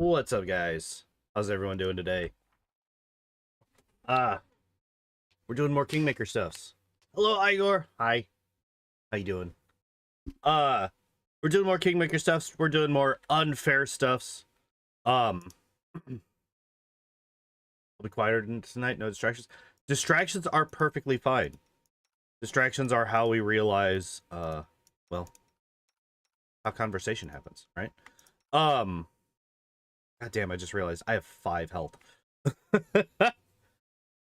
What's up, guys? How's everyone doing today? Uh, we're doing more Kingmaker stuffs. Hello, Igor. Hi. How you doing? Uh, we're doing more Kingmaker stuffs. We're doing more unfair stuffs. Um, I'll be quieter tonight. No distractions. Distractions are perfectly fine. Distractions are how we realize, well, how conversation happens, right? God damn, I just realized I have 5 health.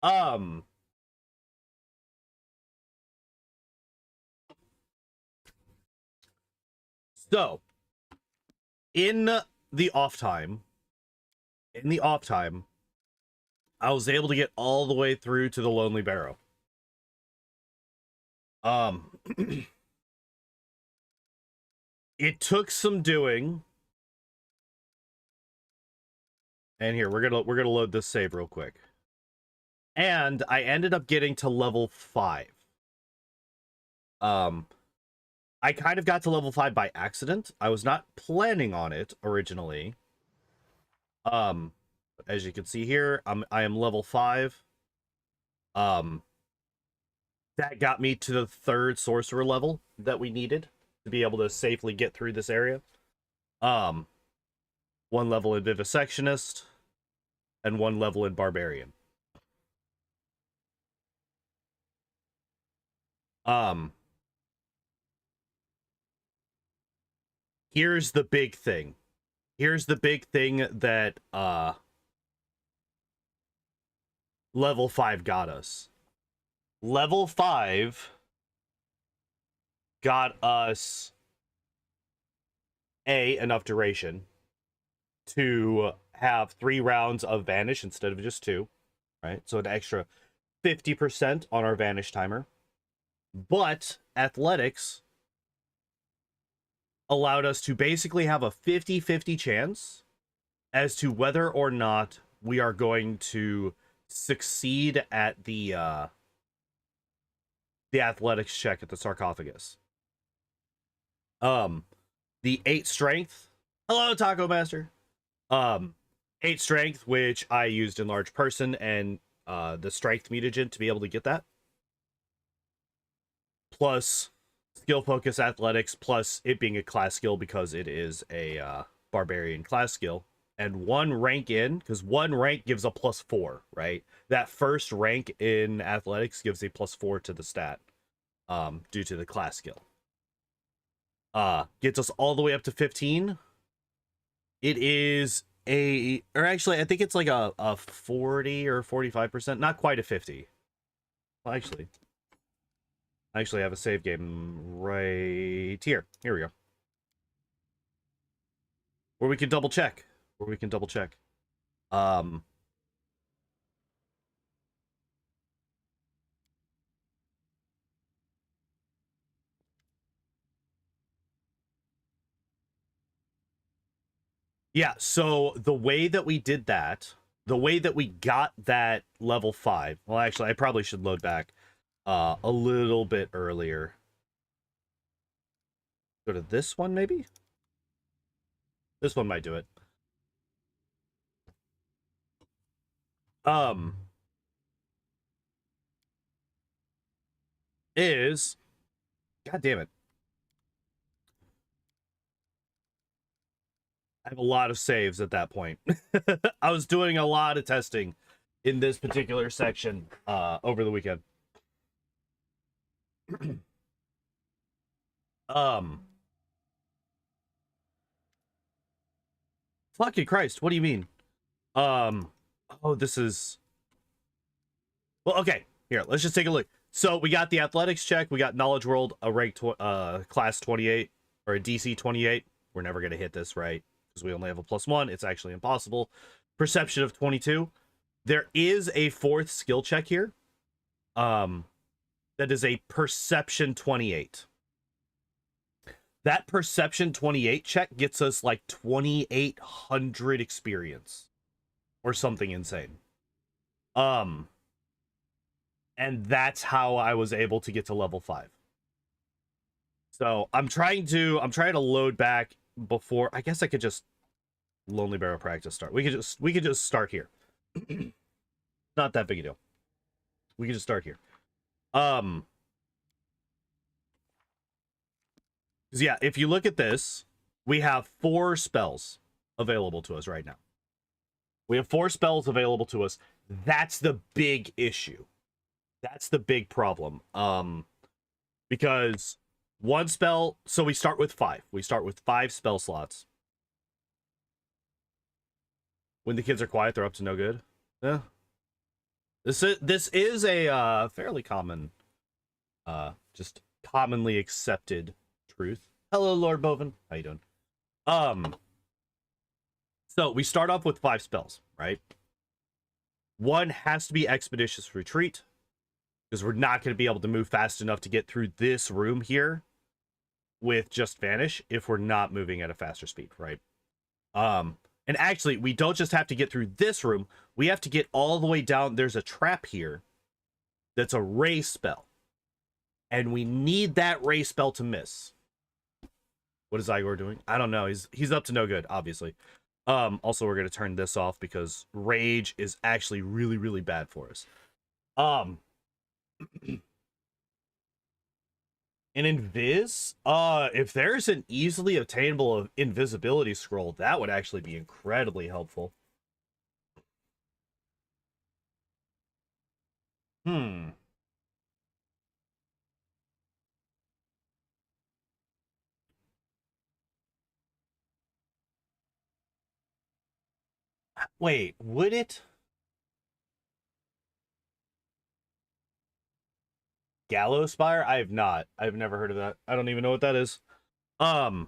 um, so in the off time, I was able to get all the way through to the Lonely Barrow. It took some doing. And here, we're gonna load this save real quick. And I ended up getting to level 5. I kind of got to level 5 by accident. I was not planning on it originally. As you can see here, I am level 5. That got me to the 3rd sorcerer level that we needed to be able to safely get through this area. 1 level in Vivisectionist and 1 level in Barbarian. Here's the big thing. Here's the big thing that level 5 got us. Level 5 got us enough duration to have 3 rounds of Vanish instead of just 2, right? So an extra 50% on our Vanish timer. But Athletics allowed us to basically have a 50-50 chance as to whether or not we are going to succeed at the athletics check at the sarcophagus. The 8 strength. Hello, Taco Master. 8 strength, which I used in large person, and the strength mutagen to be able to get that. Plus skill focus athletics, plus it being a class skill because it is a barbarian class skill. And 1 rank in, because 1 rank gives a +4, right? That first rank in athletics gives a +4 to the stat, due to the class skill. Gets us all the way up to 15. It is or actually, I think it's like a 40 or 45%, not quite a 50. Well, actually, I actually have a save game right here. Here we go. Where we can double check. Yeah, so the way that we did that, the way that we got that level 5, well, actually, I probably should load back a little bit earlier. Go to this one, maybe? This one might do it. Is... God damn it. I have a lot of saves at that point. I was doing a lot of testing in this particular section over the weekend. Fucking Christ, what do you mean? Oh, this is... Well, okay, here, let's just take a look. So we got the athletics check, we got knowledge world, a rank class 28, or a DC 28. We're never gonna hit this, right? Because we only have a +1. It's actually impossible. Perception of 22. There is a 4th skill check here. That is a perception 28. That perception 28 check gets us like 2,800 experience or something insane. And that's how I was able to get to level 5. So I'm trying to load back before. I guess I could just Lonely Barrel practice start. We could just start here. Not that big a deal. We could just start here. Because yeah, if you look at this, we have 4 spells available to us right now. We have 4 spells available to us. That's the big issue. That's the big problem. Because one spell, so we start with 5. We start with 5 spell slots. When the kids are quiet, they're up to no good. Yeah. This is a fairly common, just commonly accepted truth. Hello, Lord Bovin. How you doing? So we start off with 5 spells, right? One has to be Expeditious Retreat, because we're not going to be able to move fast enough to get through this room here with just Vanish if we're not moving at a faster speed, right? And actually, we don't just have to get through this room. We have to get all the way down. There's a trap here that's a ray spell. And we need that ray spell to miss. What is Igor doing? I don't know. He's up to no good, obviously. Also, we're going to turn this off because rage is actually really, really bad for us. An invis? If there's an easily obtainable invisibility scroll, that would actually be incredibly helpful. Wait, would it? Gallows Spire? I have not. I've never heard of that. I don't even know what that is. But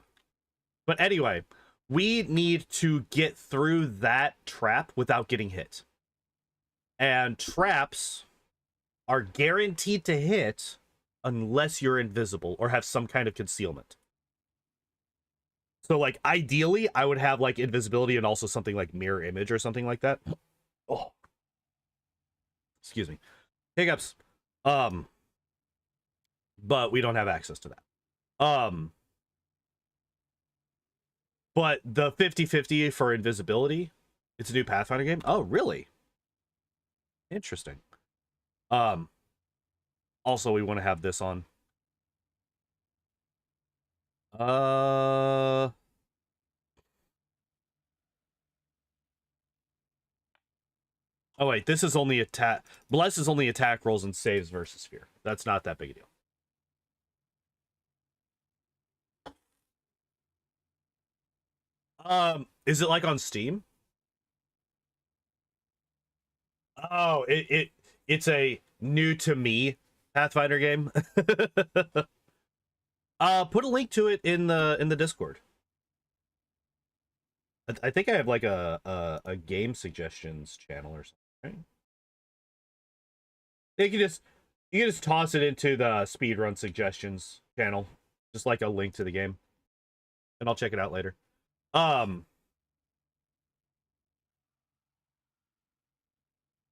anyway, we need to get through that trap without getting hit. And traps are guaranteed to hit unless you're invisible or have some kind of concealment. So, like, ideally, I would have, like, invisibility and also something like mirror image or something like that. Oh. Excuse me. Hiccups. But we don't have access to that. But the 50-50 for invisibility, it's a new Pathfinder game. Oh, really? Interesting. Also, we want to have this on. Oh wait, this is only attack. Bless is only attack rolls and saves versus fear. That's not that big a deal. Is it like on Steam? Oh, it's a new to me Pathfinder game. Put a link to it in the Discord. I think I have like a game suggestions channel or something. Right? You can just toss it into the speedrun suggestions channel, just like a link to the game, and I'll check it out later. Oh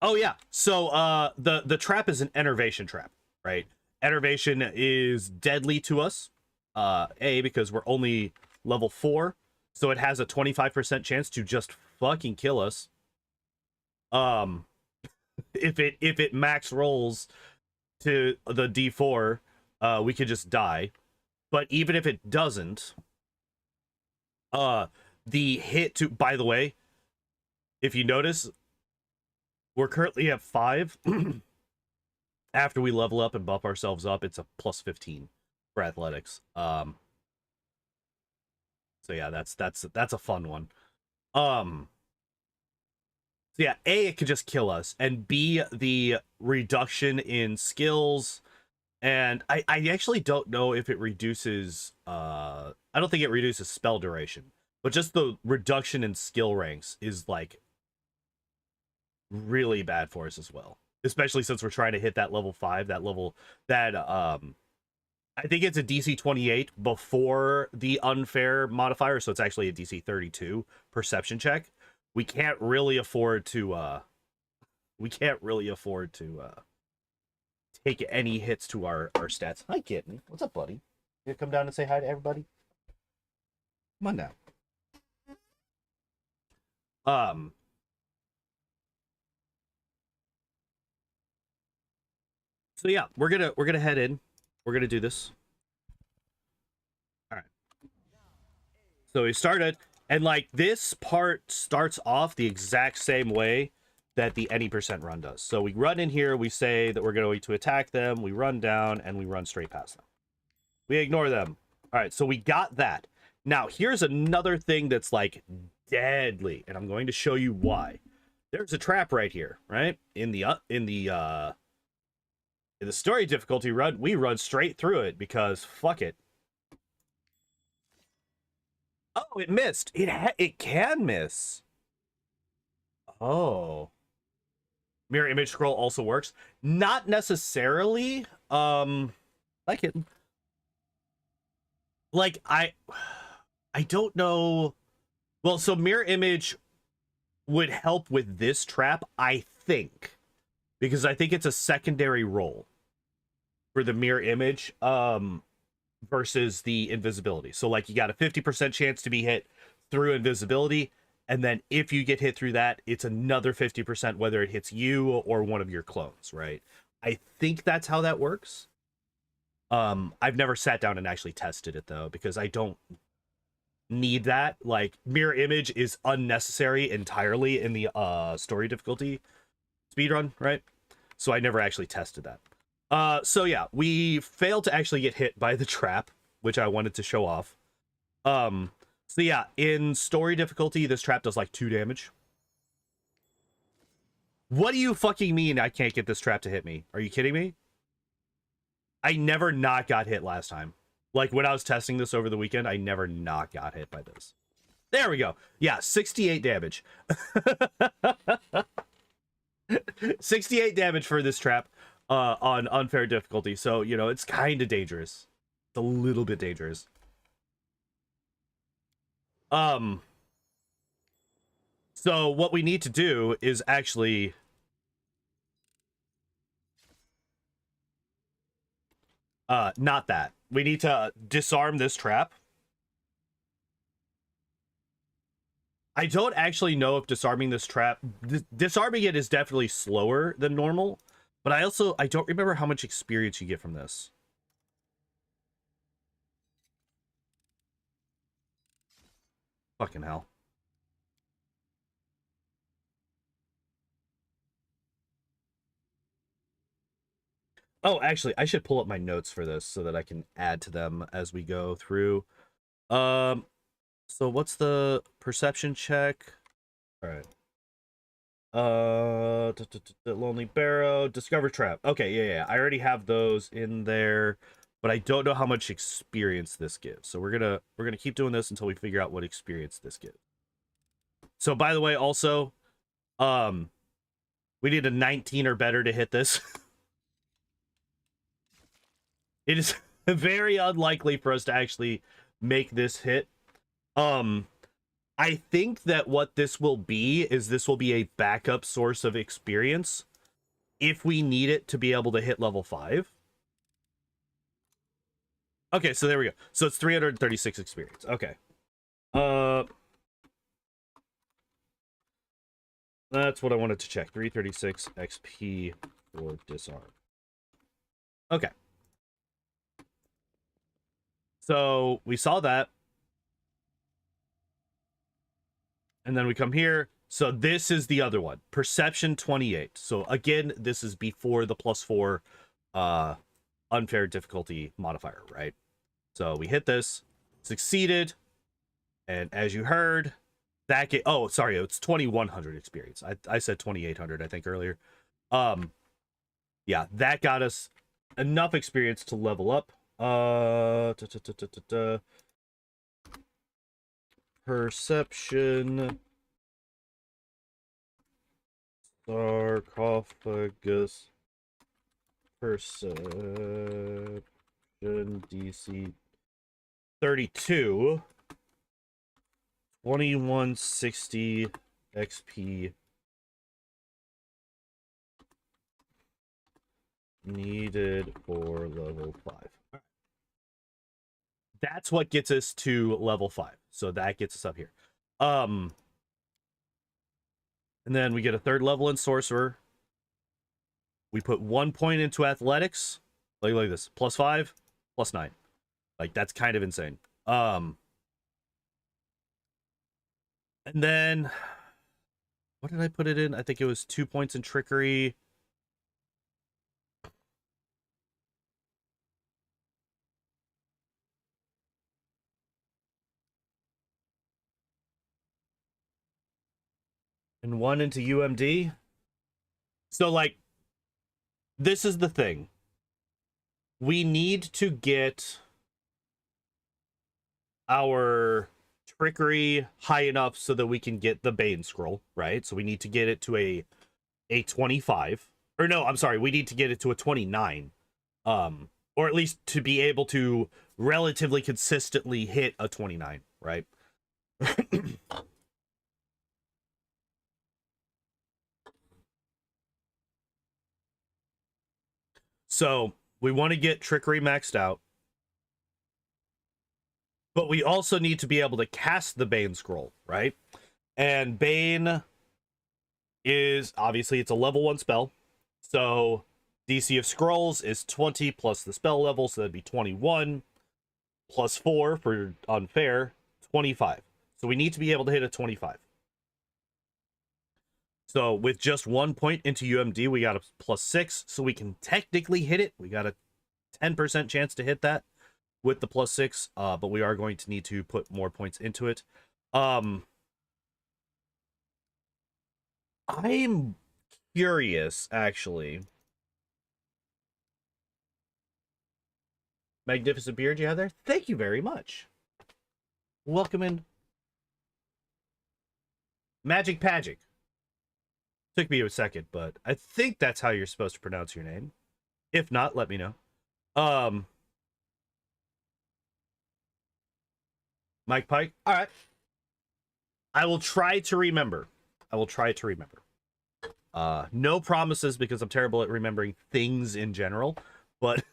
yeah. So the trap is an enervation trap, right? Enervation is deadly to us. Because we're only level 4, so it has a 25% chance to just fucking kill us. If it max rolls to the D4, we could just die. But even if it doesn't, the hit to, by the way, if you notice, we're currently at 5. After we level up and buff ourselves up, it's a plus 15 for athletics. So yeah, that's a fun one. So yeah, A, it could just kill us, and B, the reduction in skills, and I actually don't know if it reduces I don't think it reduces spell duration, but just the reduction in skill ranks is like really bad for us as well, especially since we're trying to hit that level 5, that level that I think it's a DC 28 before the unfair modifier, so it's actually a DC 32 perception check. We can't really afford to take any hits to our stats. Hi, Kitten. What's up, buddy? You come down and say hi to everybody? Come on down. Um, so yeah, we're gonna head in. We're gonna do this. All right. So we started, and like this part starts off the exact same way that the any percent run does. So we run in here, we say that we're going to attack them, we run down, and we run straight past them. We ignore them. All right, so we got that. Now here's another thing that's like deadly, and I'm going to show you why. There's a trap right here, right? In the story difficulty run, we run straight through it because fuck it. Oh, it missed. It can miss. Oh. Mirror image scroll also works. Not necessarily. Like it. Like I don't know. Well, so mirror image would help with this trap, I think, because I think it's a secondary role for the mirror image versus the invisibility. So like you got a 50% chance to be hit through invisibility, and then if you get hit through that, it's another 50% whether it hits you or one of your clones, right? I think that's how that works. I've never sat down and actually tested it though, because I don't need that. Like mirror image is unnecessary entirely in the story difficulty speedrun, right? So I never actually tested that. So yeah, we failed to actually get hit by the trap, which I wanted to show off. So yeah, in story difficulty, this trap does like 2 damage. What do you fucking mean I can't get this trap to hit me? Are you kidding me? I never not got hit last time. Like when I was testing this over the weekend, I never not got hit by this. There we go. Yeah, 68 damage. 68 damage for this trap on unfair difficulty. So, you know, it's kind of dangerous. It's a little bit dangerous. So what we need to do is actually not that. We need to disarm this trap. I don't actually know if disarming this trap, disarming it is definitely slower than normal, but I don't remember how much experience you get from this. Fucking hell. Oh, actually, I should pull up my notes for this so that I can add to them as we go through. So what's the perception check? All right. Lonely Barrow, Discover Trap. Okay, yeah. I already have those in there, but I don't know how much experience this gives. So we're gonna keep doing this until we figure out what experience this gives. So by the way, also, we need a 19 or better to hit this. It is very unlikely for us to actually make this hit. I think that what this will be is this will be a backup source of experience if we need it to be able to hit level 5. Okay, so there we go. So it's 336 experience. Okay. That's what I wanted to check. 336 XP for disarm. Okay. So we saw that. And then we come here. So this is the other one. Perception 28. So again, this is before the +4 unfair difficulty modifier, right? So we hit this, succeeded, and as you heard, that get oh sorry, it's 2100 experience. I said 2800 I think earlier. Yeah, that got us enough experience to level up. Perception, sarcophagus, perception DC 32, 2160 XP needed for level 5. That's what gets us to level 5. So that gets us up here. And then we get a 3rd level in Sorcerer. We put 1 point into Athletics. Like this. +5, +9. Like, that's kind of insane. And then... what did I put it in? I think it was 2 points in Trickery. And 1 into UMD. So, like, this is the thing. We need to get our Trickery high enough so that we can get the Bane Scroll, right? So we need to get it to a 25. Or no, I'm sorry, we need to get it to a 29. Or at least to be able to relatively consistently hit a 29, right? So we want to get Trickery maxed out. But we also need to be able to cast the Bane Scroll, right? And Bane is, obviously, it's a level 1 spell. So DC of Scrolls is 20 plus the spell level, so that'd be 21. Plus 4 for unfair, 25. So we need to be able to hit a 25. So with just 1 point into UMD, we got a +6, so we can technically hit it. We got a 10% chance to hit that with the +6, but we are going to need to put more points into it. I'm curious, actually. Magnificent beard you have there? Thank you very much. Welcome in. Magic Pagic. Took me a second, but I think that's how you're supposed to pronounce your name. If not, let me know. Mike Pike. All right. I will try to remember. No promises because I'm terrible at remembering things in general, but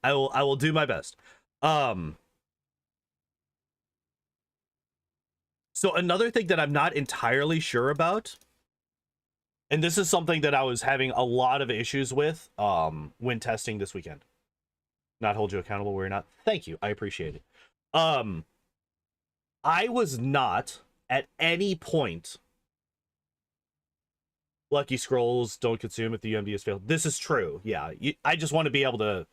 I will do my best. So another thing that I'm not entirely sure about, and this is something that I was having a lot of issues with when testing this weekend. Not hold you accountable where you're not. Thank you. I appreciate it. I was not at any point Lucky Scrolls don't consume if the UMD has failed. This is true. Yeah. I just want to be able to,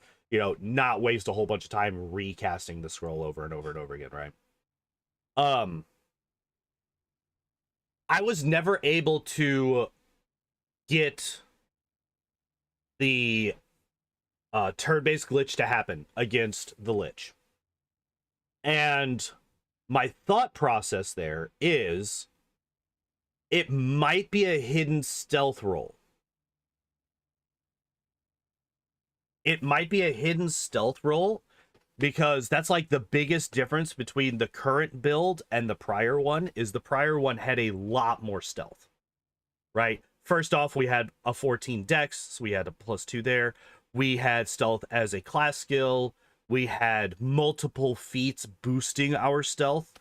not waste a whole bunch of time recasting the scroll over and over and over again, right? I was never able to get the turn-based glitch to happen against the Lich. And my thought process there is it might be a hidden stealth roll. It might be a hidden stealth roll because that's like the biggest difference between the current build and the prior one is the prior one had a lot more stealth, right? First off, we had a 14 dex, so we had a +2 there. We had stealth as a class skill. We had multiple feats boosting our stealth.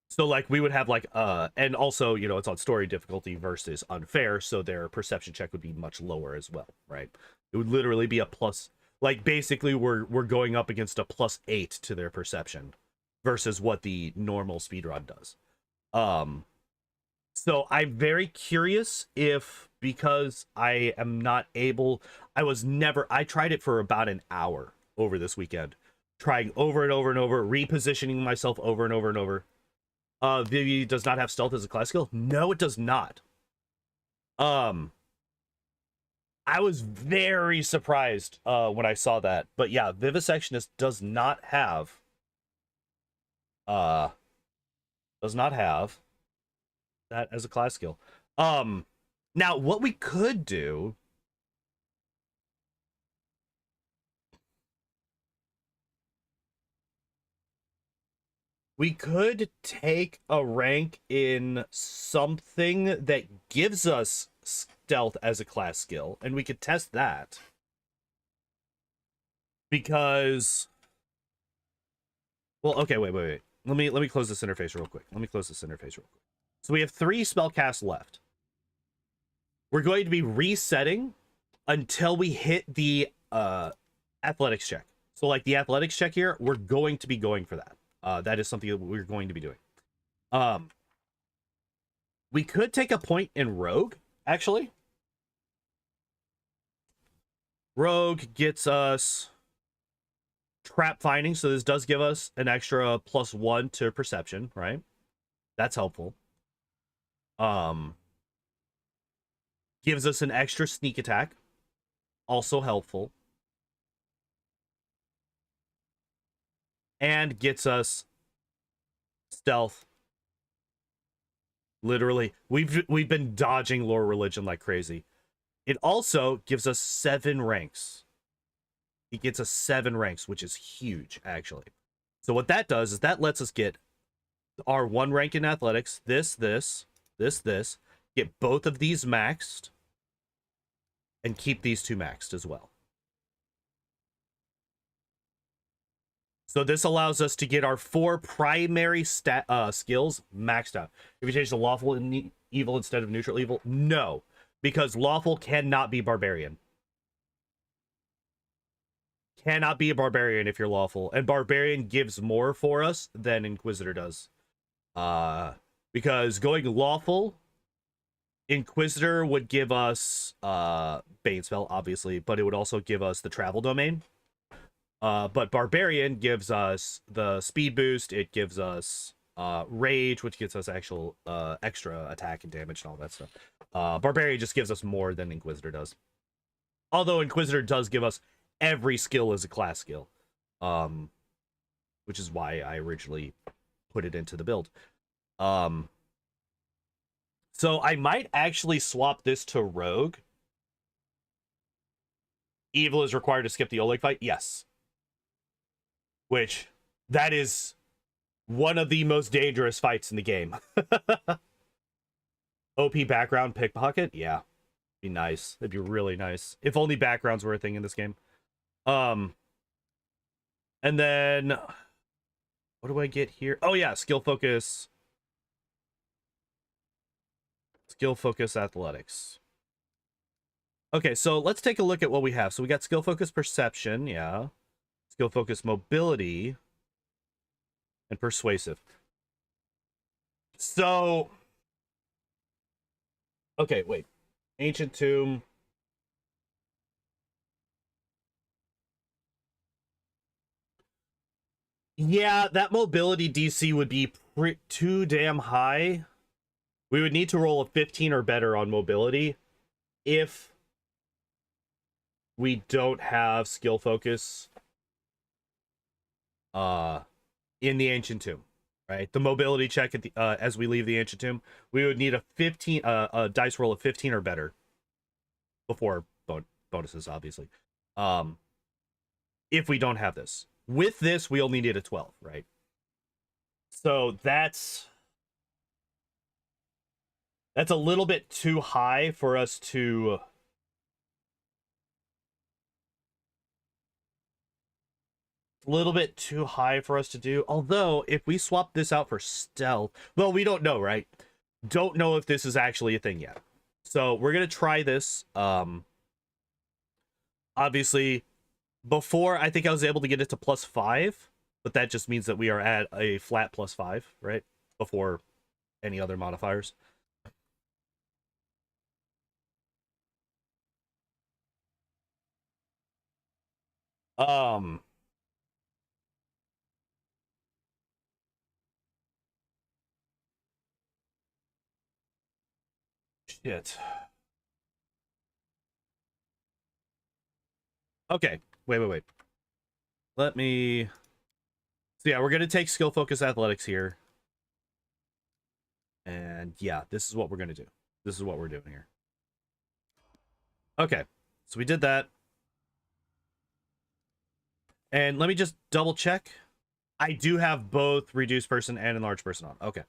So like we would have like and also, it's on story difficulty versus unfair, so their perception check would be much lower as well, right? It would literally be a plus, like basically we're going up against a +8 to their perception versus what the normal speedrun does. So I'm very curious if, because I am not able, I tried it for about an hour over this weekend, trying over and over and over, repositioning myself over and over and over. Vivi does not have stealth as a class skill. No, it does not. I was very surprised when I saw that. But yeah, Vivisectionist does not have that as a class skill. Now what we could do, we could take a rank in something that gives us stealth as a class skill, and we could test that. Because, well, okay, wait. let me close this interface real quick. So we have 3 spell casts left. We're going to be resetting until we hit the athletics check. So like the athletics check here, we're going to be going for that. That is something that we're going to be doing. We could take a point in Rogue, actually. Rogue gets us trap finding, so this does give us an extra +1 to perception, right? That's helpful. Gives us an extra sneak attack, also helpful. And gets us stealth. Literally, we've been dodging lore religion like crazy. It also gives us 7 ranks. It gets us 7 ranks, which is huge, actually. So what that does is that lets us get our 1 rank in athletics, this, get both of these maxed, and keep these 2 maxed as well. So this allows us to get our 4 primary skills maxed out. If you change the lawful and evil instead of neutral evil, no, because lawful cannot be barbarian. Cannot be a barbarian if you're lawful, and barbarian gives more for us than Inquisitor does. Because going lawful, Inquisitor would give us Bane spell, obviously, but it would also give us the travel domain. But Barbarian gives us the speed boost. It gives us Rage, which gives us actual extra attack and damage and all that stuff. Barbarian just gives us more than Inquisitor does. Although Inquisitor does give us every skill as a class skill. Which is why I originally put it into the build. So I might actually swap this to Rogue. Evil is required to skip the Oleg fight? Yes. Which, that is one of the most dangerous fights in the game. OP background pickpocket? Yeah. Be nice. It'd be really nice. If only backgrounds were a thing in this game. And then, what do I get here? Oh yeah, skill focus. Skill focus athletics. Okay, so let's take a look at what we have. So we got skill focus perception, yeah. Skill focus mobility and persuasive. So, okay, wait. Ancient Tomb. Yeah, that mobility DC would be too damn high. We would need to roll a 15 or better on mobility if we don't have skill focus in the Ancient Tomb, right? The mobility check at the as we leave the Ancient Tomb, we would need a 15 a dice roll of 15 or better before bonuses, obviously. If we don't have this. With this, we only need a 12, right? So that's a little bit too high for us to do. Although, if we swap this out for stealth, well, we don't know, right? Don't know if this is actually a thing yet. So we're gonna try this. Obviously, before I think I was able to get it to +5, but that just means that we are at a flat +5, right? Before any other modifiers. Shit. Okay, wait. Let me... So yeah, we're going to take skill focus athletics here. And yeah, this is what we're going to do. This is what we're doing here. Okay, so we did that. And let me just double check. I do have both reduced person and enlarged person on. Okay.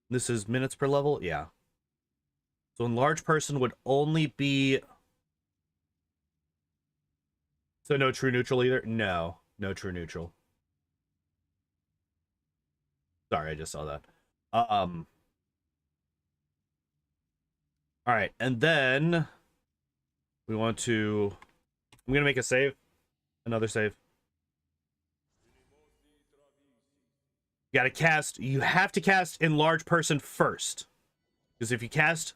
This is minutes per level? Yeah. So enlarged person would only be... So no true neutral either? No. No true neutral. Sorry, I just saw that. All right, and then we want to. I'm gonna make a save, another save. You gotta cast. You have to cast enlarge person first, because if you cast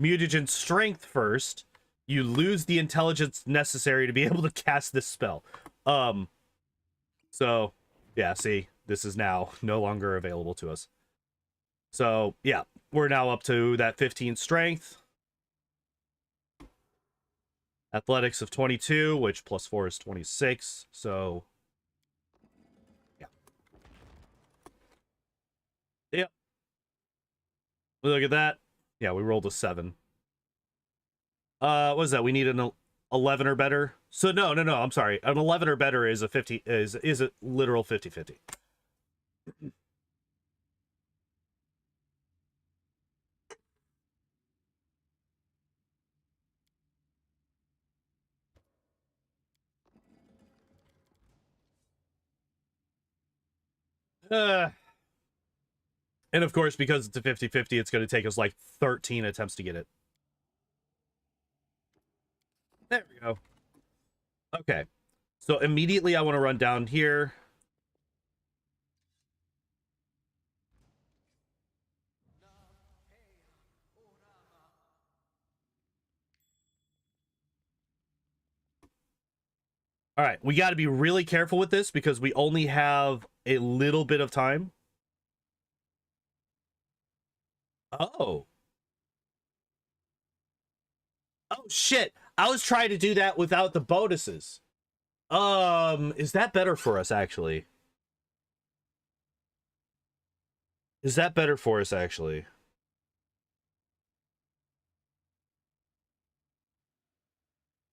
mutagen strength first, you lose the intelligence necessary to be able to cast this spell. So yeah, see, this is now no longer available to us. So yeah, we're now up to that 15 strength. Athletics of 22, which plus 4 is 26. So yeah. Yep. Look at that. Yeah, we rolled a 7. What is that? We need an 11 or better. So no, I'm sorry. An 11 or better is a 50 is a literal 50-50. And of course, because it's a 50-50, it's going to take us like 13 attempts to get it. There we go. Okay. So immediately I want to run down here. All right, we got to be really careful with this because we only have a little bit of time. Oh. Oh, shit. I was trying to do that without the bonuses. Is that better for us, actually? Is that better for us, actually?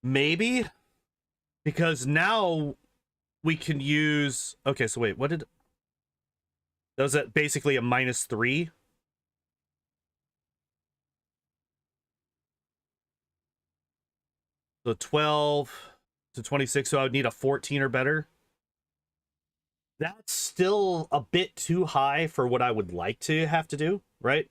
Maybe? Because now we can use... Okay, so wait, what did... That was basically a -3? So 12 to 26, so I would need a 14 or better. That's still a bit too high for what I would like to have to do, right?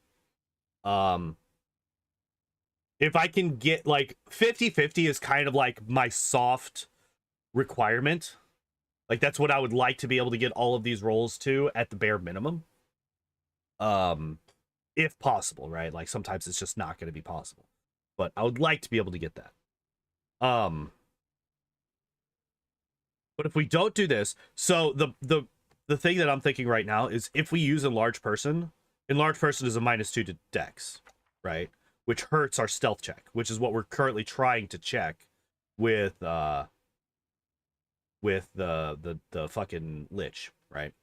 If I can get like 50-50 is kind of like my soft requirement. Like that's what I would like to be able to get all of these rolls to at the bare minimum. If possible, right? Like sometimes it's just not going to be possible. But I would like to be able to get that. But if we don't do this, so the thing that I'm thinking right now is if we use enlarge person is a -2 to dex, right? Which hurts our stealth check, which is what we're currently trying to check with the fucking lich, right?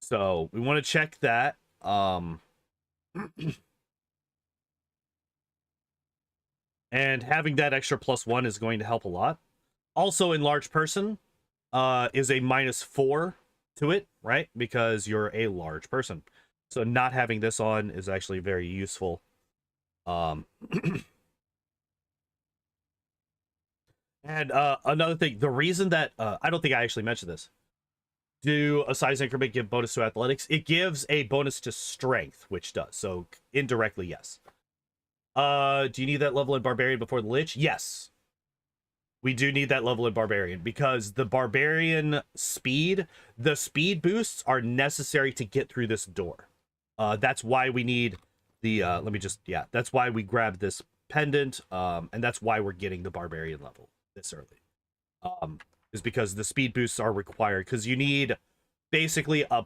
So we want to check that. And having that extra +1 is going to help a lot. Also, enlarge person is a -4 to it, right? Because you're a large person. So not having this on is actually very useful. And another thing, the reason that I don't think I actually mentioned this. Do a size increment give bonus to athletics? It gives a bonus to strength, which does. So indirectly, yes. Do you need that level in barbarian before the lich? Yes. We do need that level in barbarian because the barbarian speed, the speed boosts are necessary to get through this door. That's why we need the that's why we grabbed this pendant, and that's why we're getting the barbarian level this early. Is because the speed boosts are required because you need basically a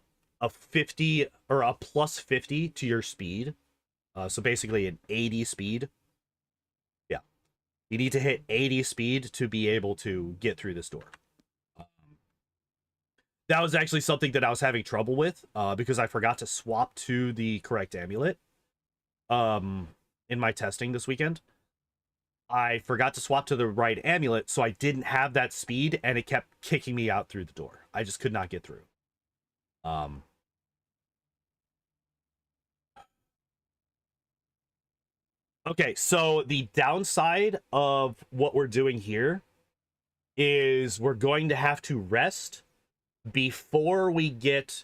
50 or a +50 to your speed. So basically an 80 speed. Yeah. You need to hit 80 speed to be able to get through this door. That was actually something that I was having trouble with because I forgot to swap to the correct amulet in my testing this weekend. I forgot to swap to the right amulet, so I didn't have that speed, and it kept kicking me out through the door. I just could not get through. Okay, so the downside of what we're doing here is we're going to have to rest before we get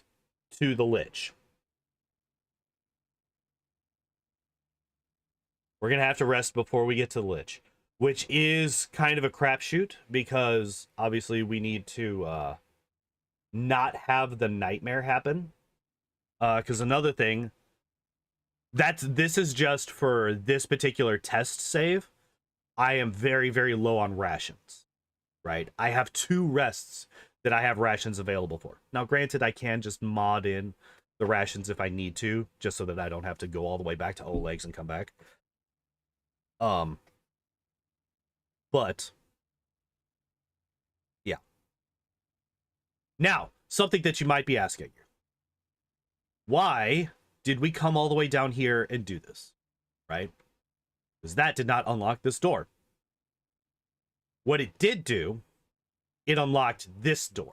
to the Lich. We're going to have to rest before we get to the Lich, which is kind of a crapshoot because obviously we need to not have the nightmare happen. Because another thing, this is just for this particular test save. I am very, very low on rations, right? I have 2 rests that I have rations available for. Now, granted, I can just mod in the rations if I need to, just so that I don't have to go all the way back to Oleg's and come back. But yeah. Now, something that you might be asking. Why did we come all the way down here and do this? Right? Because that did not unlock this door. What it did do, it unlocked this door.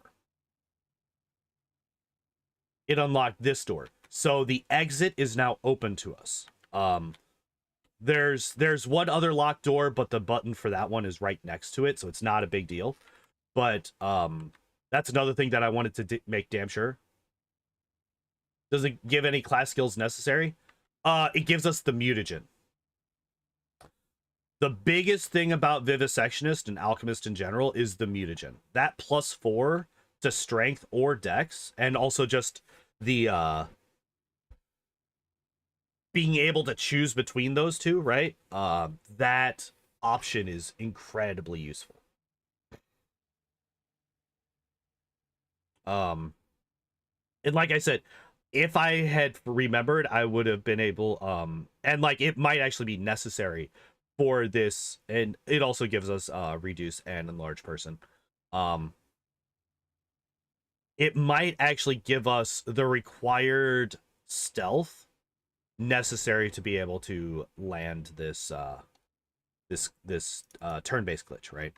It unlocked this door. So the exit is now open to us. There's one other locked door, but the button for that one is right next to it, so it's not a big deal. But that's another thing that I wanted to make damn sure. Does it give any class skills necessary? It gives us the mutagen. The biggest thing about Vivisectionist and Alchemist in general is the mutagen. That +4 to strength or dex, and also just the being able to choose between those two, right? That option is incredibly useful. And like I said, if I had remembered, I would have been able, and like it might actually be necessary for this, and it also gives us reduce and enlarge person. It might actually give us the required stealth necessary to be able to land this turn-based glitch, right?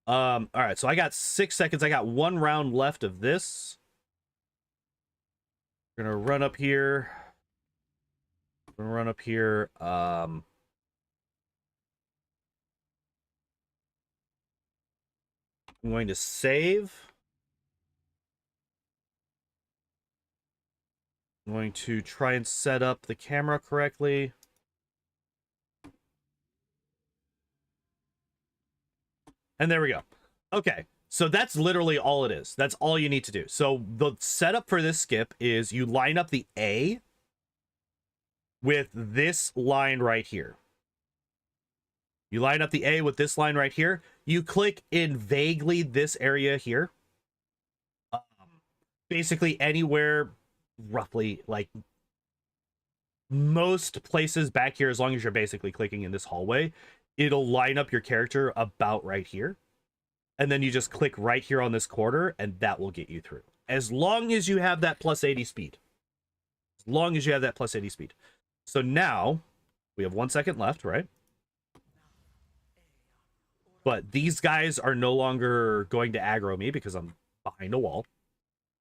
All right, so I got 6 seconds. I got 1 round left of this. We're gonna run up here. I'm going to save. I'm going to try and set up the camera correctly. And there we go. Okay, so that's literally all it is. That's all you need to do. So the setup for this skip is you line up the A with this line right here. You line up the A with this line right here. You click in vaguely this area here. Basically anywhere, roughly, like most places back here, as long as you're basically clicking in this hallway, it'll line up your character about right here. And then you just click right here on this quarter, and that will get you through. As long as you have that +80 speed. As long as you have that +80 speed. So now, we have 1 second left, right? But these guys are no longer going to aggro me because I'm behind a wall.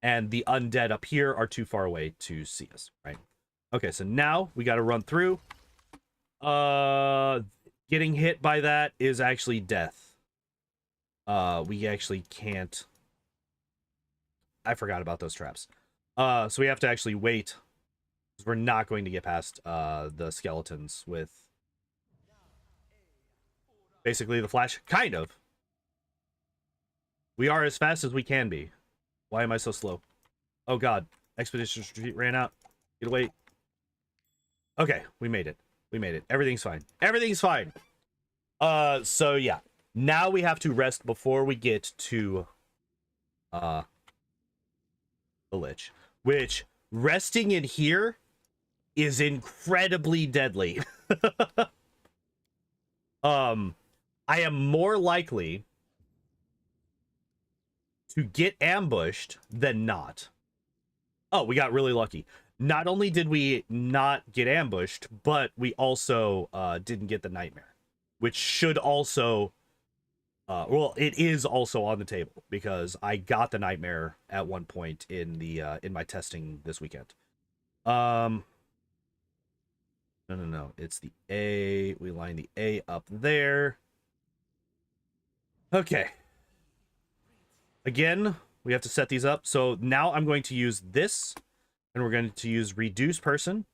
And the undead up here are too far away to see us, right? Okay, so now we got to run through. Getting hit by that is actually death. We actually can't. I forgot about those traps. So we have to actually wait. Because we're not going to get past the skeletons with basically the flash. Kind of. We are as fast as we can be. Why am I so slow? Oh god. Expedition Retreat ran out. Get away. Okay, we made it. We made it. Everything's fine. Everything's fine. So yeah. Now we have to rest before we get to the Lich. Which, resting in here is incredibly deadly. I am more likely to get ambushed than not. Oh, we got really lucky. Not only did we not get ambushed, but we also didn't get the nightmare, which should also well, it is also on the table because I got the nightmare at one point in the in my testing this weekend. No, it's the A. We line the A up there. Okay. Again, We have to set these up. So now I'm going to use this, and we're going to use reduce person.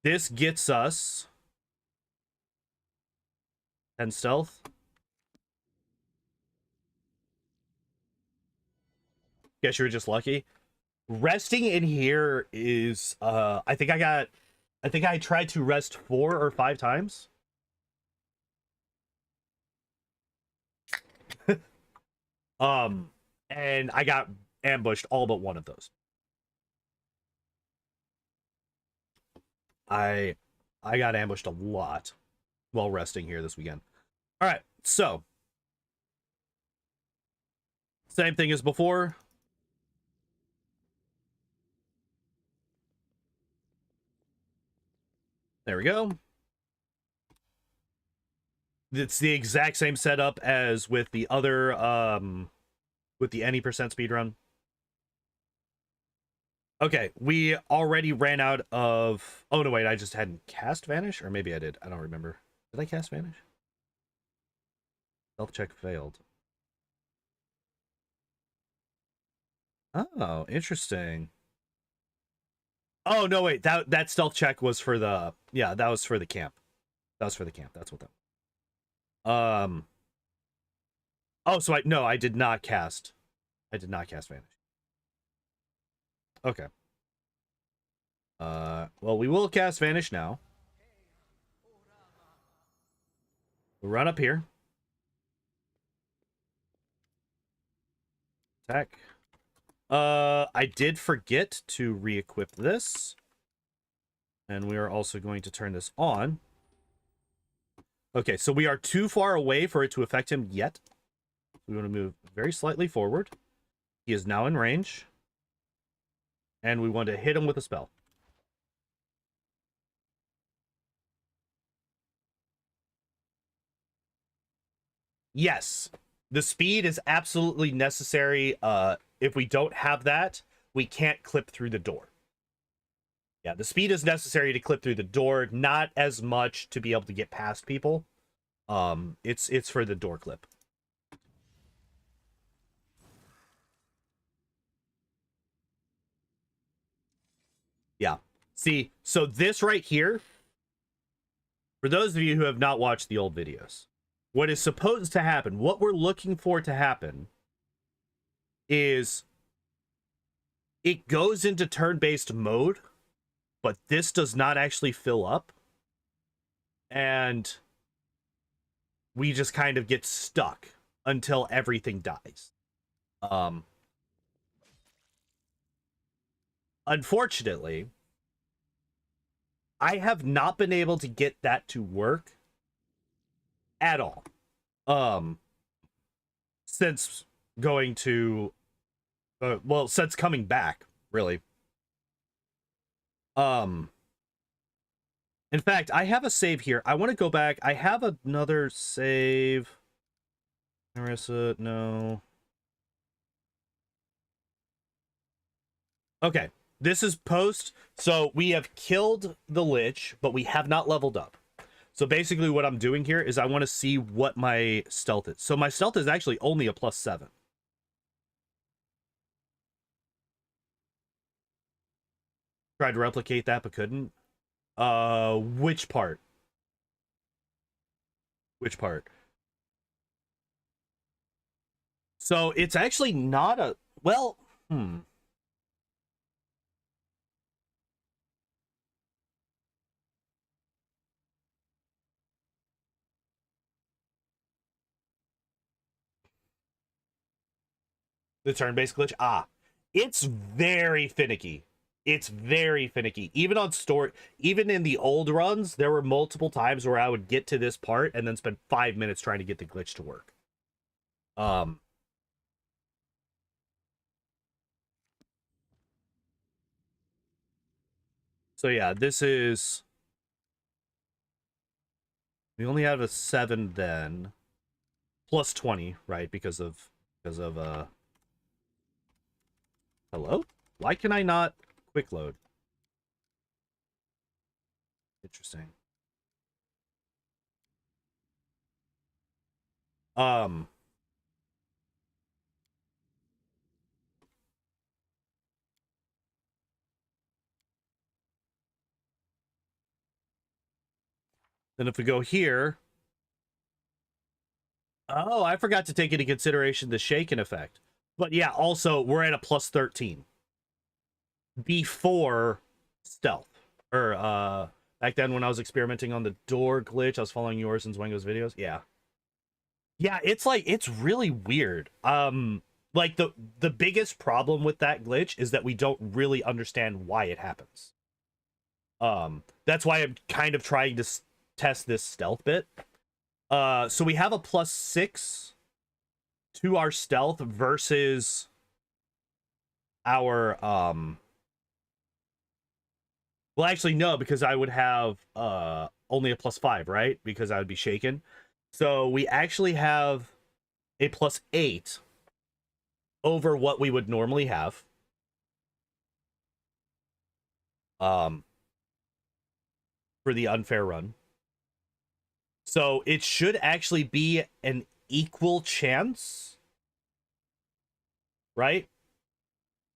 This gets us 10 stealth. Guess you were just lucky. Resting in here is I think I tried to rest 4 or 5 times. And I got ambushed all but one of those. I got ambushed a lot while resting here this weekend. All right, so same thing as before. There we go. It's the exact same setup as with the other with the any percent speedrun. Okay, we already ran out of... Oh, no, wait, I just hadn't cast Vanish? Or maybe I did. I don't remember. Did I cast Vanish? Stealth check failed. Oh, interesting. Oh, no, wait. That stealth check was for the... Yeah, that was for the camp. That was for the camp. That's what that... Oh, so no, I did not cast... I did not cast Vanish. Okay. Well, we will cast Vanish now. We'll run up here. Attack. I did forget to re-equip this. And we are also going to turn this on. Okay, so we are too far away for it to affect him yet. We want to move very slightly forward. He is now in range. And we want to hit him with a spell. Yes, the speed is absolutely necessary. If we don't have that, we can't clip through the door. Yeah, the speed is necessary to clip through the door, not as much to be able to get past people. It's for the door clip. Yeah. See, so this right here, for those of you who have not watched the old videos, what is supposed to happen, what we're looking for to happen, is it goes into turn-based mode, but this does not actually fill up. And we just kind of get stuck until everything dies. Unfortunately, I have not been able to get that to work at all. Since going to well, since coming back, really. In fact, I have a save here. I want to go back. I have another save. Marissa, no. Okay, this is post. So we have killed the Lich, but we have not leveled up. So basically what I'm doing here is I want to see what my stealth is. So my stealth is actually only a +7. Tried to replicate that, but couldn't. Which part? Which part? So it's actually not a... Well, The turn-based glitch? Ah. It's very finicky. It's very finicky. Even on story, even in the old runs, there were multiple times where I would get to this part and then spend 5 minutes trying to get the glitch to work. So yeah, this is... We only have a 7 then. Plus 20, right? Because of Hello? Why can I not quick load? Interesting. Then if we go here, oh, I forgot to take into consideration the shaken effect. But yeah, also we're at a plus 13 before stealth. Or back then when I was experimenting on the door glitch, I was following yours and Zwango's videos. Yeah. Yeah, it's like it's really weird. Like the biggest problem with that glitch is that we don't really understand why it happens. That's why I'm kind of trying to test this stealth bit. So we have a +6 to our stealth versus our well, actually no, because I would have only a +5, right? Because I would be shaken. So we actually have a +8 over what we would normally have. For the unfair run. So it should actually be an equal chance, right?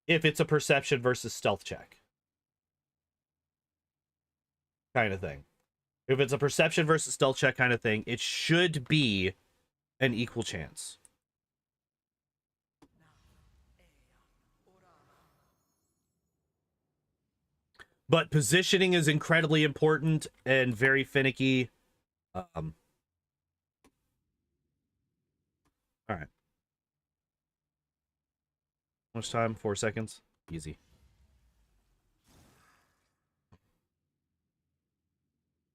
If it's a perception versus stealth check. Kind of thing. If it's a perception versus stealth check kind of thing, it should be an equal chance. But positioning is incredibly important and very finicky. All right. How much time? 4 seconds. Easy.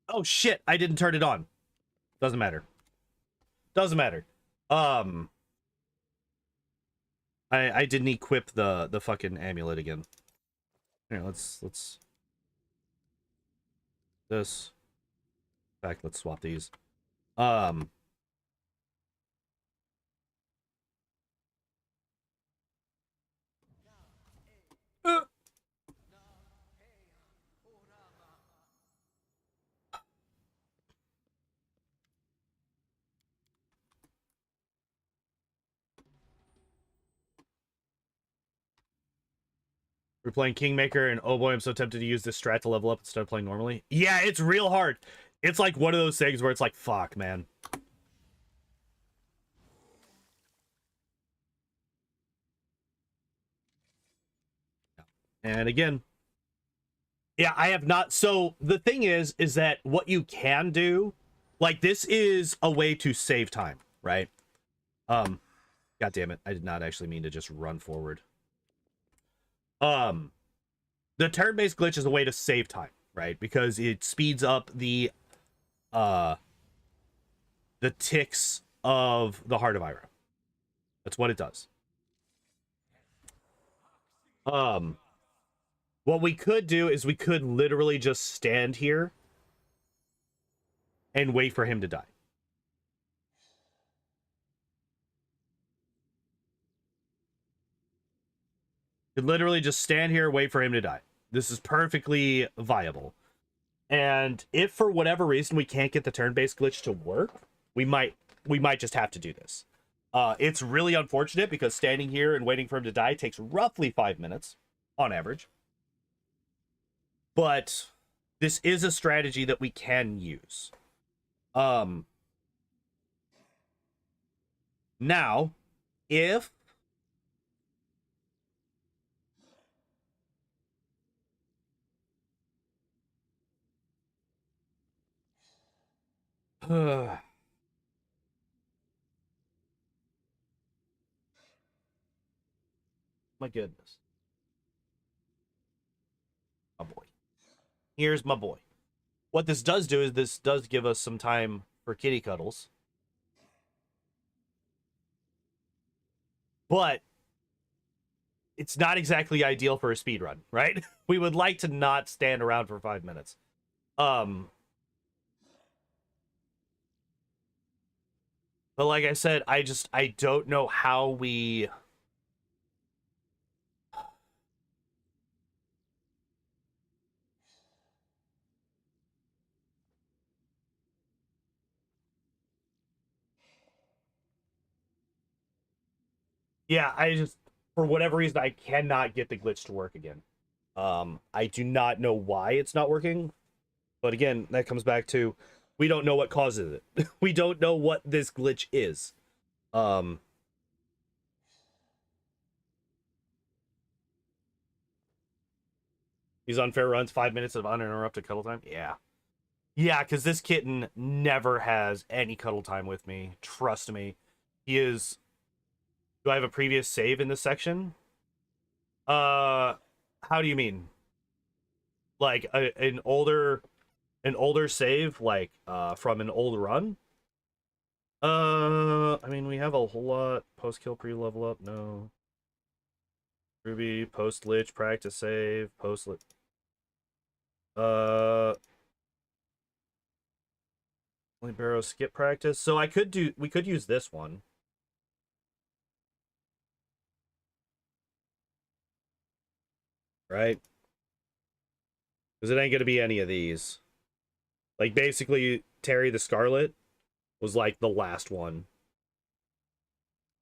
Oh shit! I didn't turn it on. Doesn't matter. Doesn't matter. I didn't equip the fucking amulet again. Here, let's this. In fact, let's swap these. We're playing Kingmaker, and oh boy, I'm so tempted to use this strat to level up instead of playing normally. Yeah, it's real hard. It's like one of those things where it's like, fuck, man. And again, yeah, I have not. So the thing is that what you can do, like this is a way to save time, right? God damn it. I did not actually mean to just run forward. The turn-based glitch is a way to save time, right? Because it speeds up the ticks of the Heart of Ira. That's what it does. What we could do is we could literally just stand here and wait for him to die. Could literally just stand here, wait for him to die. This is perfectly viable. And if for whatever reason we can't get the turn-based glitch to work, we might just have to do this. It's really unfortunate because standing here and waiting for him to die takes roughly 5 minutes on average. But this is a strategy that we can use. Now, if my goodness. My boy. Here's my boy. What this does do is this does give us some time for kitty cuddles. But it's not exactly ideal for a speed run, right? We would like to not stand around for 5 minutes. But like I said, I don't know how we yeah, I just for whatever reason I cannot get the glitch to work again. I do not know why it's not working. But again, that comes back to We don't know what causes it. We don't know what this glitch is. These unfair runs, 5 minutes of uninterrupted cuddle time. Yeah. Yeah, because this kitten never has any cuddle time with me. Trust me. He is. Do I have a previous save in this section? How do you mean? Like an older save, like from an old run? I mean, we have a whole lot. Post kill, pre level up. No. Ruby, post lich, practice save, post lich. Only barrow skip practice. So we could use this one. Right? Because it ain't gonna be any of these. Like basically Terry the Scarlet was like the last one.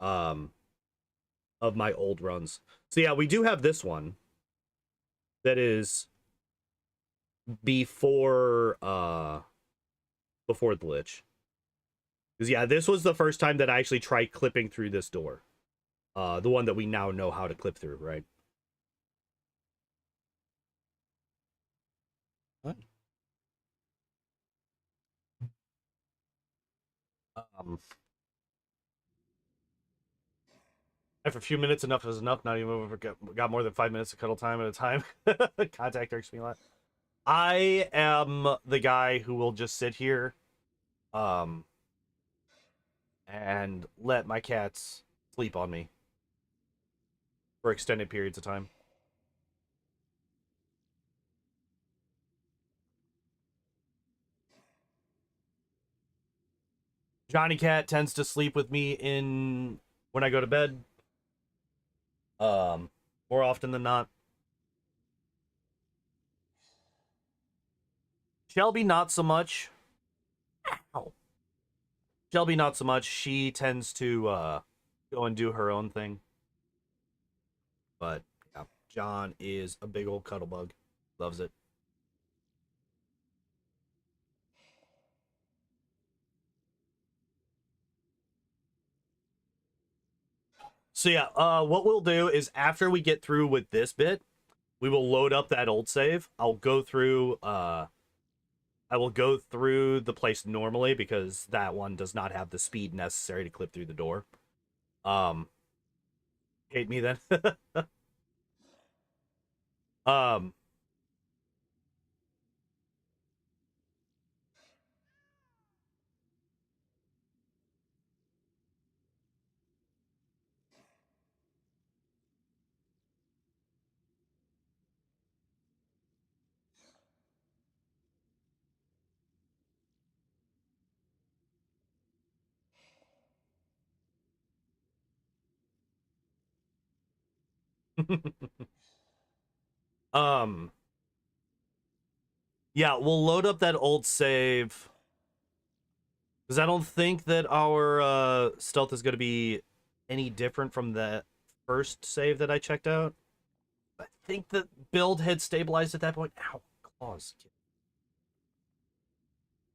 Um of my old runs. So yeah, we do have this one that is before the lich. Because yeah, this was the first time that I actually tried clipping through this door. The one that we now know how to clip through, right? What? Um, after a few minutes, enough is enough. Not even got more than 5 minutes of cuddle time at a time. Contact irks me a lot. I am the guy who will just sit here, um, and let my cats sleep on me for extended periods of time. Johnny Cat tends to sleep with me in when I go to bed. Um, More often than not. Shelby not so much. Ow. Shelby not so much. She tends to go and do her own thing. But yeah, John is a big old cuddle bug. Loves it. So yeah, what we'll do is after we get through with this bit, we will load up that old save. I will go through the place normally because that one does not have the speed necessary to clip through the door. Um Hate me then. um um yeah, we'll load up that old save because I don't think that our stealth is going to be any different from the first save that I checked out. I think the build had stabilized at that point. Ow, claws.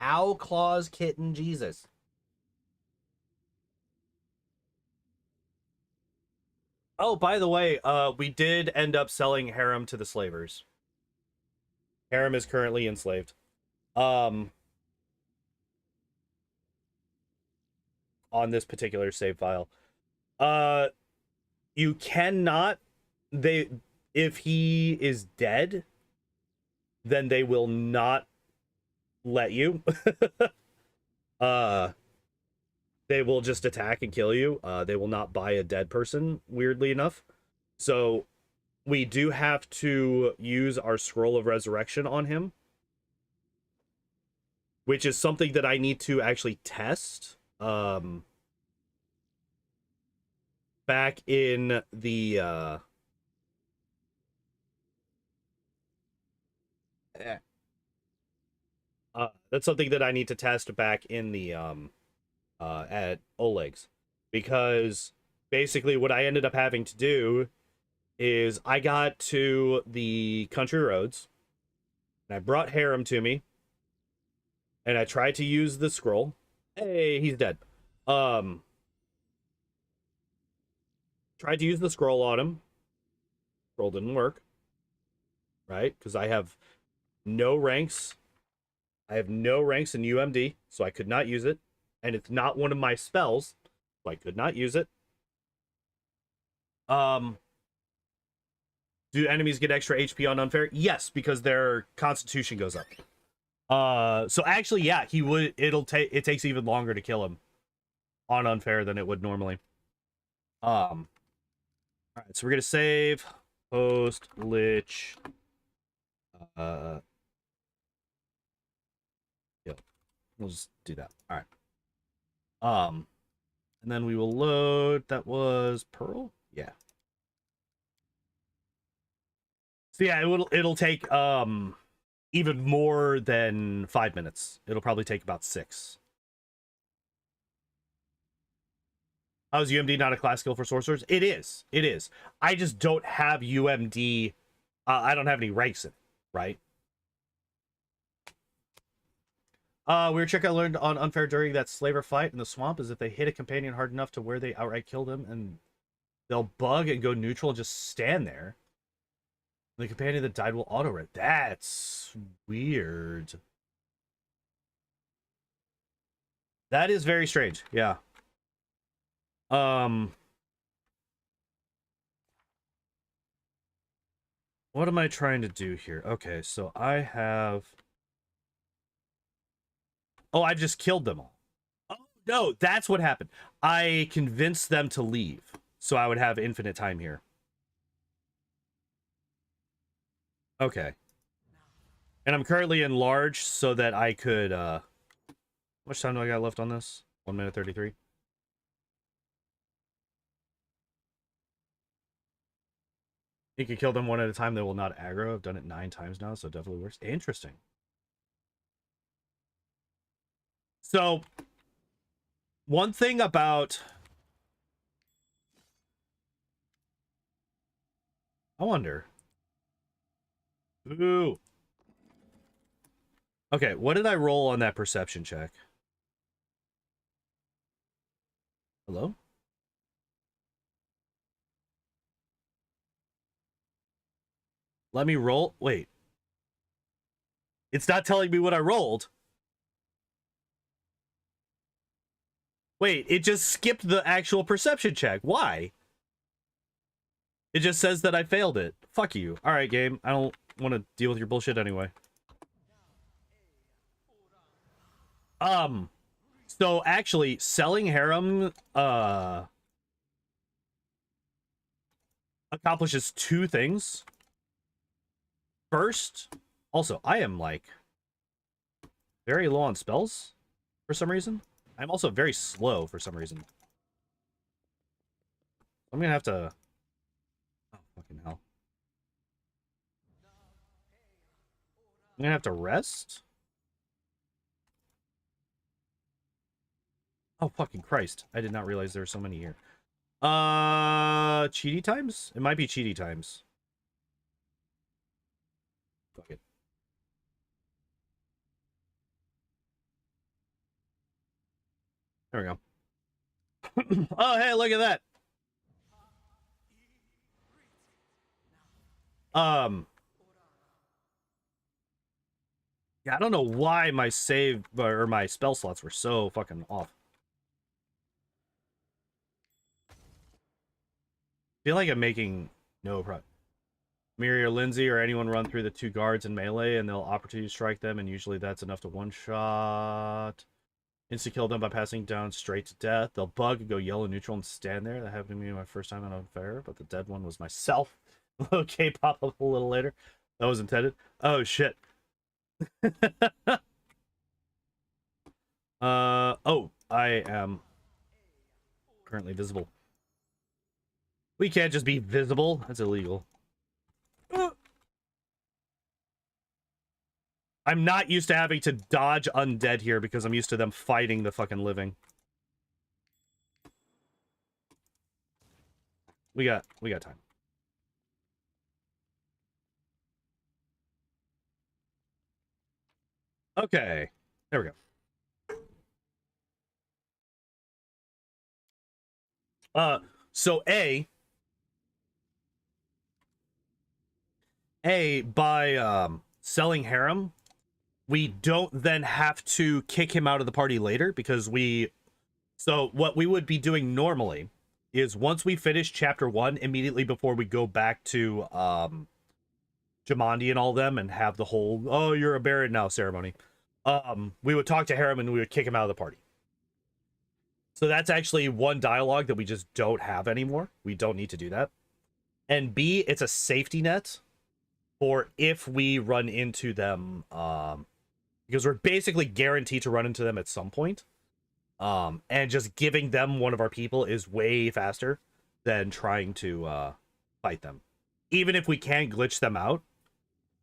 Ow, claws, kitten, Jesus. Oh, by the way, we did end up selling Harem to the slavers. Harem is currently enslaved. Um, on this particular save file. Uh, you cannot. They, if he is dead, then they will not let you. uh, they will just attack and kill you. They will not buy a dead person. Weirdly enough, so we do have to use our scroll of resurrection on him, which is something that I need to actually test. Back in the eh, that's something that I need to test back in the at Oleg's, because basically what I ended up having to do is I got to the country roads and I brought Harem to me, And I tried to use the scroll. Hey, he's dead. Tried to use the scroll on him. Scroll didn't work. Right? Because I have no ranks. I have no ranks in UMD, so I could not use it. And it's not one of my spells, so I could not use it. Do enemies get extra HP on unfair? Yes, because their constitution goes up. So actually, yeah, he would. It takes even longer to kill him on unfair than it would normally. All right, so we're gonna save post lich. Yep, we'll just do that. All right. And then we will load. That was Pearl. Yeah. So yeah, it'll take even more than 5 minutes. It'll probably take about 6. How is UMD not a class skill for sorcerers? It is. It is. I just don't have UMD. I don't have any ranks in it, right? Weird trick I learned on Unfair during that slaver fight in the swamp is if they hit a companion hard enough to where they outright kill them, and they'll bug and go neutral and just stand there. The companion that died will auto-red. That's weird. That is very strange. Yeah. What am I trying to do here? Okay, so I have... Oh, I just killed them all. Oh, no, that's what happened. I convinced them to leave, so I would have infinite time here. Okay. And I'm currently in large so that I could, how much time do I got left on this? 1 minute 33. You can kill them one at a time. They will not aggro. I've done it 9 times now, so it definitely works. Interesting. So, one thing about... I wonder. Ooh. Okay, what did I roll on that perception check? Hello? Let me roll. Wait. It's not telling me what I rolled. Wait, it just skipped the actual perception check. Why? It just says that I failed it. Fuck you. All right, game. I don't want to deal with your bullshit anyway. So actually, selling harem accomplishes 2 things. First, also, I am like very low on spells for some reason. I'm also very slow for some reason. I'm gonna have to... Oh, fucking hell. I'm gonna have to rest? Oh, fucking Christ. I did not realize there were so many here. Cheaty times? It might be cheaty times. Fuck it. There we go. Oh, hey, look at that. Yeah, I don't know why my save or my spell slots were so fucking off. I feel like I'm making no progress. Miri or Lindsay or anyone run through the 2 guards in melee and they'll opportunity strike them, and usually that's enough to one-shot. Insta-kill them by passing down straight to death. They'll bug and go yellow neutral and stand there. That happened to me my first time on Unfair, but the dead one was myself. Okay, pop up a little later. That was intended. Oh, shit. Oh, I am currently visible. We can't just be visible. That's illegal. I'm not used to having to dodge undead here because I'm used to them fighting the fucking living. We got time. Okay. There we go. So by selling Harem, we don't then have to kick him out of the party later because so what we would be doing normally is once we finish chapter 1, immediately before we go back to Jamandi and all them and have the whole "oh, you're a Baron now" ceremony, we would talk to Harem and we would kick him out of the party. So that's actually one dialogue that we just don't have anymore. We don't need to do that. And B, it's a safety net for if we run into them, because we're basically guaranteed to run into them at some point. And just giving them one of our people is way faster than trying to fight them. Even if we can glitch them out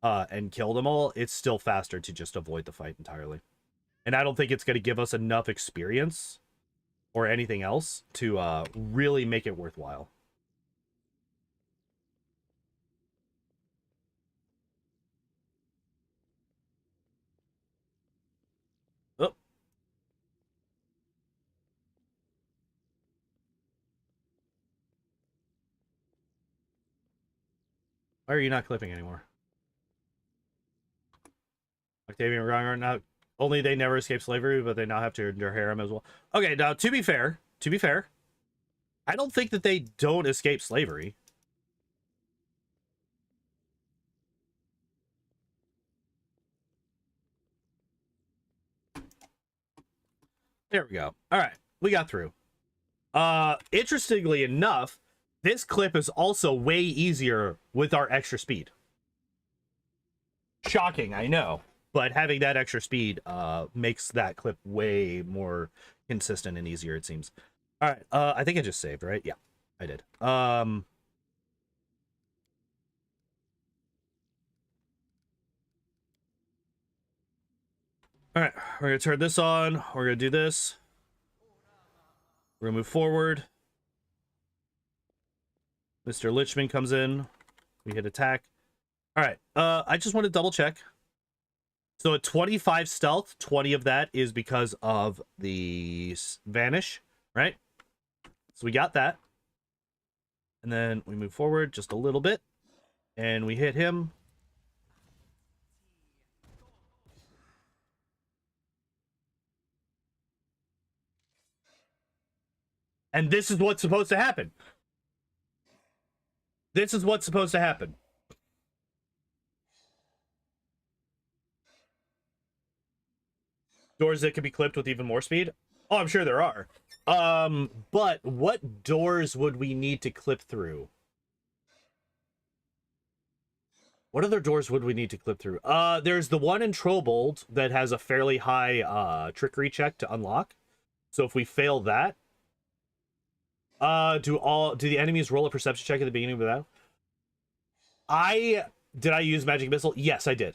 and kill them all, it's still faster to just avoid the fight entirely. And I don't think it's going to give us enough experience or anything else to really make it worthwhile. Oh. Why are you not clipping anymore? Octavian and Rongar, not only they never escape slavery, but they now have to endure harem as well. Okay, now to be fair, I don't think that they don't escape slavery. There we go. All right, we got through. Interestingly enough, this clip is also way easier with our extra speed. Shocking, I know, but having that extra speed makes that clip way more consistent and easier, it seems. All right, I think I just saved, right? Yeah, I did. All right, we're gonna turn this on. We're gonna do this. We're gonna move forward. Mr. Lichman comes in. We hit attack. All right, I just want to double check. So at 25 stealth, 20 of that is because of the vanish, right? So we got that. And then we move forward just a little bit. And we hit him. And this is what's supposed to happen. This is what's supposed to happen. Doors that can be clipped with even more speed? Oh, I'm sure there are. But what doors would we need to clip through? What other doors would we need to clip through? There's the one in Trollbold that has a fairly high trickery check to unlock. So if we fail that, do the enemies roll a perception check at the beginning of the battle? Did I use magic missile? Yes, I did.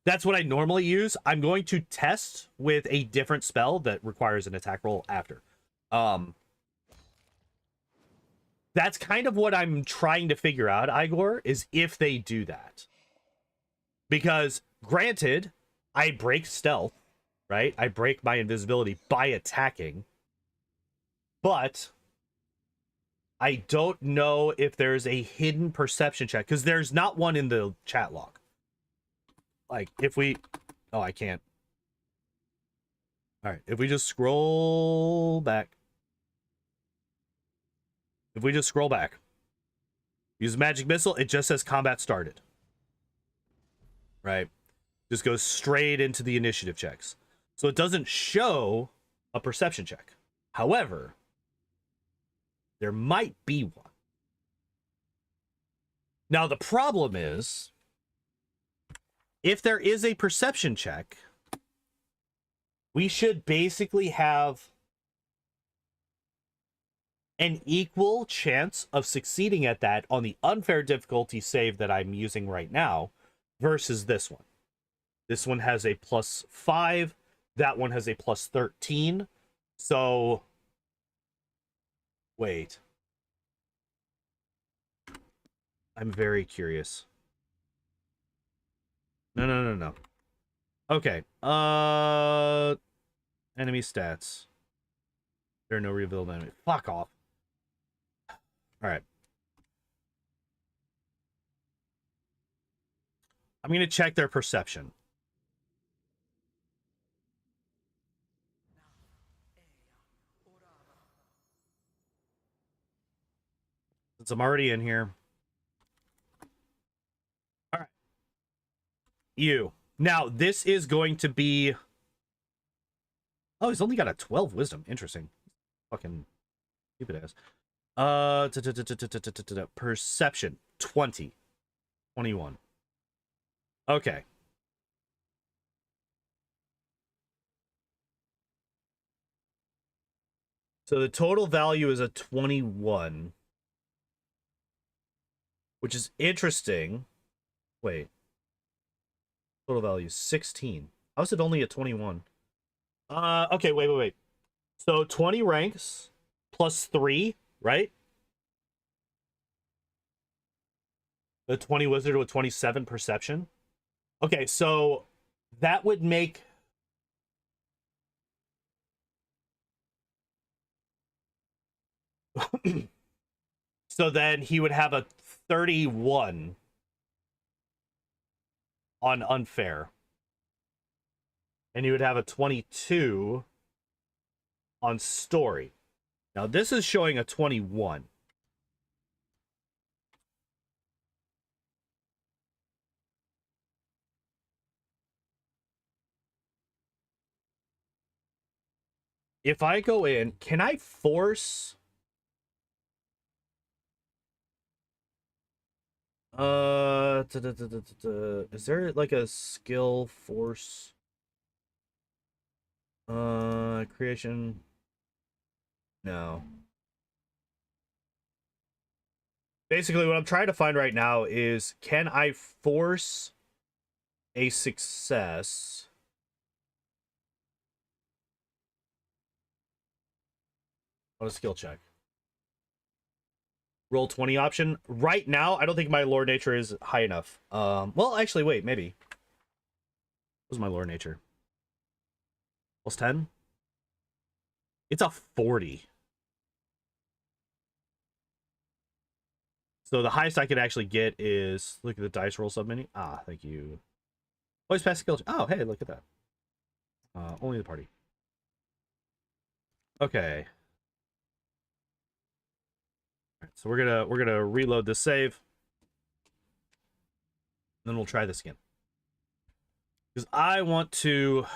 That's what I normally use. I'm going to test with a different spell that requires an attack roll after. That's kind of what I'm trying to figure out, Igor, is if they do that. Because, granted, I break stealth, right? I break my invisibility by attacking. But I don't know if there's a hidden perception check, because there's not one in the chat log. Like, if we... Oh, I can't. All right, if we just scroll back. If we just scroll back. Use magic missile, it just says combat started. Right? Just goes straight into the initiative checks. So it doesn't show a perception check. However, there might be one. Now, the problem is, if there is a perception check, we should basically have an equal chance of succeeding at that on the unfair difficulty save that I'm using right now versus this one. This one has a +5. That one has a +13. So, wait. I'm very curious. No. Okay. Enemy stats. There are no revealed enemies. Fuck off. All right. I'm gonna check their perception. Since I'm already in here. All right. You. Now, this is going to be... Oh, he's only got a 12 wisdom. Interesting. Fucking stupid ass. Perception. 20. 21. Okay. So the total value is a 21. Which is interesting. Wait. Total value is 16. How is it only a 21? Okay, wait. So 20 ranks plus 3, right? The 20 wizard with 27 perception. Okay, so that would make... So then he would have a 31 on unfair. And he would have a 22 on story. Now this is showing a 21. If I go in, can I force... Is there like a skill force? Creation? No. Basically, what I'm trying to find right now is, can I force a success on a skill check? Roll 20 option. Right now, I don't think my lore nature is high enough. Well, actually, wait, maybe. What was my lore nature? Plus 10? It's a 40. So the highest I could actually get is... Look at the dice roll submenu. Ah, thank you. Always pass skill check. Oh, hey, look at that. Only the party. Okay. All right, so we're gonna reload this save. Then we'll try this again. Because I want to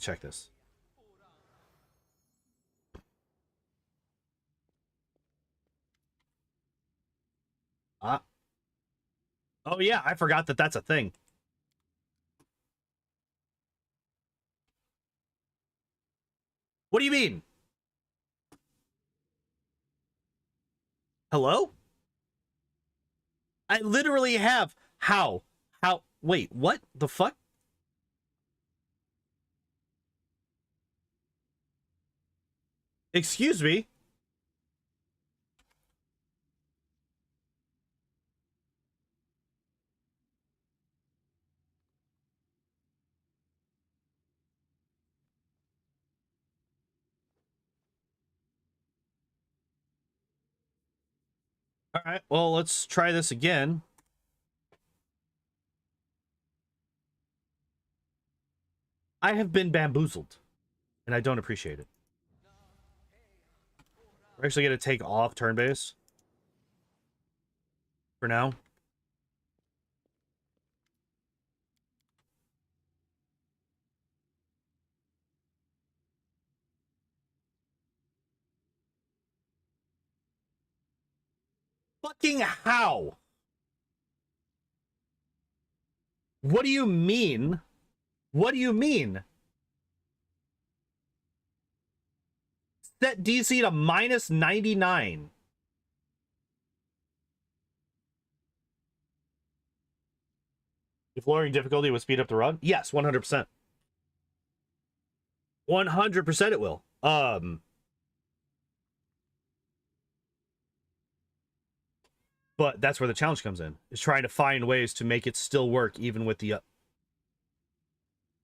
check this. Oh yeah, I forgot that that's a thing. What do you mean? Hello? I literally have. How? Wait, what the fuck? Excuse me? All right, well, let's try this again. I have been bamboozled, and I don't appreciate it. We're actually going to take off turn base for now. Fucking how? What do you mean? What do you mean? Set DC to minus 99. If lowering difficulty would speed up the run? Yes, 100%. 100% it will. But that's where the challenge comes in, is trying to find ways to make it still work even with the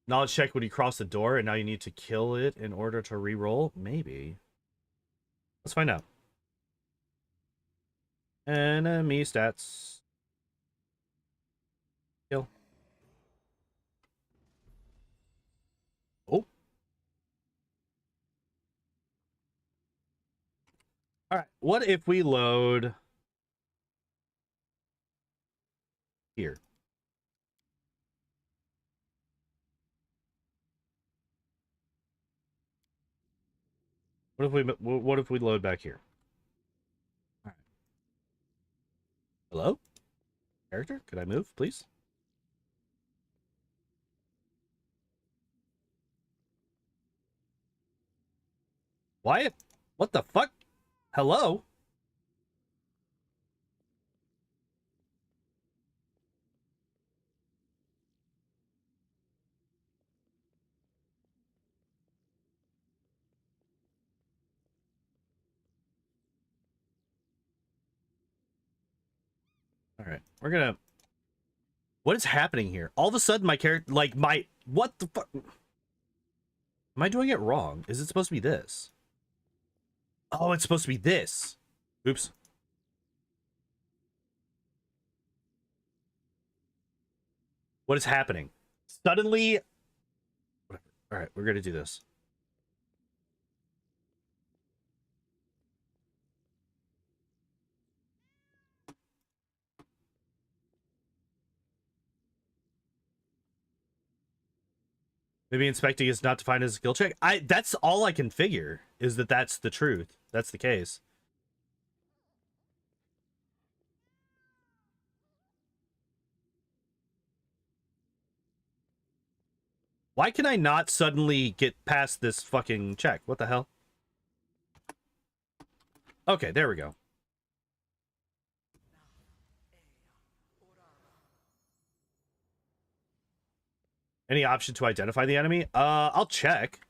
knowledge check when you cross the door, and now you need to kill it in order to re-roll. Maybe. Let's find out. Enemy stats. Kill. Oh. All right. What if we load here? What if we load back here? All right. Hello? Character? Could I move, please? Wyatt? What the fuck? Hello? All right. We're gonna... What is happening here? All of a sudden, my character... Like, my... What the fuck? Am I doing it wrong? Is it supposed to be this? Oh, it's supposed to be this. Oops. What is happening? Suddenly... Whatever. All right, we're gonna do this. Maybe inspecting is not defined as a skill check. That's all I can figure, is that that's the truth. That's the case. Why can I not suddenly get past this fucking check? What the hell? Okay, there we go. Any option to identify the enemy? I'll check.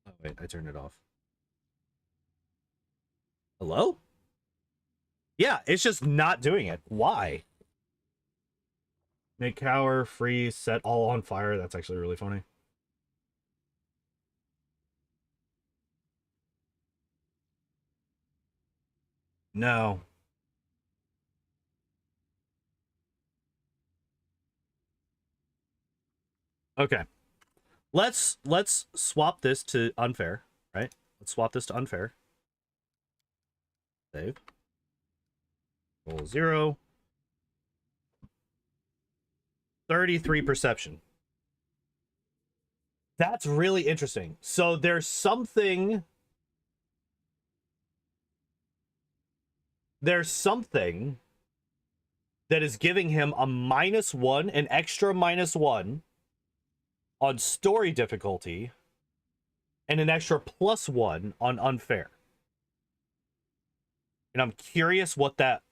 Oh, wait, I turned it off. Hello? Yeah, it's just not doing it. Why? Make cower, freeze, set all on fire. That's actually really funny. No. Okay. Let's swap this to unfair, right? Let's swap this to unfair. Save. Roll 0. 33 perception. That's really interesting. So there's something that is giving him a -1, an extra -1 on story difficulty, and an extra +1 on unfair. And I'm curious what that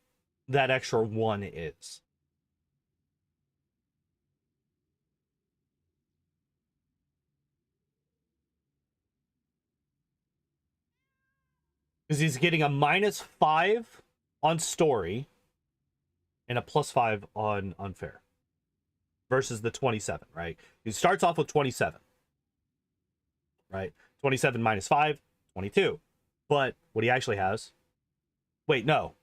extra 1 is. Because he's getting a -5 on story and a +5 on unfair versus the 27, right? He starts off with 27, right? 27 -5, 22. But what he actually has... Wait, no.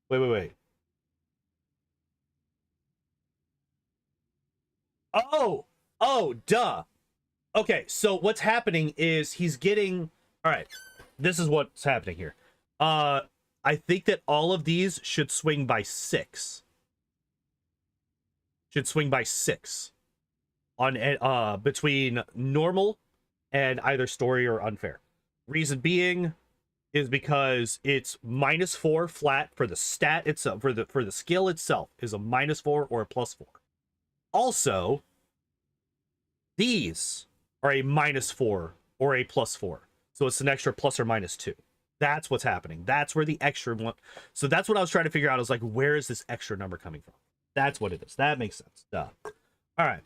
Wait. Oh, duh. Okay, so what's happening is he's getting... All right, this is what's happening here. I think that all of these should swing by 6. Should swing by 6 on between normal and either story or unfair. Reason being is because it's -4 flat for the stat itself, for the skill itself is a -4 or a +4. Also, these are a -4 or a +4. So it's an extra plus or -2. That's what's happening. That's where the extra one. So that's what I was trying to figure out. I was like, where is this extra number coming from? That's what it is. That makes sense. Duh. All right.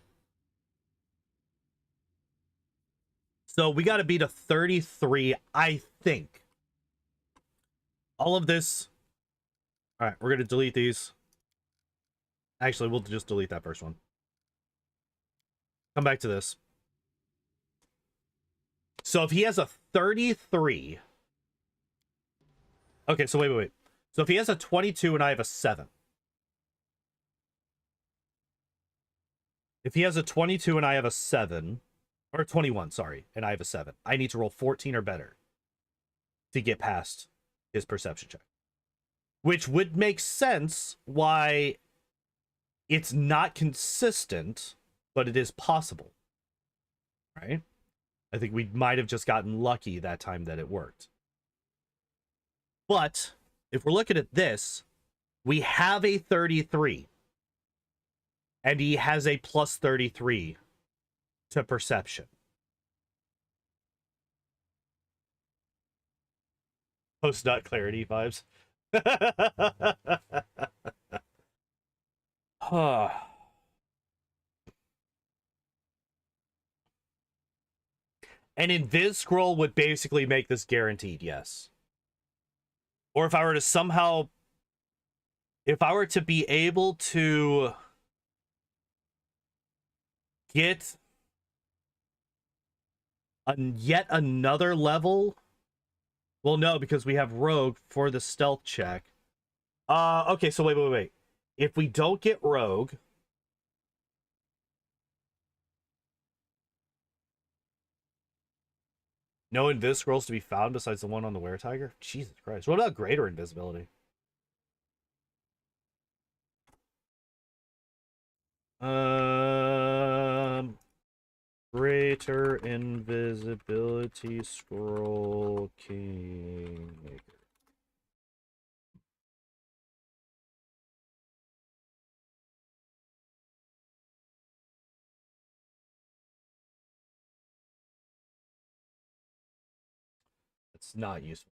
So we got to beat a 33, I think. all of this. All right, we're going to delete these. Actually, we'll just delete that first one. Come back to this. So if he has a 33. Okay, so wait. So if he has a 22 and I have a 7. If he has a 22 and I have a 7, or 21, sorry, and I have a 7, I need to roll 14 or better to get past his perception check. Which would make sense why it's not consistent, but it is possible. Right? I think we might have just gotten lucky that time that it worked. But if we're looking at this, we have a 33. And he has a plus 33 to perception. Post-nut clarity vibes. An invis scroll would basically make this guaranteed, yes. Or if I were to somehow... If I were to be able to get yet another level... Well, no, because we have Rogue for the stealth check. Okay, so wait. If we don't get Rogue... No invis scrolls to be found besides the one on the Were-Tiger? Jesus Christ. What about greater invisibility? Greater invisibility scroll Kingmaker. It's not useful.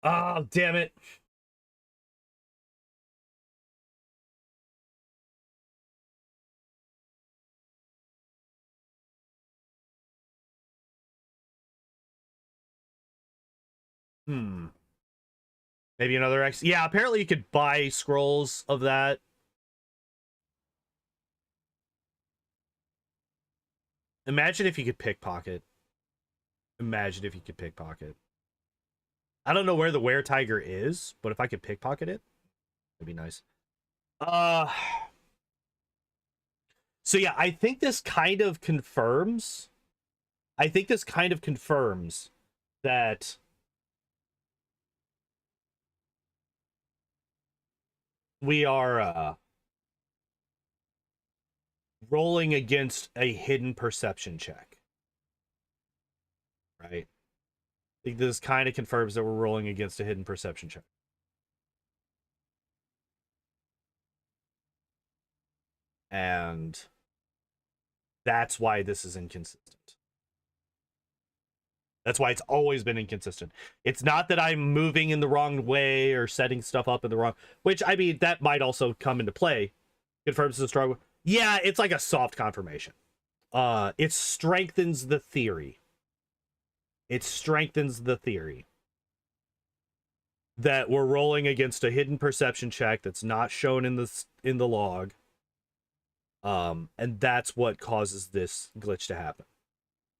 Oh, damn it. Maybe another X. Yeah, apparently you could buy scrolls of that. Imagine if you could pickpocket. Imagine if you could pickpocket. I don't know where the Were-Tiger is, but if I could pickpocket it, it'd be nice. So yeah, I think this kind of confirms. That we are rolling against a hidden perception check. Right? I think this kind of confirms that we're rolling against a hidden perception check. And that's why this is inconsistent. That's why it's always been inconsistent. It's not that I'm moving in the wrong way or setting stuff up in the wrong... Which, I mean, that might also come into play. Confirms the struggle. Yeah, it's like a soft confirmation. It strengthens the theory. It strengthens the theory that we're rolling against a hidden perception check that's not shown in the log. And that's what causes this glitch to happen.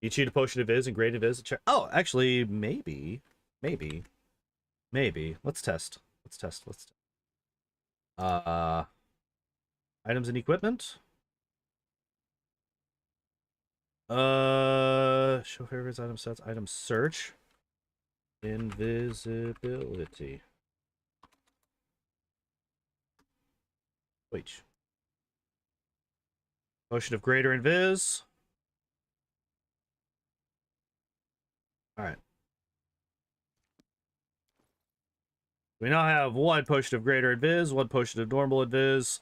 You cheat a potion of Viz and great Viz. Check. Oh, actually, maybe. Let's test. Items and equipment. Show favorites, item sets, item search. Invisibility. Wait. Potion of greater invis. Alright. We now have one potion of greater invis, one potion of normal invis,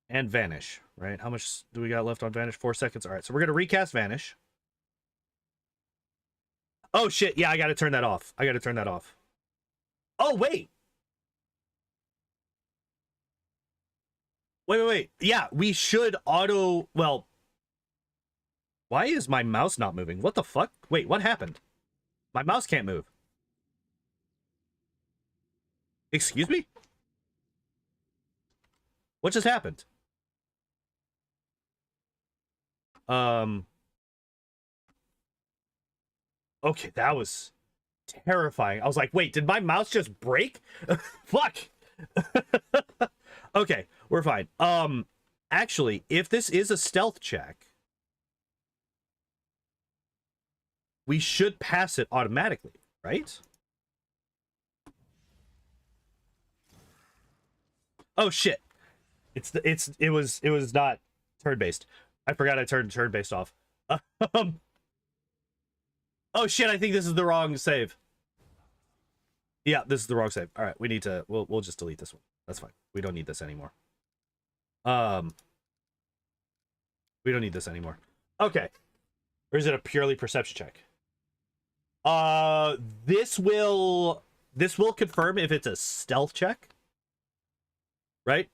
and vanish, right? How much do we got left on vanish? 4 seconds. Alright, so we're gonna recast vanish. Oh shit, yeah, I gotta turn that off. Oh, wait! Wait. Yeah, we should auto... Well, Why is my mouse not moving? What the fuck? Wait, what happened? My mouse can't move. Excuse me? What just happened? Um... Okay, that was terrifying. I was like, wait, did my mouse just break? Fuck! Okay, we're fine. Actually, if this is a stealth check, we should pass it automatically, right? Oh shit. It was not turn-based. I forgot I turned turn-based off. Um, oh shit, I think this is the wrong save. Yeah, this is the wrong save. All right, we need to we'll just delete this one. That's fine. We don't need this anymore. We don't need this anymore. Okay. Or is it a purely perception check? This will confirm if it's a stealth check. Right?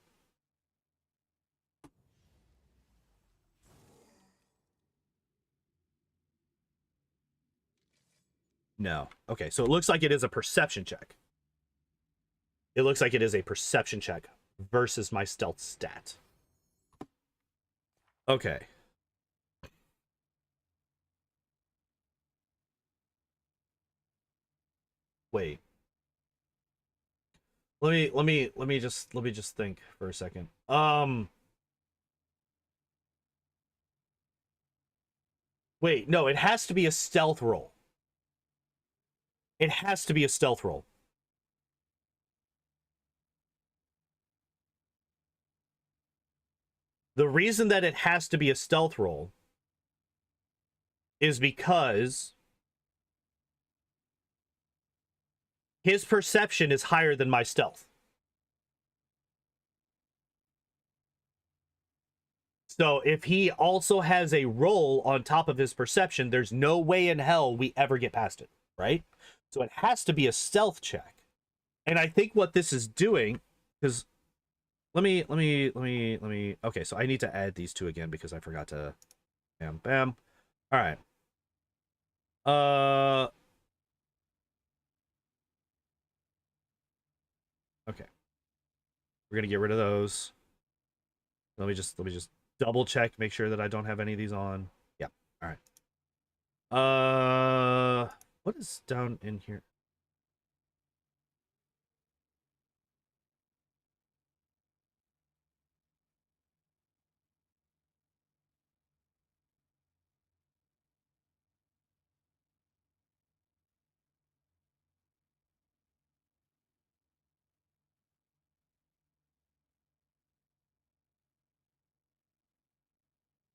No. Okay, so it looks like it is a perception check. It looks like it is a perception check versus my stealth stat. Okay. Wait. Let me just think for a second. Wait, no, it has to be a stealth roll. It has to be a stealth roll. The reason that it has to be a stealth roll is because his perception is higher than my stealth. So if he also has a roll on top of his perception, there's no way in hell we ever get past it, right? So it has to be a stealth check. And I think what this is doing, because let me, okay, so I need to add these two again because I forgot to, bam. All right. Okay. We're going to get rid of those. Let me just double check, make sure that I don't have any of these on. Yeah. All right. What is down in here?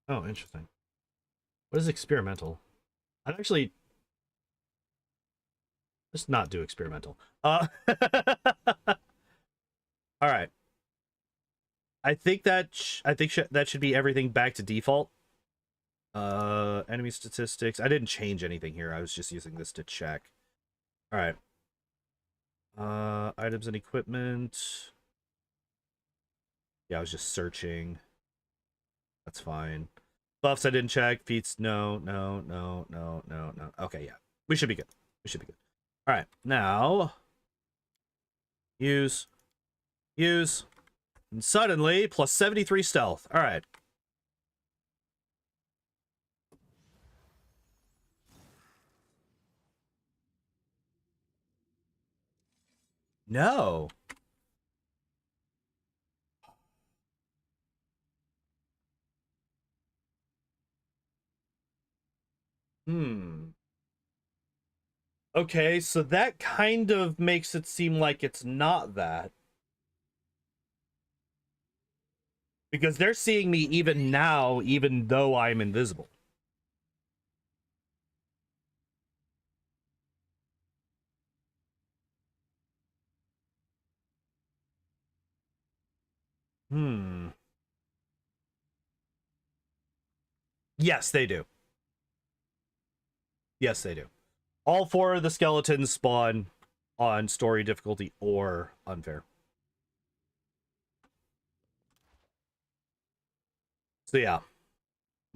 Oh, interesting. What is experimental? I'd actually just not do experimental. All right. I think that should be everything back to default. Enemy statistics. I didn't change anything here. I was just using this to check. All right. Items and equipment. Yeah, I was just searching. That's fine. Buffs I didn't check. Feats, no. Okay, yeah. We should be good. We should be good. All right, now use, and suddenly plus 73 stealth. All right. No. Okay, so that kind of makes it seem like it's not that. Because they're seeing me even now, even though I'm invisible. Yes, they do. Yes, they do. All four of the skeletons spawn on story difficulty or unfair. So yeah.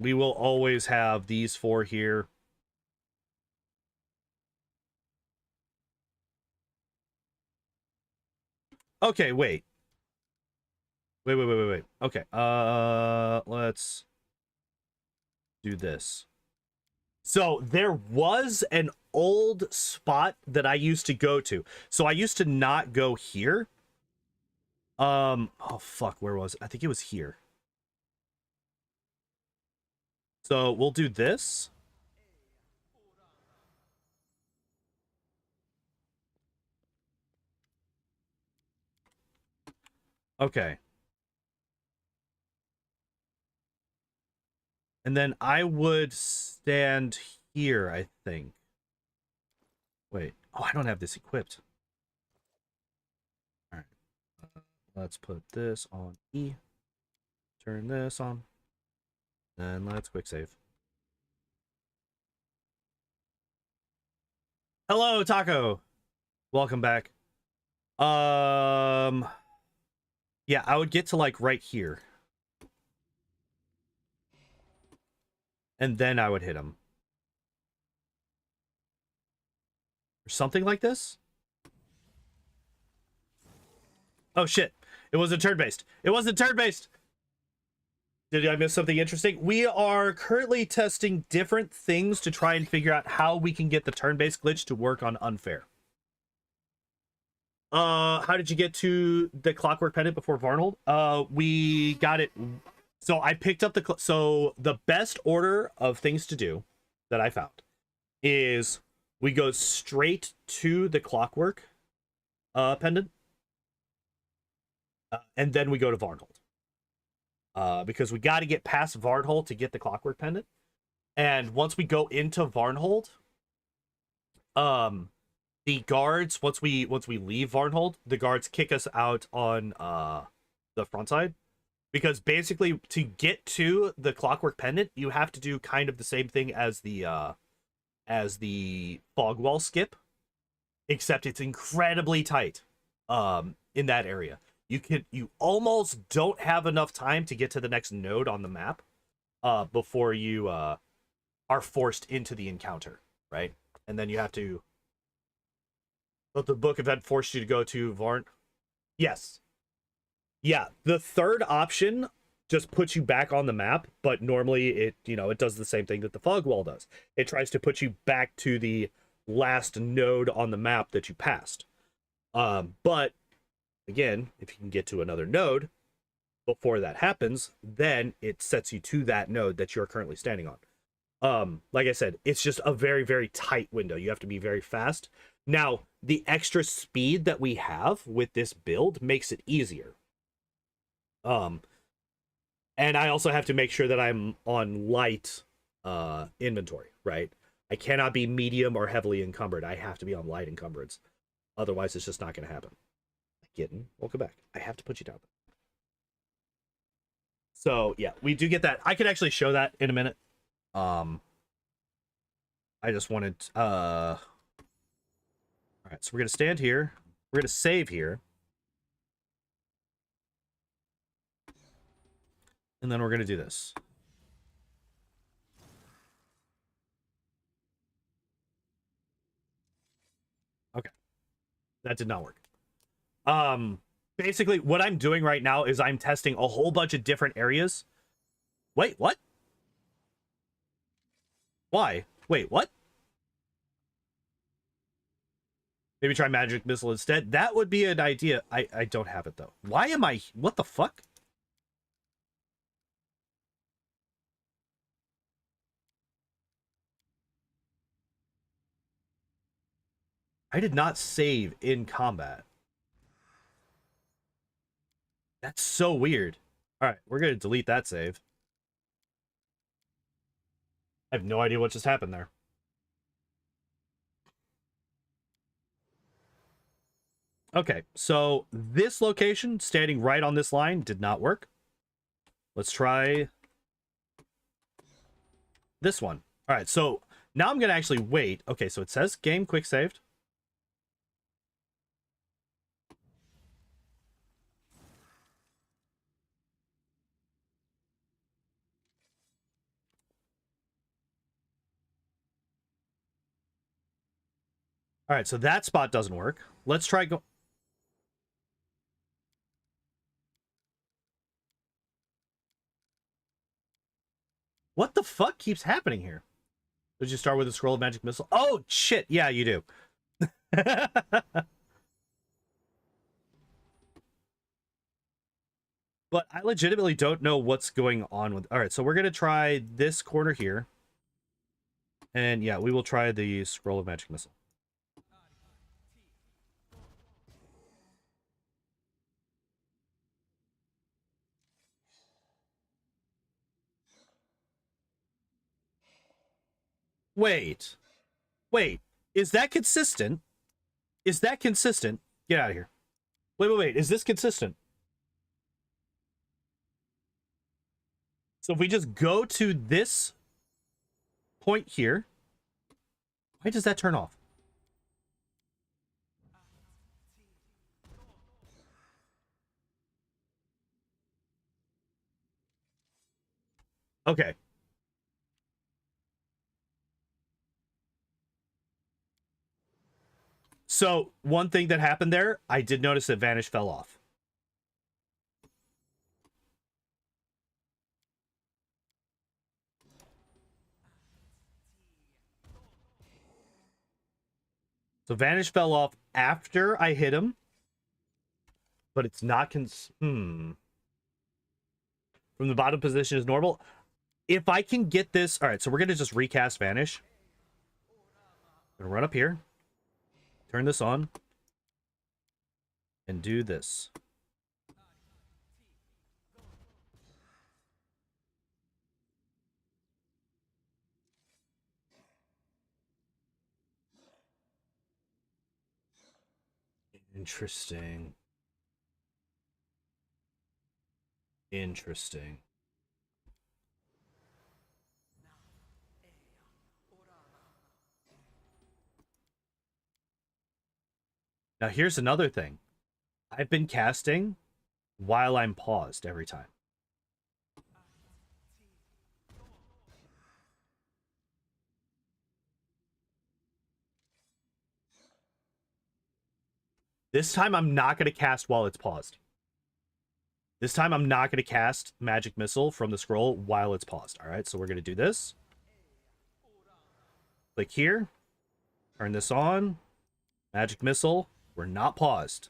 We will always have these 4 here. Okay, wait. Wait. Okay, let's do this. So there was an old spot that I used to go to. So I used to not go here. Oh fuck, where was it? I think it was here. So we'll do this. Okay. And then I would stand here, I think. Wait. Oh, I don't have this equipped. All right. Let's put this on E. Turn this on. And let's quick save. Hello, Taco. Welcome back. Yeah, I would get to like right here. And then I would hit him. Or something like this? Oh shit. It wasn't turn-based. It wasn't turn-based. Did I miss something interesting? We are currently testing different things to try and figure out how we can get the turn-based glitch to work on unfair. How did you get to the clockwork pendant before Varnhold? We got it. So I picked up so the best order of things to do that I found is we go straight to the clockwork pendant, and then we go to Varnhold. Because we got to get past Varnhold to get the clockwork pendant. And once we go into Varnhold, the guards, once we leave Varnhold, the guards kick us out on the front side. Because basically to get to the clockwork pendant, you have to do kind of the same thing as the fog wall skip, except it's incredibly tight in that area. You almost don't have enough time to get to the next node on the map before you are forced into the encounter, right? And then you have to. But the book event forced you to go to Varn. Yes. Yeah, the third option just puts you back on the map, but normally it does the same thing that the fog wall does. It tries to put you back to the last node on the map that you passed. But again, if you can get to another node before that happens, then it sets you to that node that you're currently standing on. Like I said, it's just a very, very tight window. You have to be very fast. Now, the extra speed that we have with this build makes it easier. And I also have to make sure that I'm on light inventory, right? I cannot be medium or heavily encumbered. I have to be on light encumbrance. Otherwise, it's just not going to happen. Kitten, welcome back. I have to put you down. So, yeah, we do get that. I could actually show that in a minute. I just wanted... All right, so we're going to stand here. We're going to save here. And then we're going to do this. Okay. That did not work. Basically, what I'm doing right now is I'm testing a whole bunch of different areas. Wait, what? Why? Wait, what? Maybe try magic missile instead. That would be an idea. I don't have it, though. Why am I... What the fuck? I did not save in combat. That's so weird. All right, we're going to delete that save. I have no idea what just happened there. Okay, so this location, standing right on this line, did not work. Let's try this one. All right, so now I'm going to actually wait. Okay, so it says game quick saved. All right, so that spot doesn't work. Let's try go. What the fuck keeps happening here? Did you start with a scroll of magic missile? Oh shit! Yeah, you do. But I legitimately don't know what's going on with... All right, so we're going to try this corner here. And yeah, we will try the scroll of magic missile. Wait. Wait. Is that consistent? Is that consistent? Get out of here. Wait. Is this consistent? So if we just go to this point here, why does that turn off? Okay. So one thing that happened there, I did notice that Vanish fell off. So Vanish fell off after I hit him, but it's not From the bottom position is normal. If I can get this... All right, so we're going to just recast Vanish. I'm going to run up here. Turn this on. And do this. Interesting. Interesting. Now, here's another thing. I've been casting while I'm paused every time. This time, I'm not going to cast while it's paused. This time, I'm not going to cast Magic Missile from the scroll while it's paused. All right, so we're going to do this. Click here. Turn this on. Magic Missile. We're not paused.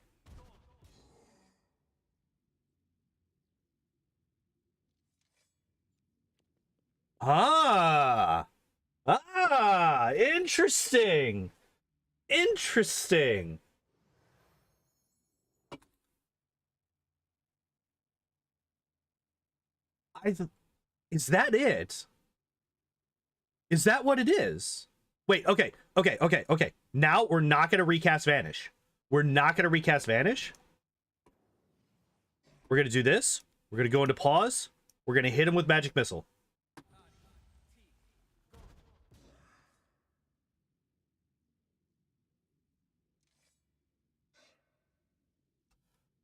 Ah! Ah! Interesting! Interesting! Is that it? Is that what it is? Wait, okay. Now we're not going to recast Vanish. We're not going to recast Vanish. We're going to do this. We're going to go into pause. We're going to hit him with Magic Missile.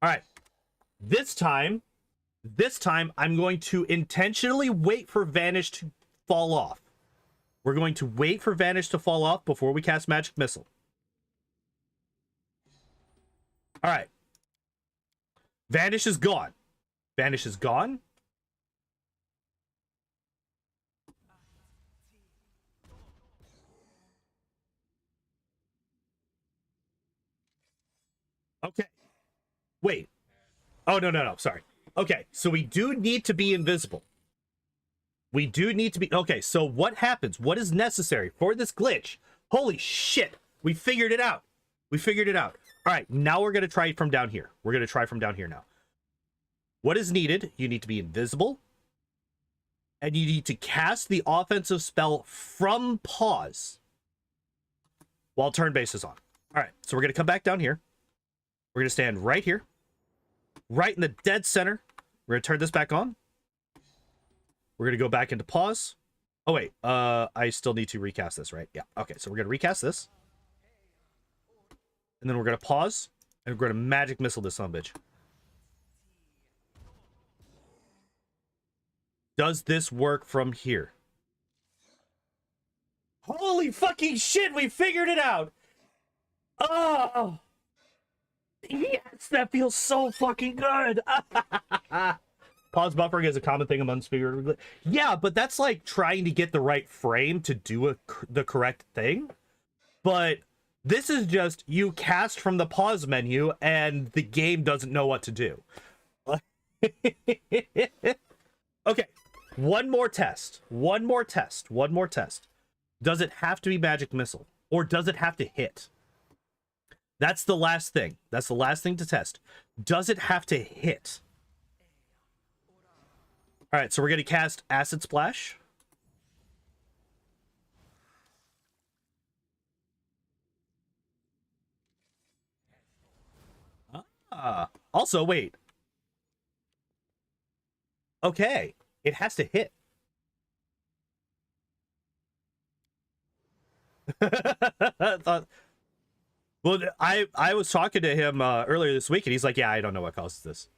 All right. This time, I'm going to intentionally wait for Vanish to fall off. We're going to wait for Vanish to fall off before we cast Magic Missile. All right. Vanish is gone. Vanish is gone. Okay. Wait. Oh, no. Sorry. Okay, so we do need to be invisible. We do need to be... Okay, so what happens? What is necessary for this glitch? Holy shit. We figured it out. We figured it out. All right, now we're going to try it from down here. We're going to try from down here now. What is needed? You need to be invisible. And you need to cast the offensive spell from pause while turn base is on. All right, so we're going to come back down here. We're going to stand right here. Right in the dead center. We're going to turn this back on. We're going to go back into pause. Oh, wait. I still need to recast this, right? Yeah. Okay, so we're going to recast this. And then we're going to pause. And we're going to Magic Missile this son of a bitch. Does this work from here? Holy fucking shit, we figured it out! Oh! Yes, that feels so fucking good! Pause buffering is a common thing among speedrunners. Yeah, but that's like trying to get the right frame to do the correct thing. But this is just you cast from the pause menu and the game doesn't know what to do. Okay, one more test. One more test. One more test. Does it have to be magic missile? Or does it have to hit? That's the last thing. That's the last thing to test. Does it have to hit? All right, so we're going to cast Acid Splash. Also, wait. Okay, it has to hit. Well, I was talking to him earlier this week, and he's like, "Yeah, I don't know what causes this."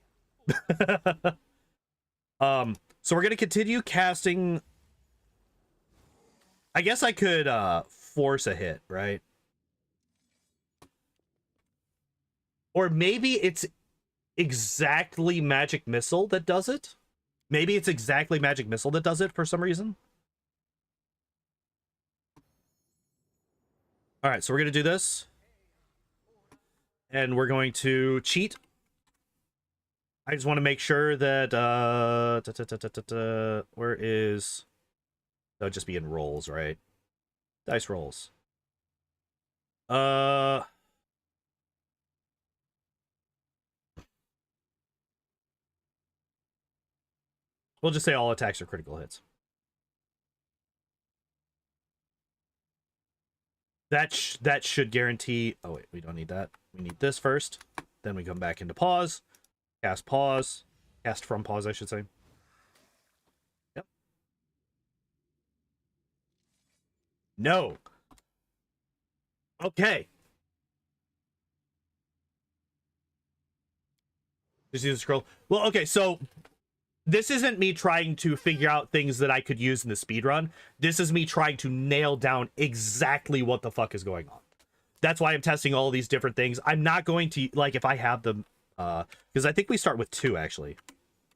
So we're gonna continue casting. I guess I could force a hit, right? Or maybe it's exactly Magic Missile that does it. Maybe it's exactly Magic Missile that does it for some reason. All right, so we're gonna do this, and we're going to cheat. I just want to make sure that where is that would just be in rolls, right? Dice rolls. We'll just say all attacks are critical hits. That should guarantee. Oh wait, we don't need that. We need this first. Then we come back into pause. Cast pause. Cast from pause, I should say. Yep. No. Okay. Just use the scroll. Well, okay, so this isn't me trying to figure out things that I could use in the speedrun. This is me trying to nail down exactly what the fuck is going on. That's why I'm testing all these different things. I'm not going to, like, if I have them, because I think we start with 2, actually.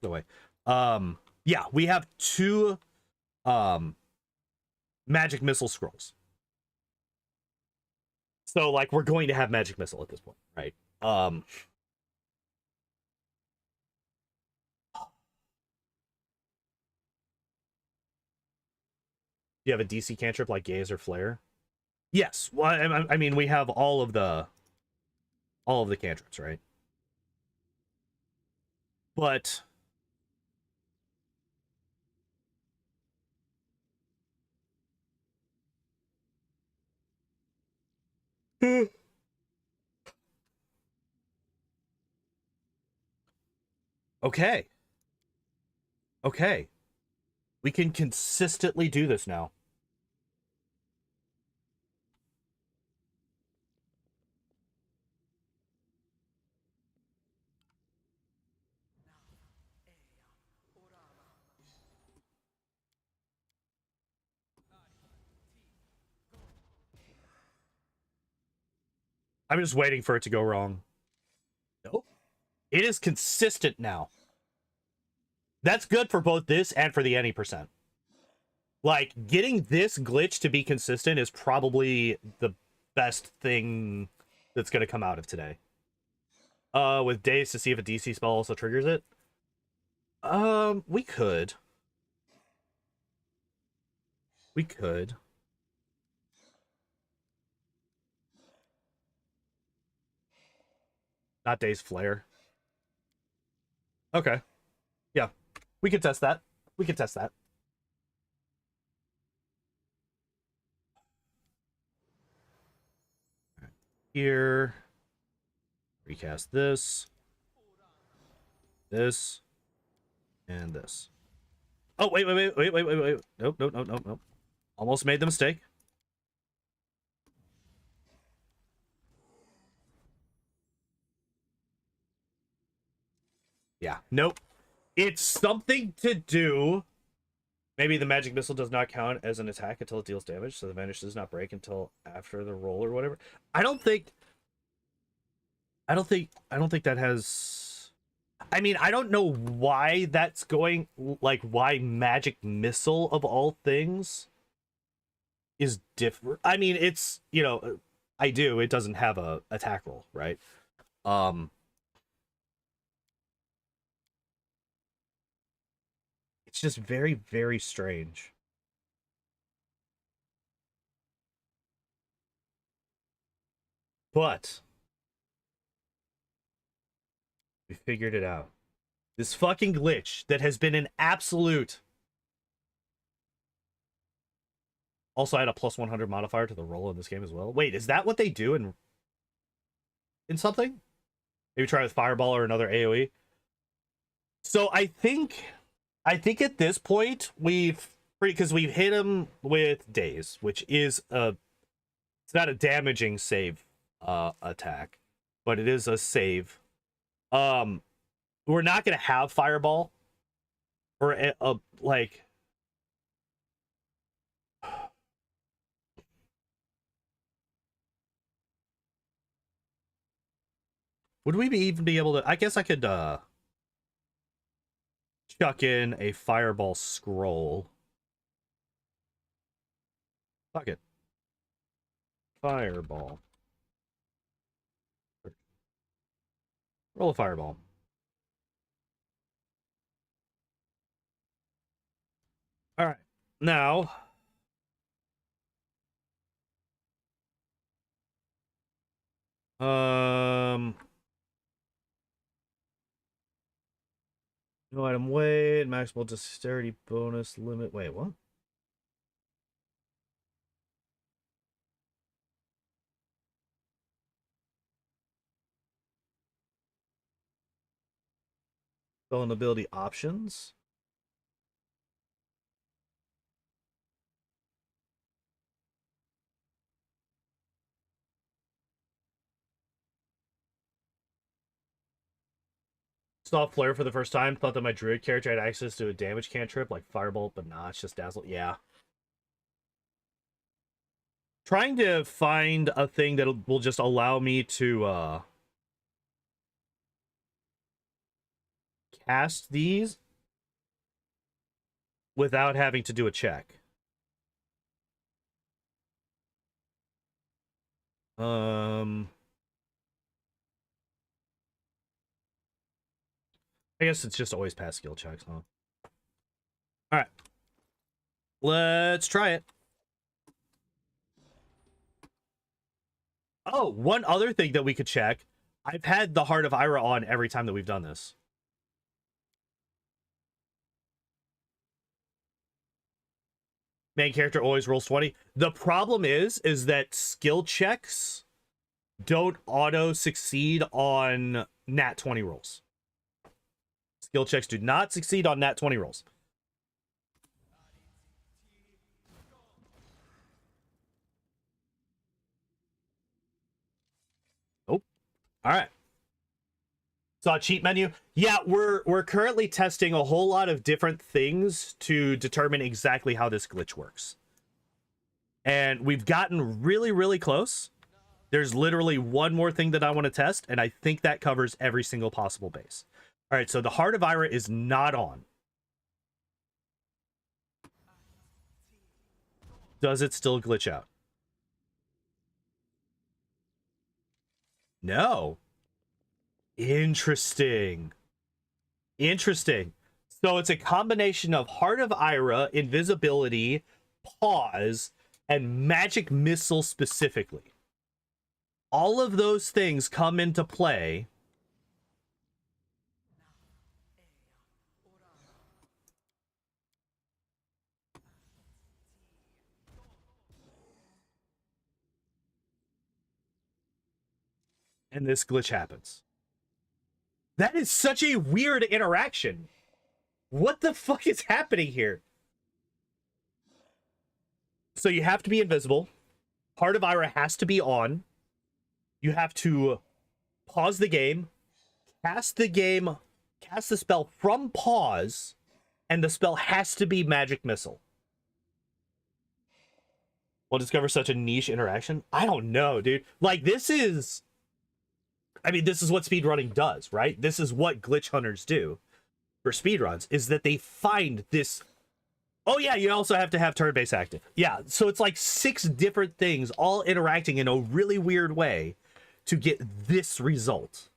No way. Yeah, we have 2 magic missile scrolls. So, like, we're going to have magic missile at this point, right? Do you have a DC cantrip like Gaze or Flare? Yes. Well, I mean, we have all of the cantrips, right? But okay. Okay. We can consistently do this now. I'm just waiting for it to go wrong. Nope. It is consistent now. That's good for both this and for the any percent. Like, getting this glitch to be consistent is probably the best thing that's going to come out of today. With Daze to see if a DC spell also triggers it. We could. We could. Not Daze Flare. Okay. Yeah. We could test that. We could test that. Here. Recast this. This. And this. Oh, wait. Nope. Almost made the mistake. Yeah. Nope. It's something to do. Maybe the magic missile does not count as an attack until it deals damage, so the vanish does not break until after the roll or whatever. I don't think I don't think that has. I mean, I don't know why that's going, like, why magic missile of all things is different. I mean, it's, it doesn't have a attack roll, right? Um it's just very, very strange. But we figured it out. This fucking glitch that has been an absolute. Also, I had a plus 100 modifier to the roll in this game as well. Wait, is that what they do in something? Maybe try with Fireball or another AoE. So I think at this point because we've hit him with Daze, which is it's not a damaging save attack, but it is a save. Um we're not going to have Fireball or like. Would we even be able to? I guess I could chuck in a Fireball scroll. Fuck it. Fireball. Roll a Fireball. All right. Now, no item weight, maximal dexterity bonus limit. Wait, what? Spell and ability options. Saw Flare for the first time. Thought that my druid character had access to a damage cantrip like Firebolt, but nah, it's just Dazzle. Yeah. Trying to find a thing that will just allow me to cast these without having to do a check. I guess it's just always past skill checks, huh? All right. Let's try it. Oh, one other thing that we could check. I've had the Heart of Ira on every time that we've done this. Main character always rolls 20. The problem is that skill checks don't auto succeed on nat 20 rolls. Skill checks do not succeed on nat 20 rolls. Oh, all right. Saw cheat menu. Yeah, we're currently testing a whole lot of different things to determine exactly how this glitch works. And we've gotten really, really close. There's literally one more thing that I want to test, and I think that covers every single possible base. All right, so the Heart of Ira is not on. Does it still glitch out? No. Interesting. Interesting. So it's a combination of Heart of Ira, invisibility, pause, and magic missile specifically. All of those things come into play. And this glitch happens. That is such a weird interaction. What the fuck is happening here? So you have to be invisible. Heart of Ira has to be on. You have to pause the game, cast the spell from pause, and the spell has to be Magic Missile. We'll discover such a niche interaction. I don't know, dude. Like, this is I mean, this is what speedrunning does, right? This is what glitch hunters do for speedruns, is that they find this. Oh yeah, you also have to have turn base active. Yeah, so it's like 6 different things all interacting in a really weird way to get this result.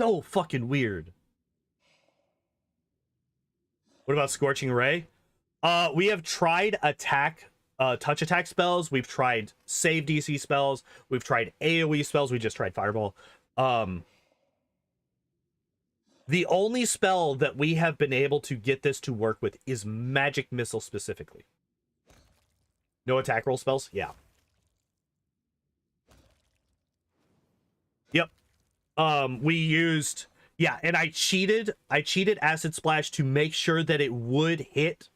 So fucking weird. What about Scorching Ray? We have tried touch attack spells. We've tried save DC spells. We've tried AoE spells. We just tried Fireball. The only spell that we have been able to get this to work with is Magic Missile specifically. No attack roll spells? Yeah. Yep. We used... Yeah, and I cheated Acid Splash to make sure that it would hit.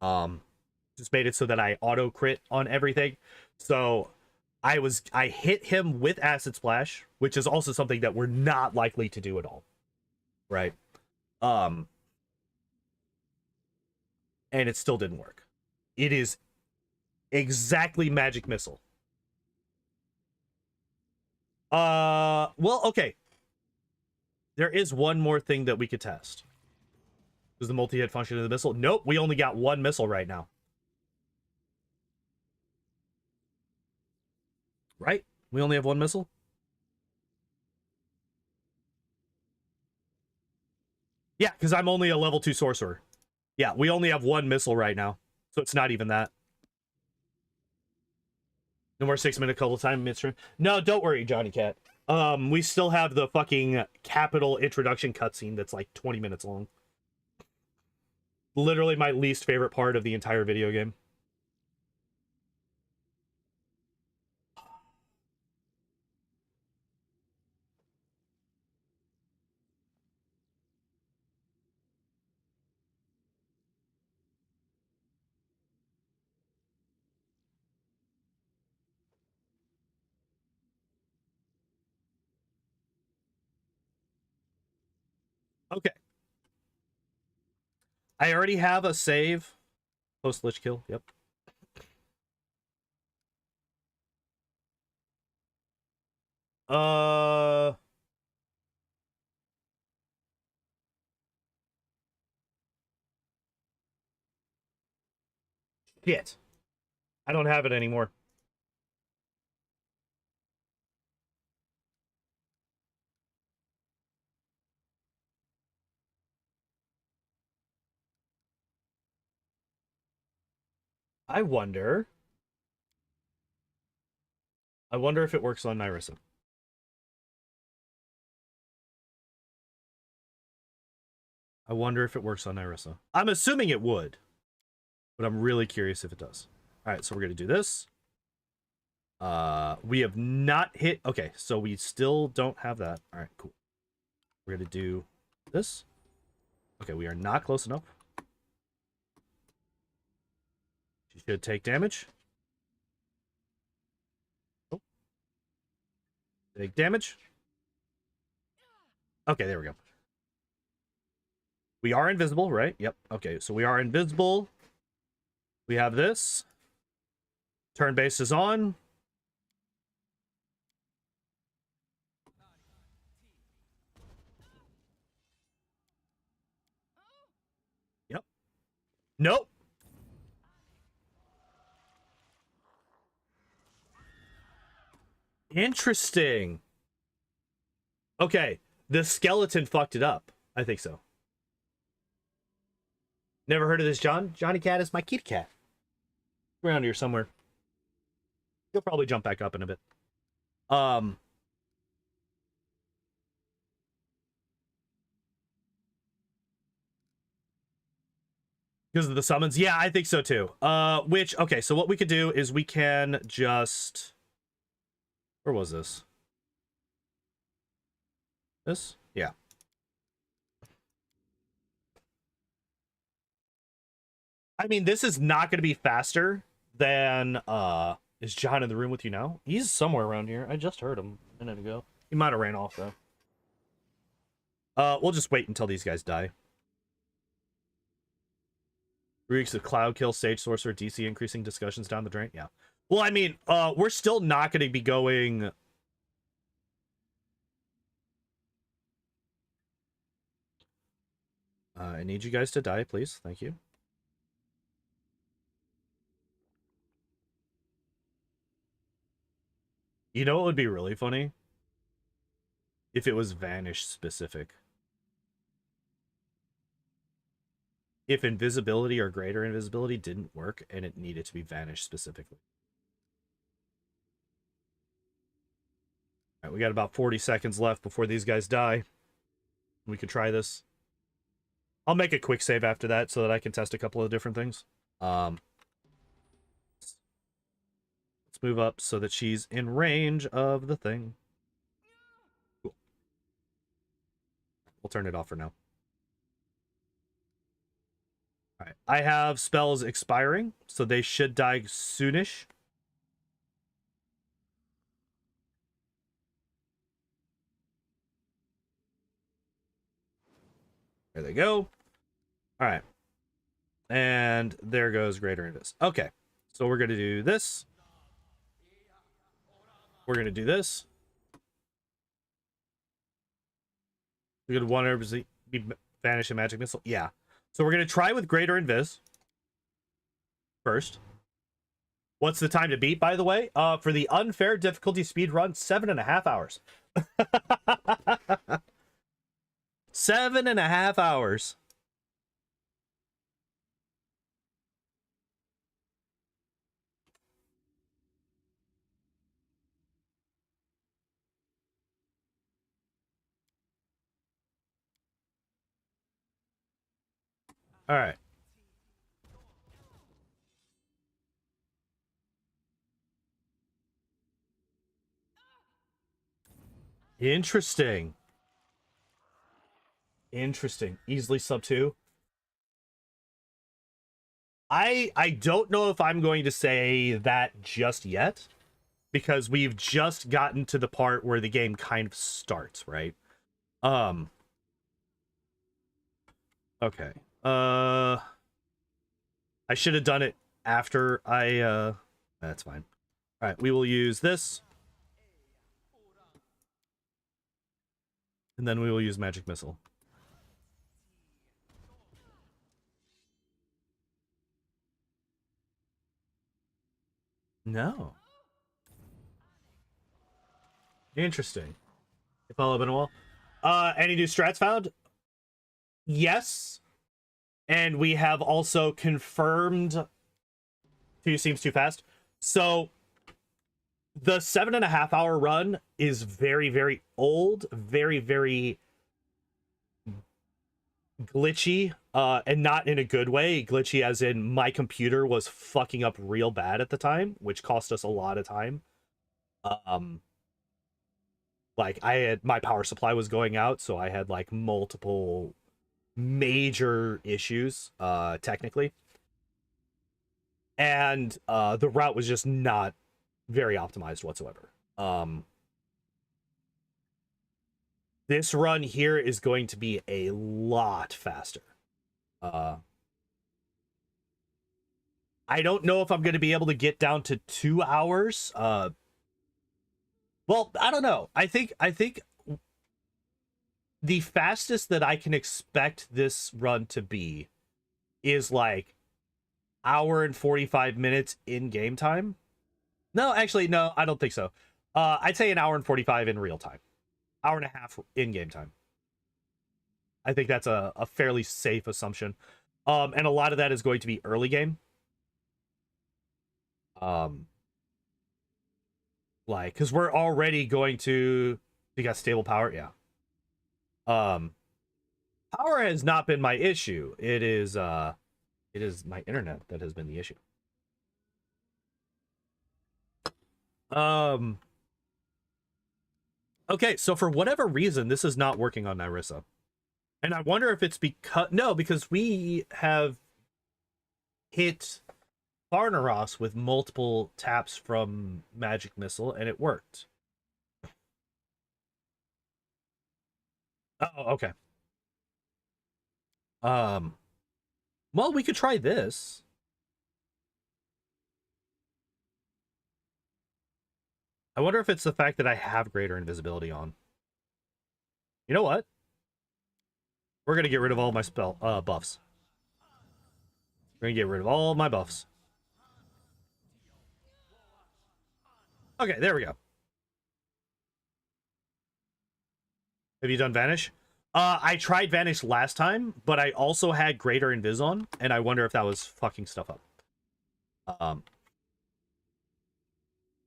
Just made it so that I auto crit on everything. So I hit him with Acid Splash, which is also something that we're not likely to do at all. Right? And it still didn't work. It is exactly Magic Missile. Well, okay. There is one more thing that we could test. Is the multi-hit function of the missile? Nope, we only got 1 missile right now. Right? We only have 1 missile? Yeah, because I'm only a level 2 sorcerer. Yeah, we only have 1 missile right now. So it's not even that. No more 6-minute couple time midstream. No, don't worry, Johnny Cat. We still have the fucking capital introduction cutscene that's like 20 minutes long. Literally my least favorite part of the entire video game. Okay. I already have a save. Post Lich Kill, yep. Shit. I don't have it anymore. I wonder if it works on Nyrissa. I wonder if it works on Nyrissa. I'm assuming it would, but I'm really curious if it does. All right, so we're going to do this. We have not hit... Okay, so we still don't have that. All right, cool. We're going to do this. Okay, we are not close enough. She should take damage. Oh. Take damage. Okay, there we go. We are invisible, right? Yep. Okay, so we are invisible. We have this. Turn base is on. Yep. Nope. Interesting. Okay, the skeleton fucked it up. I think so. Never heard of this, John? Johnny Cat is my kitty cat. Around here somewhere. He'll probably jump back up in a bit. Because of the summons? Yeah, I think so too. Okay, so what we could do is we can just... Where was this? This? Yeah. I mean, this is not going to be faster than... Is John in the room with you now? He's somewhere around here. I just heard him a minute ago. He might have ran off, though. We'll just wait until these guys die. Reeks of Cloud Kill, Sage Sorcerer, DC increasing discussions down the drain. Yeah. Well, I mean, we're still not going to be going... I need you guys to die, please. Thank you. You know what would be really funny? If it was Vanish specific. If invisibility or greater invisibility didn't work and it needed to be Vanish specifically. All right, we got about 40 seconds left before these guys die. We could try this. I'll make a quick save after that so that I can test a couple of different things. Let's move up so that she's in range of the thing. Cool. We'll turn it off for now. All right. I have spells expiring, so they should die soonish. There they go. All right. And there goes Greater Invis. Okay. So we're going to do this. We're going to do this. We're going to 100% be Vanish and Magic Missile. Yeah. So we're going to try with Greater Invis first. What's the time to beat, by the way? For the unfair difficulty speed run, 7.5 hours. 7.5 hours. All right. Interesting. Interesting. Easily sub 2. I don't know if I'm going to say that just yet, because we've just gotten to the part where the game kind of starts, right? Okay. I should have done it after I that's fine. All right, we will use this. And then we will use Magic Missile. No. Interesting. If all been a while. Any new strats found? Yes. And we have also confirmed 2 seems too fast. So the 7.5 hour run is very, very old, very, very glitchy, and not in a good way. Glitchy as in my computer was fucking up real bad at the time, which cost us a lot of time. Like my power supply was going out, so I had like multiple major issues, technically. And the route was just not very optimized whatsoever. This run here is going to be a lot faster. I don't know if I'm going to be able to get down to 2 hours. Well, I don't know. I think the fastest that I can expect this run to be is like hour and 45 minutes in game time. No, actually, no, I don't think so. I'd say an hour and 45 in real time. Hour and a half in game time. I think that's a fairly safe assumption. And a lot of that is going to be early game. Like, because we're already going to... You got stable power? Yeah. Power has not been my issue. It is my internet that has been the issue. Okay, so for whatever reason, this is not working on Nyrissa. And I wonder if it's because... No, because we have hit Farnaros with multiple taps from Magic Missile, and it worked. Oh, okay. Well, we could try this. I wonder if it's the fact that I have greater invisibility on. You know what? We're gonna get rid of all my spell buffs. We're gonna get rid of all my buffs. Okay, there we go. Have you done Vanish? I tried Vanish last time, but I also had greater invis on, and I wonder if that was fucking stuff up. All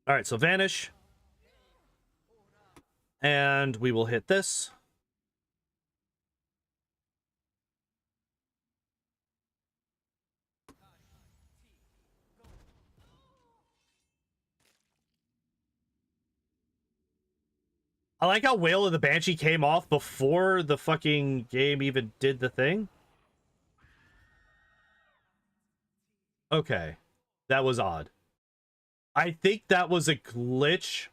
right, so Vanish. And we will hit this. I like how Wail of the Banshee came off before the fucking game even did the thing. Okay. That was odd. I think that was a glitch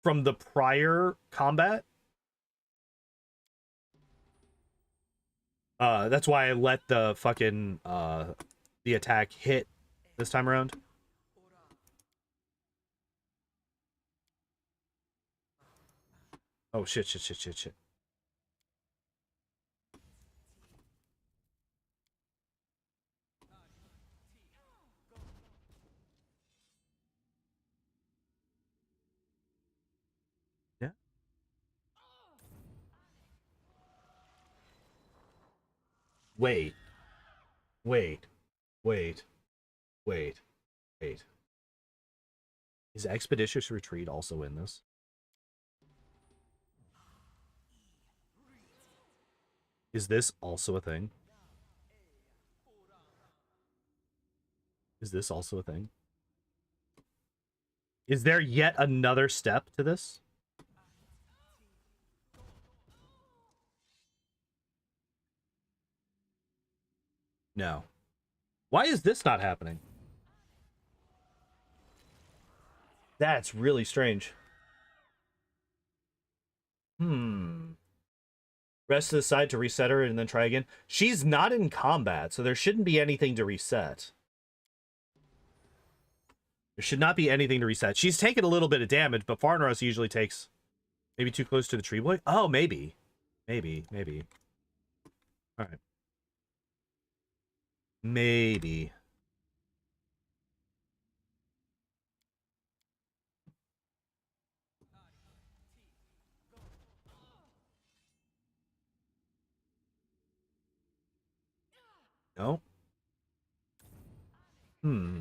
from the prior combat. That's why I let the fucking the attack hit this time around. Oh shit. Yeah. Wait. Wait. Wait. Wait. Wait. Is Expeditious Retreat also in this? Is this also a thing? Is this also a thing? Is there yet another step to this? No. Why is this not happening? That's really strange. Rest to the side to reset her and then try again. She's not in combat, so there shouldn't be anything to reset. There should not be anything to reset. She's taken a little bit of damage, but Farnaros usually takes maybe too close to the tree boy. Oh, maybe. Maybe. All right. Maybe. No. Hmm.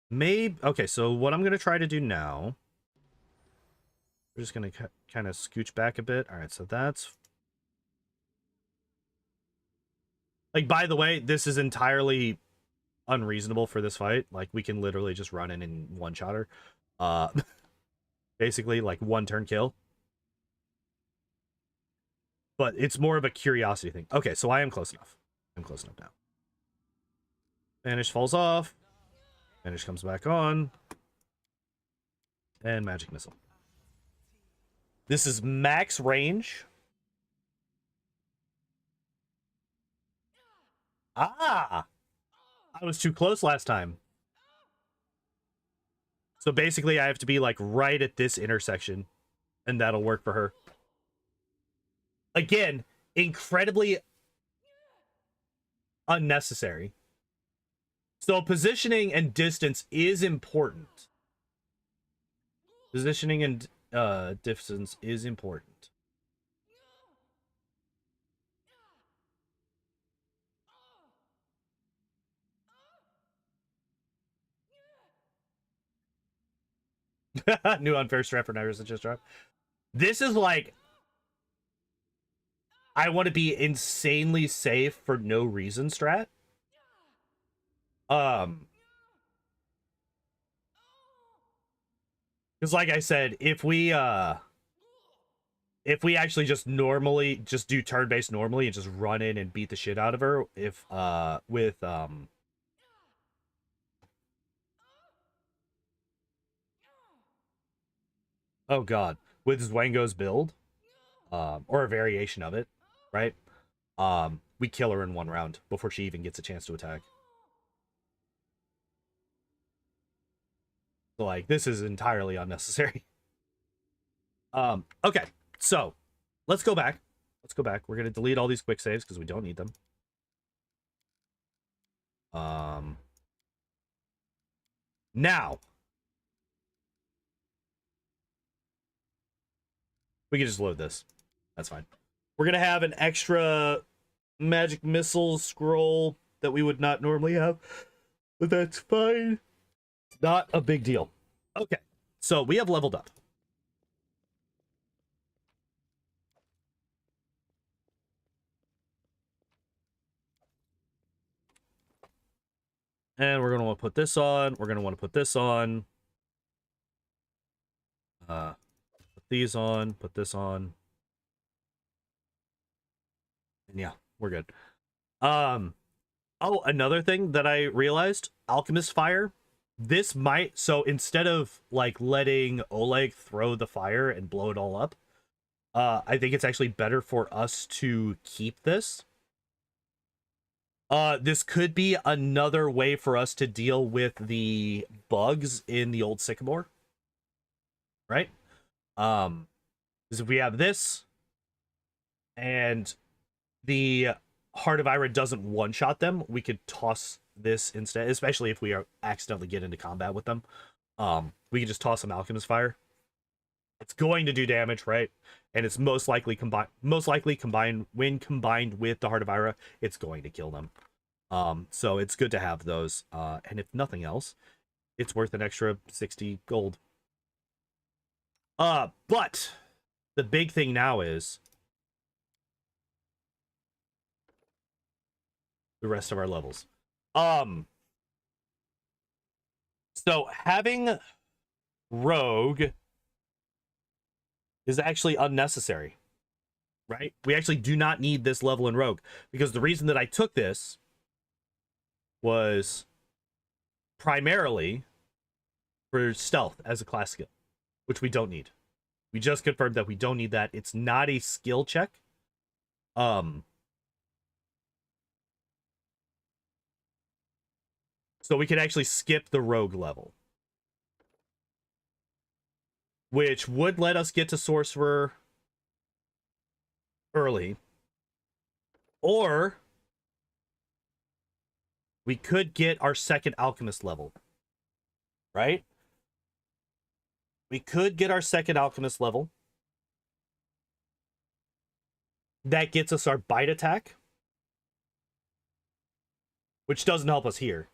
Maybe. Okay, so what I'm going to try to do now. We're just going to kind of scooch back a bit. All right, so that's... Like, by the way, this is entirely unreasonable for this fight. Like, we can literally just run in and one-shot her. Basically, like, one-turn kill. But it's more of a curiosity thing. Okay, so I am close enough. I'm close enough now. Vanish falls off. Vanish comes back on. And Magic Missile. This is max range. Ah! I was too close last time. So basically, I have to be, like, right at this intersection. And that'll work for her. Again, incredibly unnecessary. So positioning and distance is important. Positioning and distance is important. New unfair strat for Nighters that just dropped. This is like, I want to be insanely safe for no reason strat. Because like I said, if we actually just normally just do turn-based normally and just run in and beat the shit out of her, if with oh god, with Zwango's build, or a variation of it, right? We kill her in 1 round before she even gets a chance to attack. So, like, this is entirely unnecessary. Okay, so let's go back. Let's go back. We're gonna delete all these quick saves because we don't need them. Now we can just load this. That's fine. We're gonna have an extra magic missile scroll that we would not normally have, but that's fine. Not a big deal. Okay, so we have leveled up. And we're going to want to put this on. We're going to want to put this on. Put these on. Put this on. And yeah, we're good. Oh, another thing that I realized, Alchemist Fire. This might, so instead of like letting Oleg throw the fire and blow it all up, I think it's actually better for us to keep this. This could be another way for us to deal with the bugs in the old Sycamore. Right? Because if we have this, and the Heart of Ira doesn't one-shot them, we could toss this instead, especially if we are accidentally get into combat with them. We could just toss some Alchemist Fire. It's going to do damage, right? And it's most likely combined when combined with the Heart of Ira, it's going to kill them. So it's good to have those. And if nothing else, it's worth an extra 60 gold. But the big thing now is the rest of our levels. So having Rogue is actually unnecessary, right? We actually do not need this level in Rogue, because the reason that I took this was primarily for stealth as a class skill, which we don't need. We just confirmed that we don't need that. It's not a skill check. So we can actually skip the Rogue level, which would let us get to Sorcerer early. Or we could get our second Alchemist level, right? We could get our second Alchemist level. That gets us our bite attack, which doesn't help us here.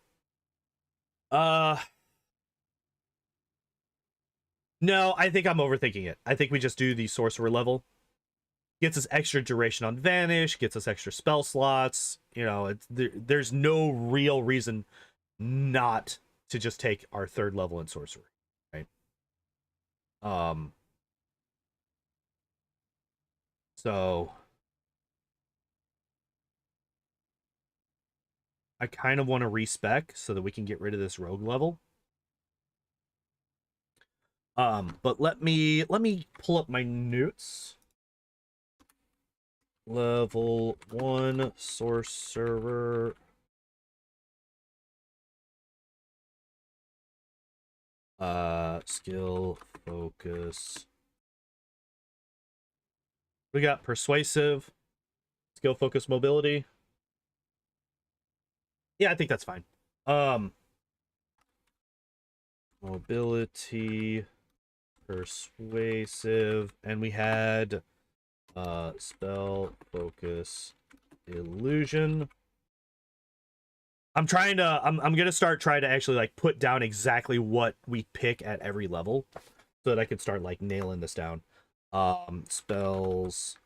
No, I think I'm overthinking it. I think we just do the Sorcerer level. Gets us extra duration on Vanish, gets us extra spell slots. You know, there's no real reason not to just take our third level in Sorcerer, right? So I kind of want to respec so that we can get rid of this Rogue level. But let me pull up my notes. Level 1 Sorcerer. Skill, focus. We got persuasive, skill, focus, mobility. Yeah, I think that's fine. Mobility, persuasive, and we had spell, focus, illusion. I'm gonna start trying to actually like put down exactly what we pick at every level so that I can start like nailing this down. Spells,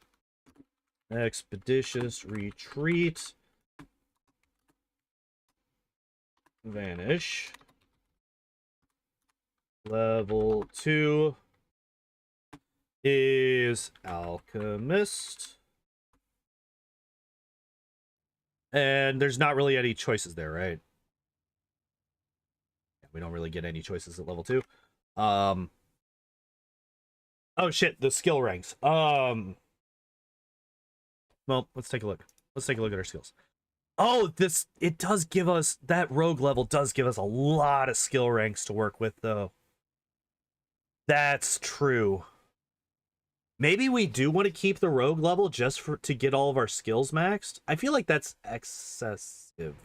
expeditious retreat, vanish, level 2 is alchemist, and there's not really any choices there, right? We don't really get any choices at level 2. Oh shit, the skill ranks. Well, let's take a look. Let's take a look at our skills. Oh, it does give us, that rogue level does give us a lot of skill ranks to work with, though. That's true. Maybe we do want to keep the rogue level just to get all of our skills maxed. I feel like that's excessive.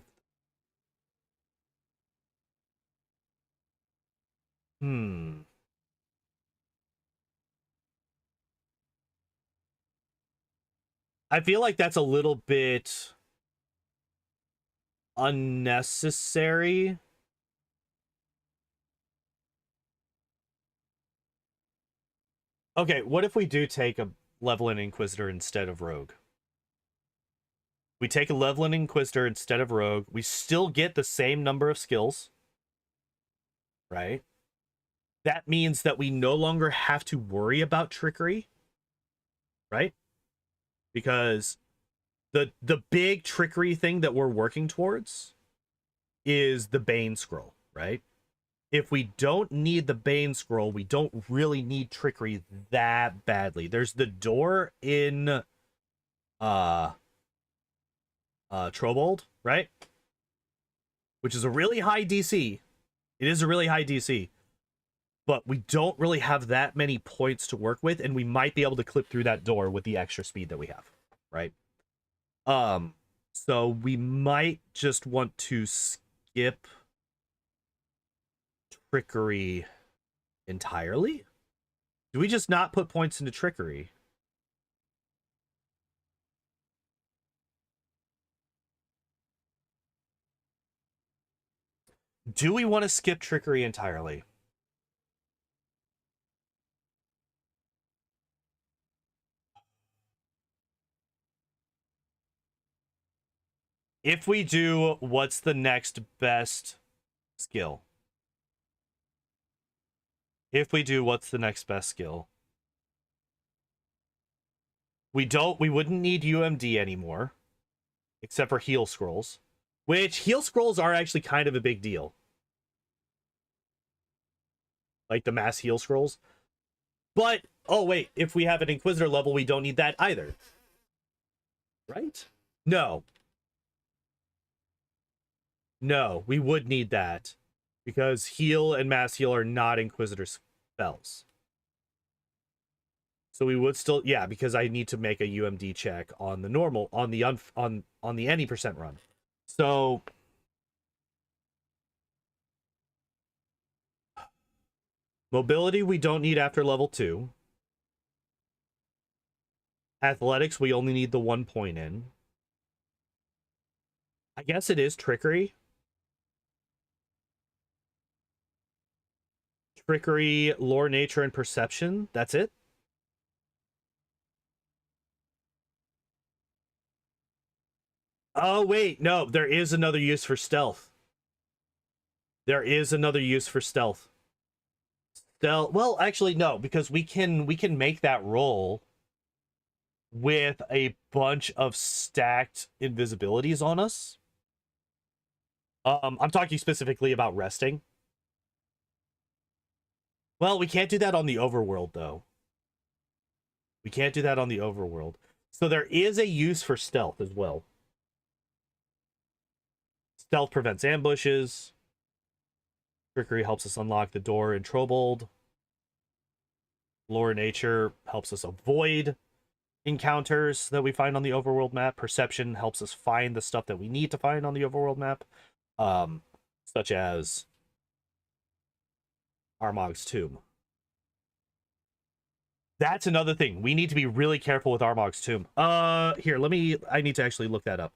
I feel like that's a little bit unnecessary. Okay, what if we do take a level in Inquisitor instead of Rogue? We take a level in Inquisitor instead of Rogue. We still get the same number of skills, right? That means that we no longer have to worry about trickery, right? Because the big trickery thing that we're working towards is the Bane Scroll, right? If we don't need the Bane Scroll, we don't really need trickery that badly. There's the door in Trobold, right? Which is a really high DC. It is a really high DC. But we don't really have that many points to work with, and we might be able to clip through that door with the extra speed that we have, right? So we might just want to skip trickery entirely. Do we just not put points into trickery? Do we want to skip trickery entirely? If we do, what's the next best skill? If we do, what's the next best skill? We wouldn't need UMD anymore, except for heal scrolls, which heal scrolls are actually kind of a big deal. Like the mass heal scrolls. But, oh wait, if we have an Inquisitor level, we don't need that either. Right? No. No, we would need that. Because heal and mass heal are not Inquisitor spells. So we would still, yeah, because I need to make a UMD check on the normal, on the on the any percent run. So mobility we don't need after level 2. Athletics we only need the 1 point in. I guess it is trickery. Trickery, lore, nature, and perception. That's it. Oh, wait. No, there is another use for stealth. There is another use for stealth. Stealth. Well, actually, no, because we can make that roll with a bunch of stacked invisibilities on us. I'm talking specifically about resting. Well, we can't do that on the overworld, though. We can't do that on the overworld. So there is a use for stealth as well. Stealth prevents ambushes. Trickery helps us unlock the door in Trobold. Lore nature helps us avoid encounters that we find on the overworld map. Perception helps us find the stuff that we need to find on the overworld map. Such as Armag's Tomb. That's another thing. We need to be really careful with Armag's Tomb. Here, I need to actually look that up.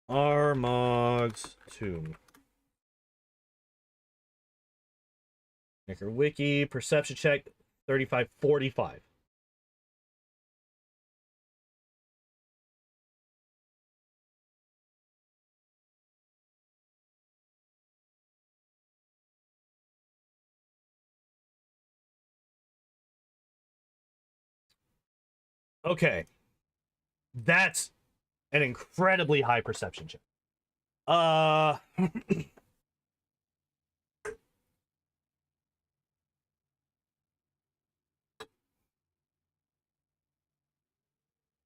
Armag's Tomb. Knicker Wiki, perception check, 3545. Okay. That's an incredibly high perception check.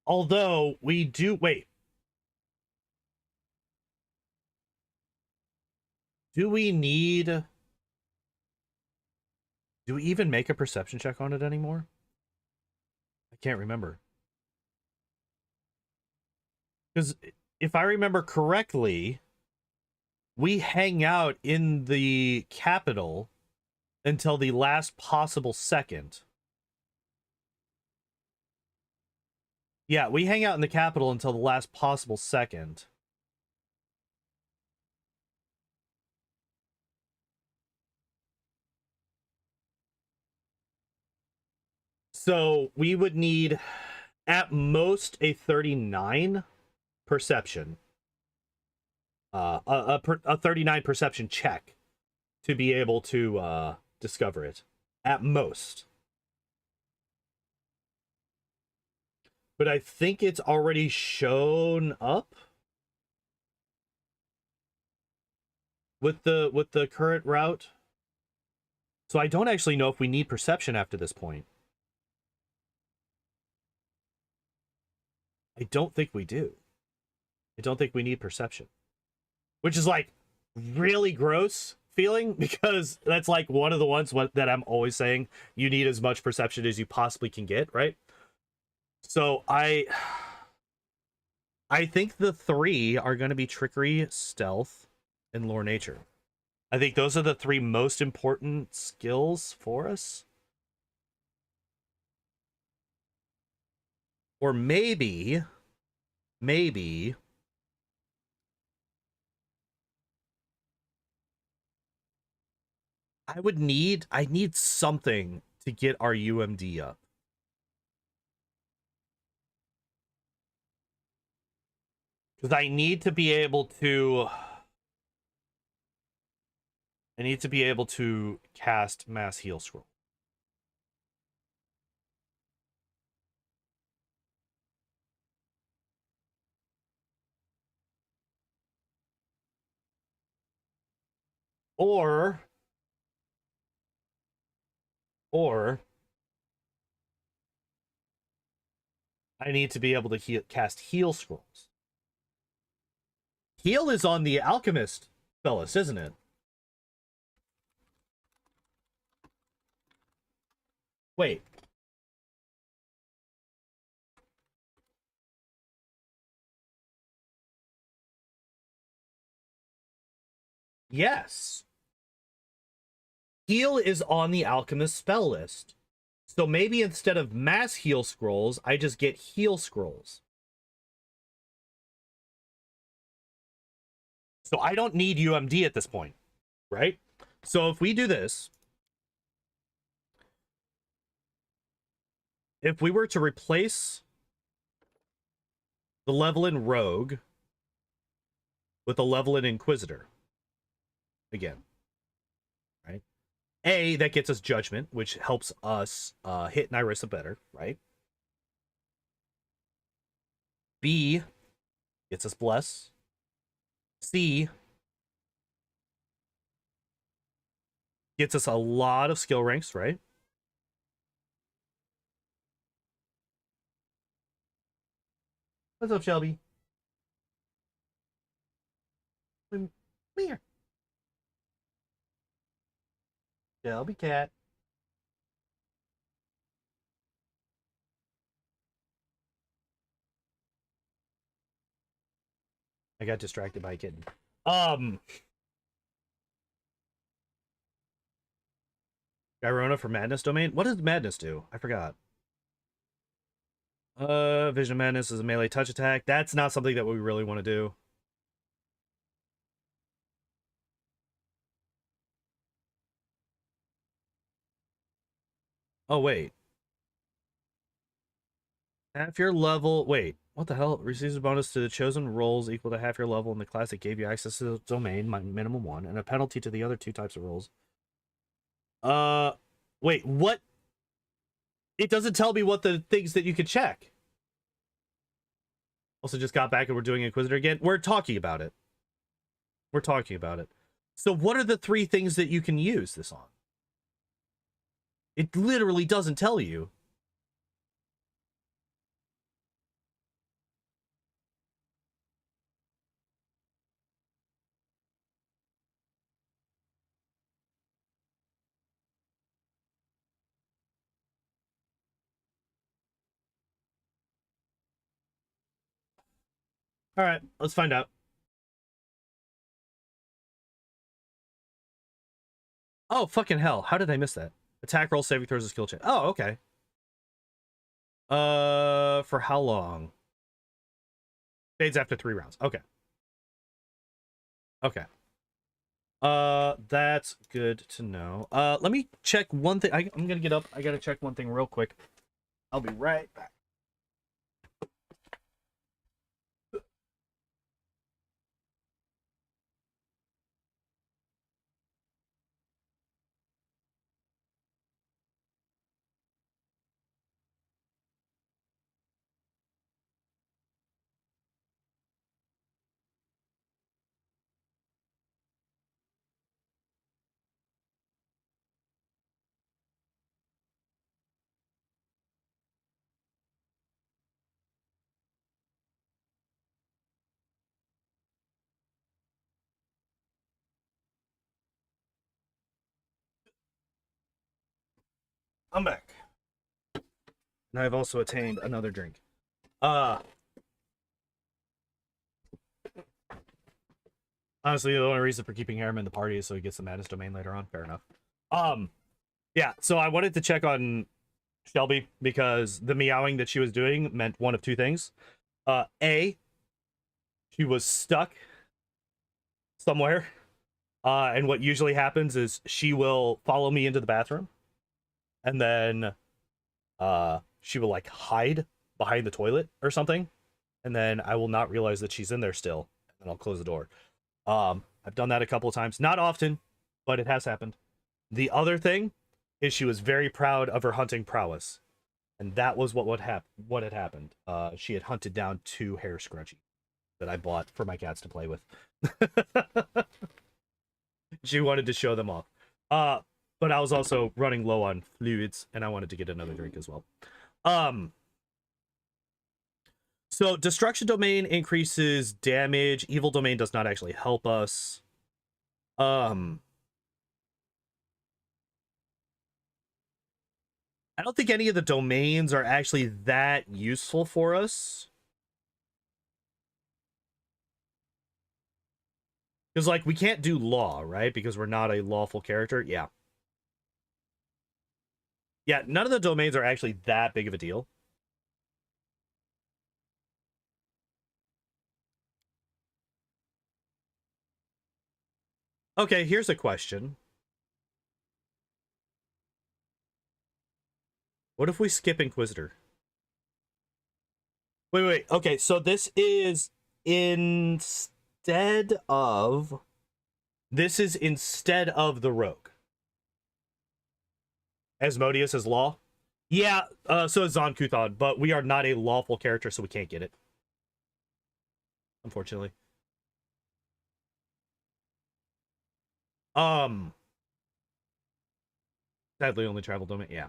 Although we do wait. Do we even make a perception check on it anymore? I can't remember. Because if I remember correctly, we hang out in the capital until the last possible second. Yeah, we hang out in the capital until the last possible second. So we would need at most a 39 perception. A 39 perception check to be able to discover it. At most. But I think it's already shown up with the current route. So I don't actually know if we need perception after this point. I don't think we do. I don't think we need perception. Which is like really gross feeling, because that's like one of the ones that I'm always saying you need as much perception as you possibly can get, right? So I think the 3 are going to be trickery, stealth, and lore nature. I think those are the 3 most important skills for us. Or maybe I need something to get our UMD up. Because I need to be able to cast mass heal scroll. Or I need to be able to cast heal scrolls. Heal is on the alchemist fellas, isn't it? Wait. Yes. Heal is on the alchemist spell list. So maybe instead of mass heal scrolls, I just get heal scrolls. So I don't need UMD at this point, right? So if we do this, if we were to replace the level in Rogue with a level in Inquisitor, again, right? A, that gets us Judgment, which helps us hit Nyrissa better, right? B, gets us Bless. C, gets us a lot of skill ranks, right? What's up, Shelby? Come here. Shelby cat. I got distracted by a kitten. Gyrona for Madness domain? What does Madness do? I forgot. Vision of Madness is a melee touch attack. That's not something that we really want to do. Oh, wait. Half your level. Wait, what the hell? Receives a bonus to the chosen rolls equal to half your level in the class that gave you access to the domain, minimum 1, and a penalty to the other 2 types of rolls. Wait, what? It doesn't tell me what the things that you could check. Also just got back and we're doing Inquisitor again. We're talking about it. We're talking about it. So what are the 3 things that you can use this on? It literally doesn't tell you. All right, let's find out. Oh, fucking hell. How did I miss that? Attack roll, saving throws, a skill check. Oh, okay. For how long? Fades after 3 rounds. Okay. Okay. That's good to know. Let me check one thing. I'm gonna get up. I gotta check one thing real quick. I'll be right back. I'm back. And I've also attained another drink. Honestly, the only reason for keeping Harem in the party is so he gets the Madness domain later on. Fair enough. Yeah, so I wanted to check on Shelby because the meowing that she was doing meant one of two things. A, she was stuck somewhere. And what usually happens is she will follow me into the bathroom and then she will like hide behind the toilet or something. And then I will not realize that she's in there still. And then I'll close the door. I've done that a couple of times. Not often, but it has happened. The other thing is she was very proud of her hunting prowess. And that was what had happened. She had hunted down 2 hair scrunchies that I bought for my cats to play with. She wanted to show them off. But I was also running low on fluids, and I wanted to get another drink as well. So destruction domain increases damage. Evil domain does not actually help us. I don't think any of the domains are actually that useful for us. Because, like, we can't do law, right? Because we're not a lawful character. Yeah. Yeah, none of the domains are actually that big of a deal. Okay, here's a question. What if we skip Inquisitor? Wait. Okay, so this is instead of... This is instead of the Rogue. Asmodeus is law? Yeah, so is Zon Kuthon, but we are not a lawful character, so we can't get it. Unfortunately. Sadly, only travel domain. Yeah.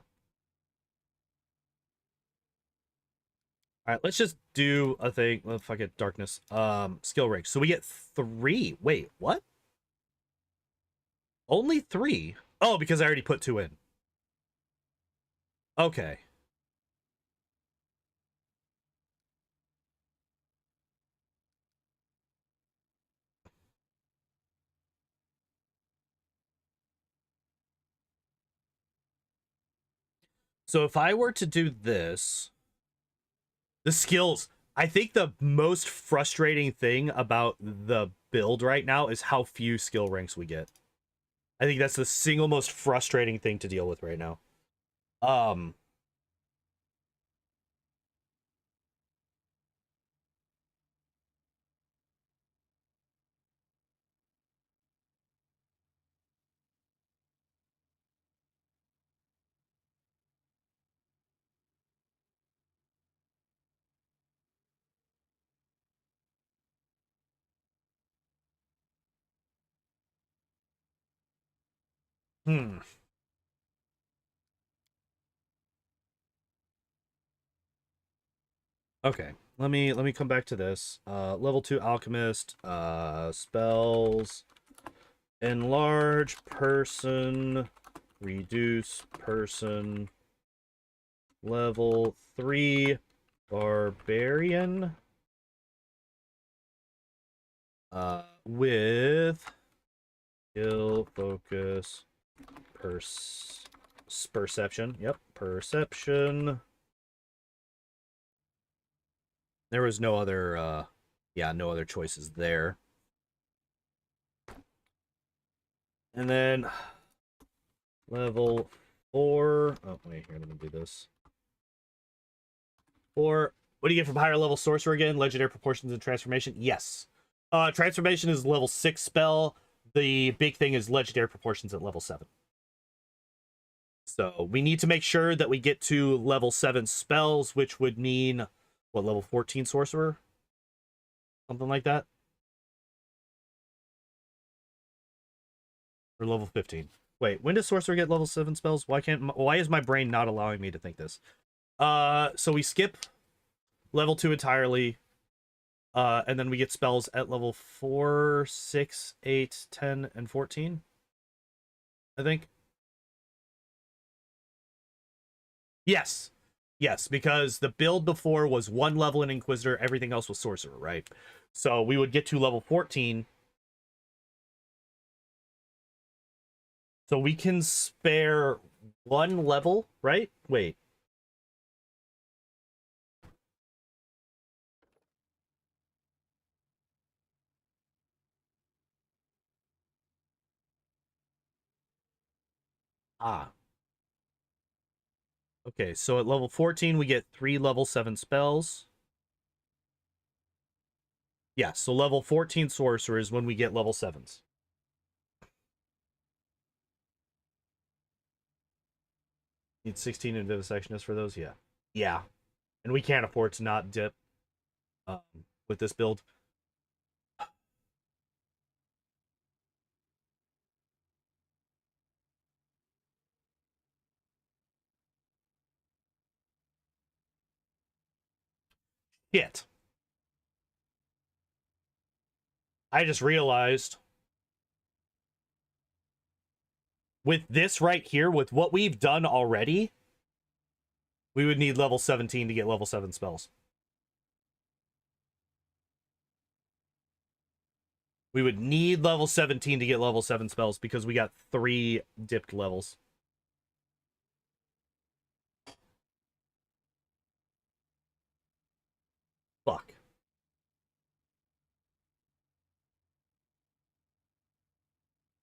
All right, let's just do a thing. Oh, fuck it, darkness. Skill rank. So we get 3. Wait, what? Only 3? Oh, because I already put 2 in. Okay. So if I were to do this, the skills, I think the most frustrating thing about the build right now is how few skill ranks we get. I think that's the single most frustrating thing to deal with right now. Hmm. Okay. Let me come back to this. Level 2 alchemist, spells, enlarge person, reduce person, level 3 barbarian. With skill, focus, perception. Yep, perception. There was no other, yeah, no other choices there. And then level 4. Oh, wait, here, let me do this. 4. What do you get from higher level sorcerer again? Legendary proportions and transformation? Yes. Transformation is level 6 spell. The big thing is legendary proportions at level 7. So we need to make sure that we get to level 7 spells, which would mean, what, level 14 sorcerer? Something like that? Or level 15. Wait, when does sorcerer get level 7 spells? Why is my brain not allowing me to think this? So we skip level 2 entirely. And then we get spells at level 4, 6, 8, 10, and 14. I think. Yes. Yes, because the build before was 1 level in Inquisitor, everything else was Sorcerer, right? So we would get to level 14. So we can spare 1 level, right? Wait. Ah. Okay, so at level 14, we get 3 level 7 spells. Yeah, so level 14 Sorcerer is when we get level 7s. Need 16 in Vivisectionist for those? Yeah. Yeah. And we can't afford to not dip um, with this build. Shit. I just realized with this right here, with what we've done already, we would need level 17 to get level 7 spells. We would need level 17 to get level 7 spells because we got 3 dipped levels. Fuck.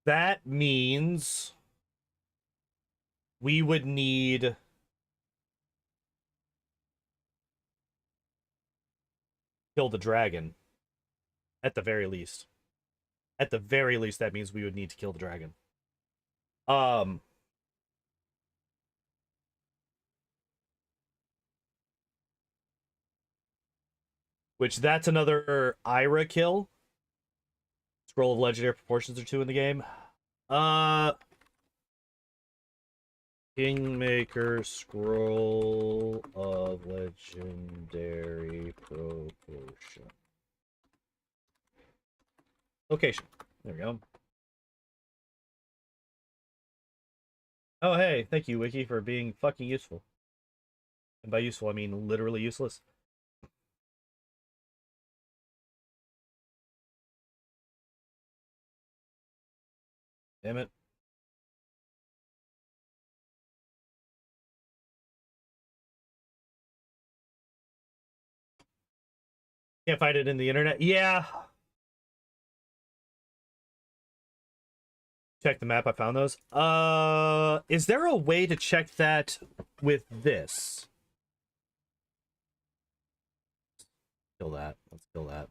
That means we would need kill the dragon at the very least. At the very least, that means we would need to kill the dragon. Um, which that's another Ira kill. Scroll of legendary proportions or 2 in the game. Kingmaker Scroll of Legendary Proportion. Location. There we go. Oh, hey, thank you, Wiki, for being fucking useful. And by useful, I mean literally useless. Damn it. Can't find it in the internet. Yeah. Check the map. I found those. Is there a way to check that with this? Kill that. Let's kill that.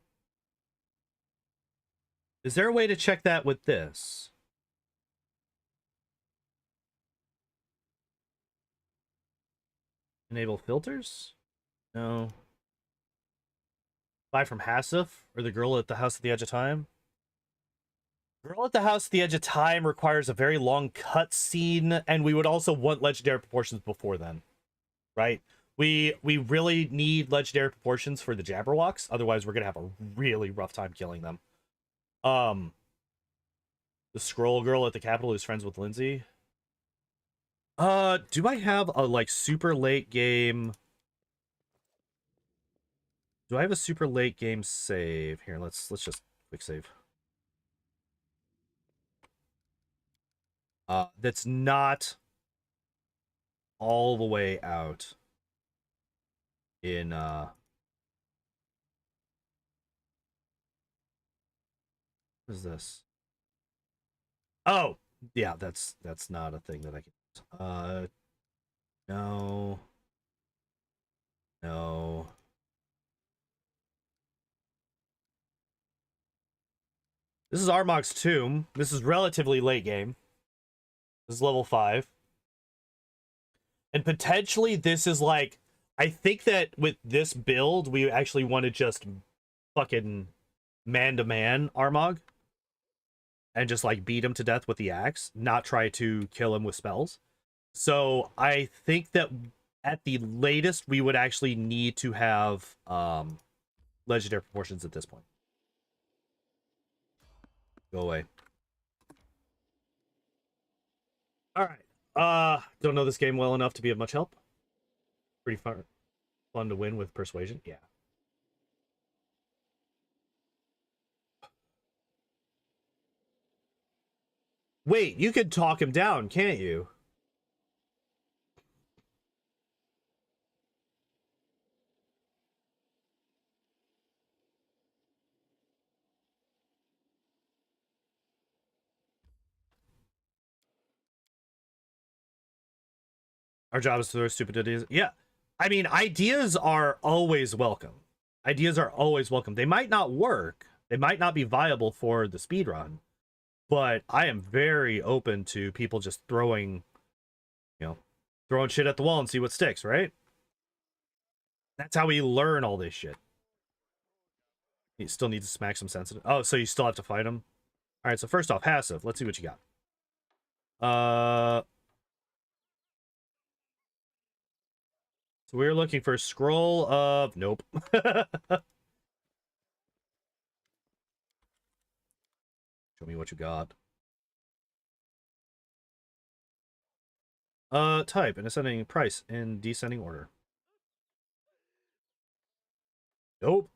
Is there a way to check that with this? Enable filters? No. Buy from Hassif or the girl at the house at the edge of time? Girl at the house at the edge of time requires a very long cut scene, and we would also want legendary proportions before then, right? We really need legendary proportions for the Jabberwocks, otherwise we're gonna have a really rough time killing them. The scroll girl at the Capitol who's friends with Lindsay. Do I have a like super late game? Do I have a super late game save? Here, let's just quick save. That's not all the way out in what is this? Oh, yeah, that's not a thing that I can no. No. This is Armag's Tomb. This is relatively late game. This is level 5. And potentially this is like, I think that with this build, we actually want to just fucking man-to-man Armag. And just like beat him to death with the axe, not try to kill him with spells. So I think that at the latest, we would actually need to have legendary proportions at this point. Go away. All right. Don't know this game well enough to be of much help. Pretty fun to win with persuasion. Yeah. Wait, you could talk him down, can't you? Our job is to throw stupid ideas. Yeah. I mean, ideas are always welcome. Ideas are always welcome. They might not work. They might not be viable for the speed run. But I am very open to people just throwing shit at the wall and see what sticks, right? That's how we learn all this shit. You still need to smack some sensitive. Oh, so you still have to fight him? All right, so first off, passive. Let's see what you got. So we're looking for a scroll of... Nope. Show me what you got. Type in ascending price in descending order. Nope.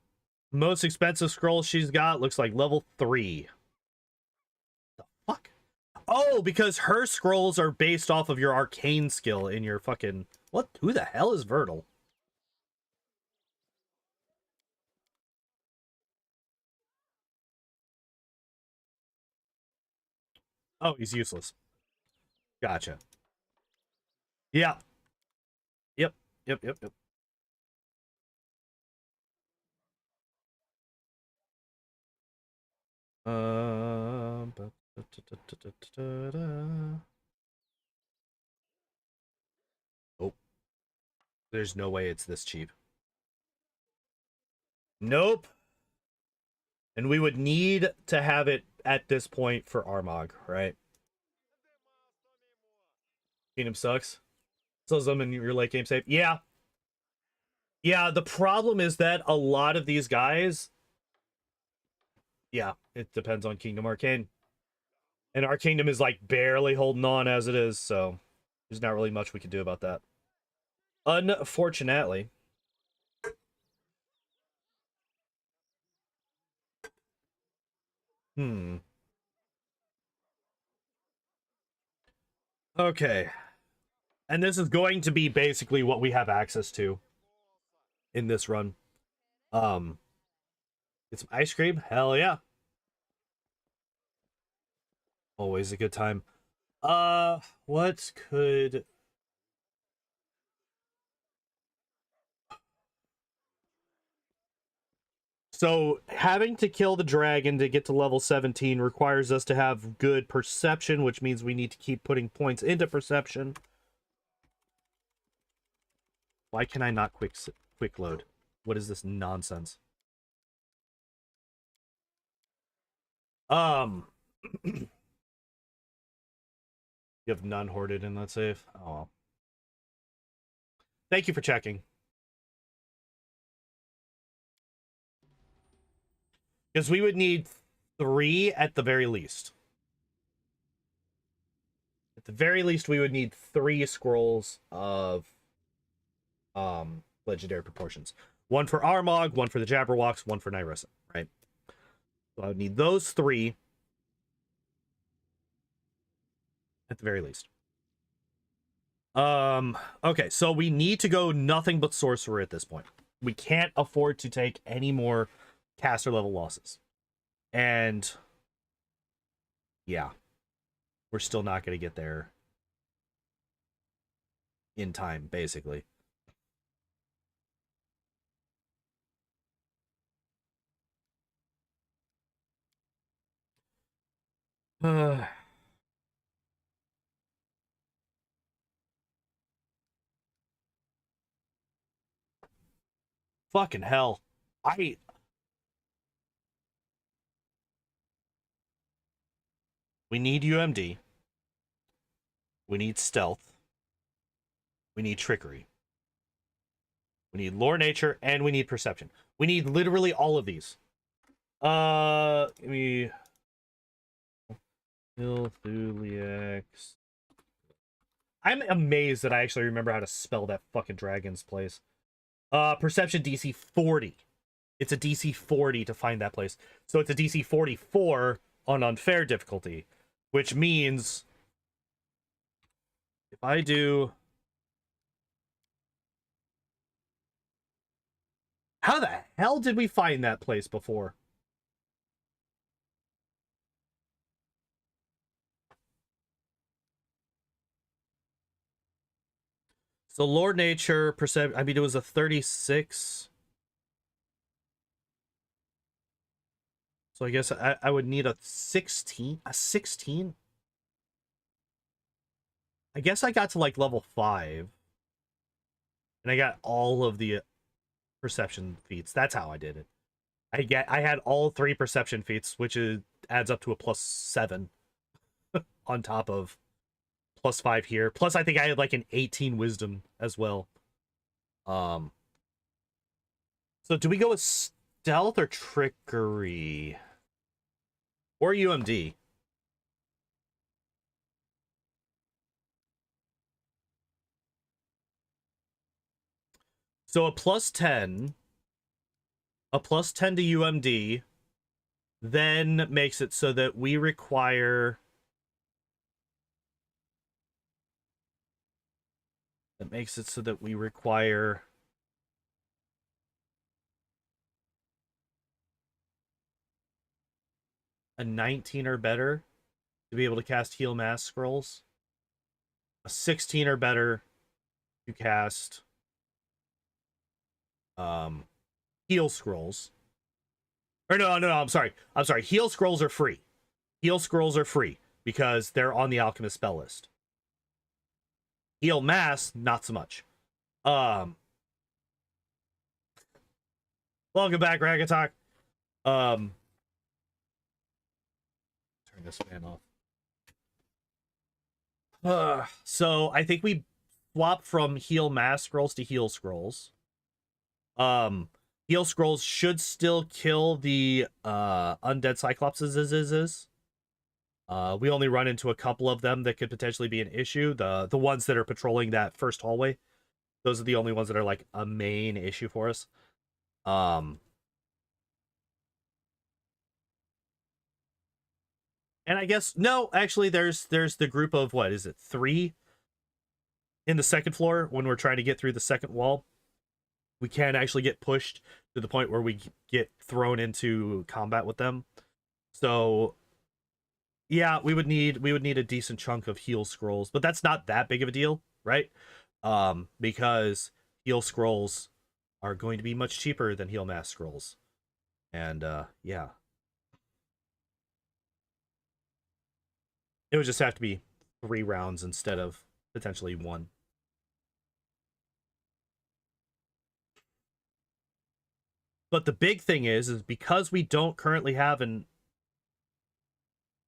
Most expensive scroll she's got looks like level 3. The fuck? Oh, because her scrolls are based off of your arcane skill in your fucking... What? Who the hell is Vertil? Oh, he's useless. Gotcha. Yeah. Yep. Yep. Yep. Yep. Um. Oh, there's no way it's this cheap. Nope. And we would need to have it at this point for Armag, right? Kingdom sucks. Sells them in your late game save. Yeah. Yeah, the problem is that a lot of these guys... Yeah, it depends on Kingdom Arcane. And our kingdom is like barely holding on as it is, so there's not really much we can do about that. Unfortunately. Okay. And this is going to be basically what we have access to in this run. Get some ice cream? Hell yeah. Always a good time. What could... So, having to kill the dragon to get to level 17 requires us to have good perception, which means we need to keep putting points into perception. Why can I not quick load? What is this nonsense? You have none hoarded in that save? Oh well. Thank you for checking. Because we would need 3 at the very least. At the very least, we would need 3 scrolls of legendary proportions. 1 for Armag, 1 for the Jabberwocks, 1 for Nyrissa, right? So I would need those 3 at the very least. Okay, so we need to go nothing but sorcerer at this point. We can't afford to take any more caster level losses. And yeah, we're still not going to get there in time, basically. Fucking hell. We need UMD. We need stealth. We need trickery. We need lore nature, and we need perception. We need literally all of these. We Ilthuliax. I'm amazed that I actually remember how to spell that fucking dragon's place. Perception DC 40. It's a DC 40 to find that place. So it's a DC 44 on unfair difficulty, which means if I do... How the hell did we find that place before? So Lord Nature, Perception, I mean, it was a 36. So I guess I would need a 16. A 16? I guess I got to like level 5. And I got all of the perception feats. That's how I did it. I had all 3 perception feats, which adds up to a +7 on top of +5 here. Plus, I think I had like an 18 wisdom as well. So do we go with stealth or trickery? Or UMD? So a +10 to UMD then makes it so that we require... That makes it so that we require... a 19 or better to be able to cast Heal Mass Scrolls. A 16 or better to cast Heal Scrolls. Or no, I'm sorry. Heal Scrolls are free. Heal Scrolls are free because they're on the Alchemist spell list. Heal Mass, not so much. Welcome back, Ragatalk. Turn this fan off. So I think we swap from Heal Mass Scrolls to Heal Scrolls. Heal Scrolls should still kill the undead Cyclopses. We only run into a couple of them that could potentially be an issue. The ones that are patrolling that first hallway. Those are the only ones that are like a main issue for us. And I guess no, actually there's the group of what is it, 3 in the second floor when we're trying to get through the second wall. We can actually get pushed to the point where we get thrown into combat with them. So yeah, we would need a decent chunk of heal scrolls, but that's not that big of a deal, right? Because heal scrolls are going to be much cheaper than heal mass scrolls. And yeah. It would just have to be 3 rounds instead of potentially 1. But the big thing is because we don't currently have an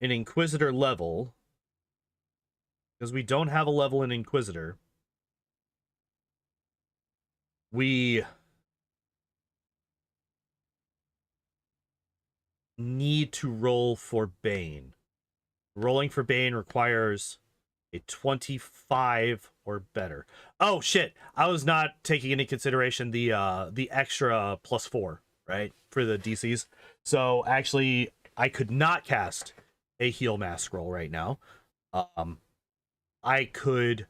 Inquisitor level, because we don't have a level in Inquisitor, we need to roll for Bane. Rolling for Bane requires a 25 or better. Oh shit! I was not taking into consideration the extra +4, right, for the DCs. So actually, I could not cast a heal mass scroll right now. I could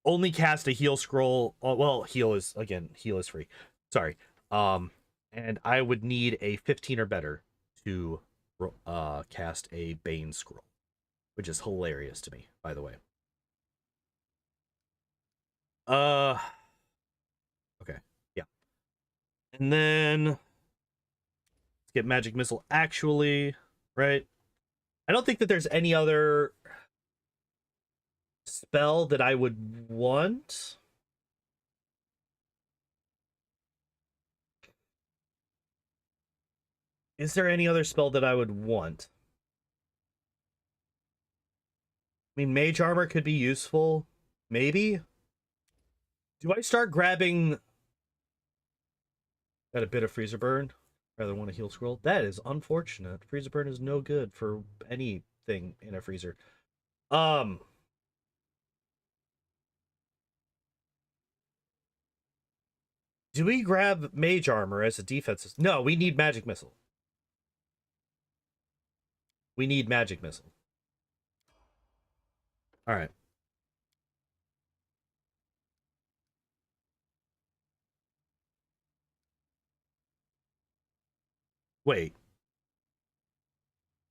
only cast a heal scroll. Well, heal is free. Sorry. And I would need a 15 or better to cast a Bane scroll, which is hilarious to me, by the way. Okay, yeah. And then let's get Magic Missile actually, right? I don't think that there's any other spell that I would want. Is there any other spell that I would want? I mean, Mage Armor could be useful. Maybe. Do I start grabbing... Got a bit of Freezer Burn? Rather want a heal scroll? That is unfortunate. Freezer Burn is no good for anything in a freezer. Do we grab Mage Armor as a defense? No, we need Magic Missile. We need Magic Missile. Alright. Wait.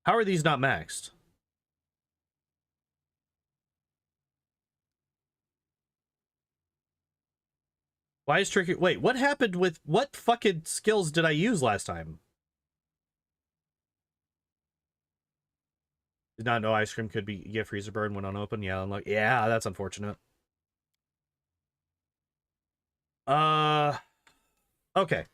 How are these not maxed? Why is tricky? Wait, what happened with... What fucking skills did I use last time? Did not know Ice Cream could be get Freezer Burn when unopened. Yeah, I'm like, yeah, that's unfortunate. Okay.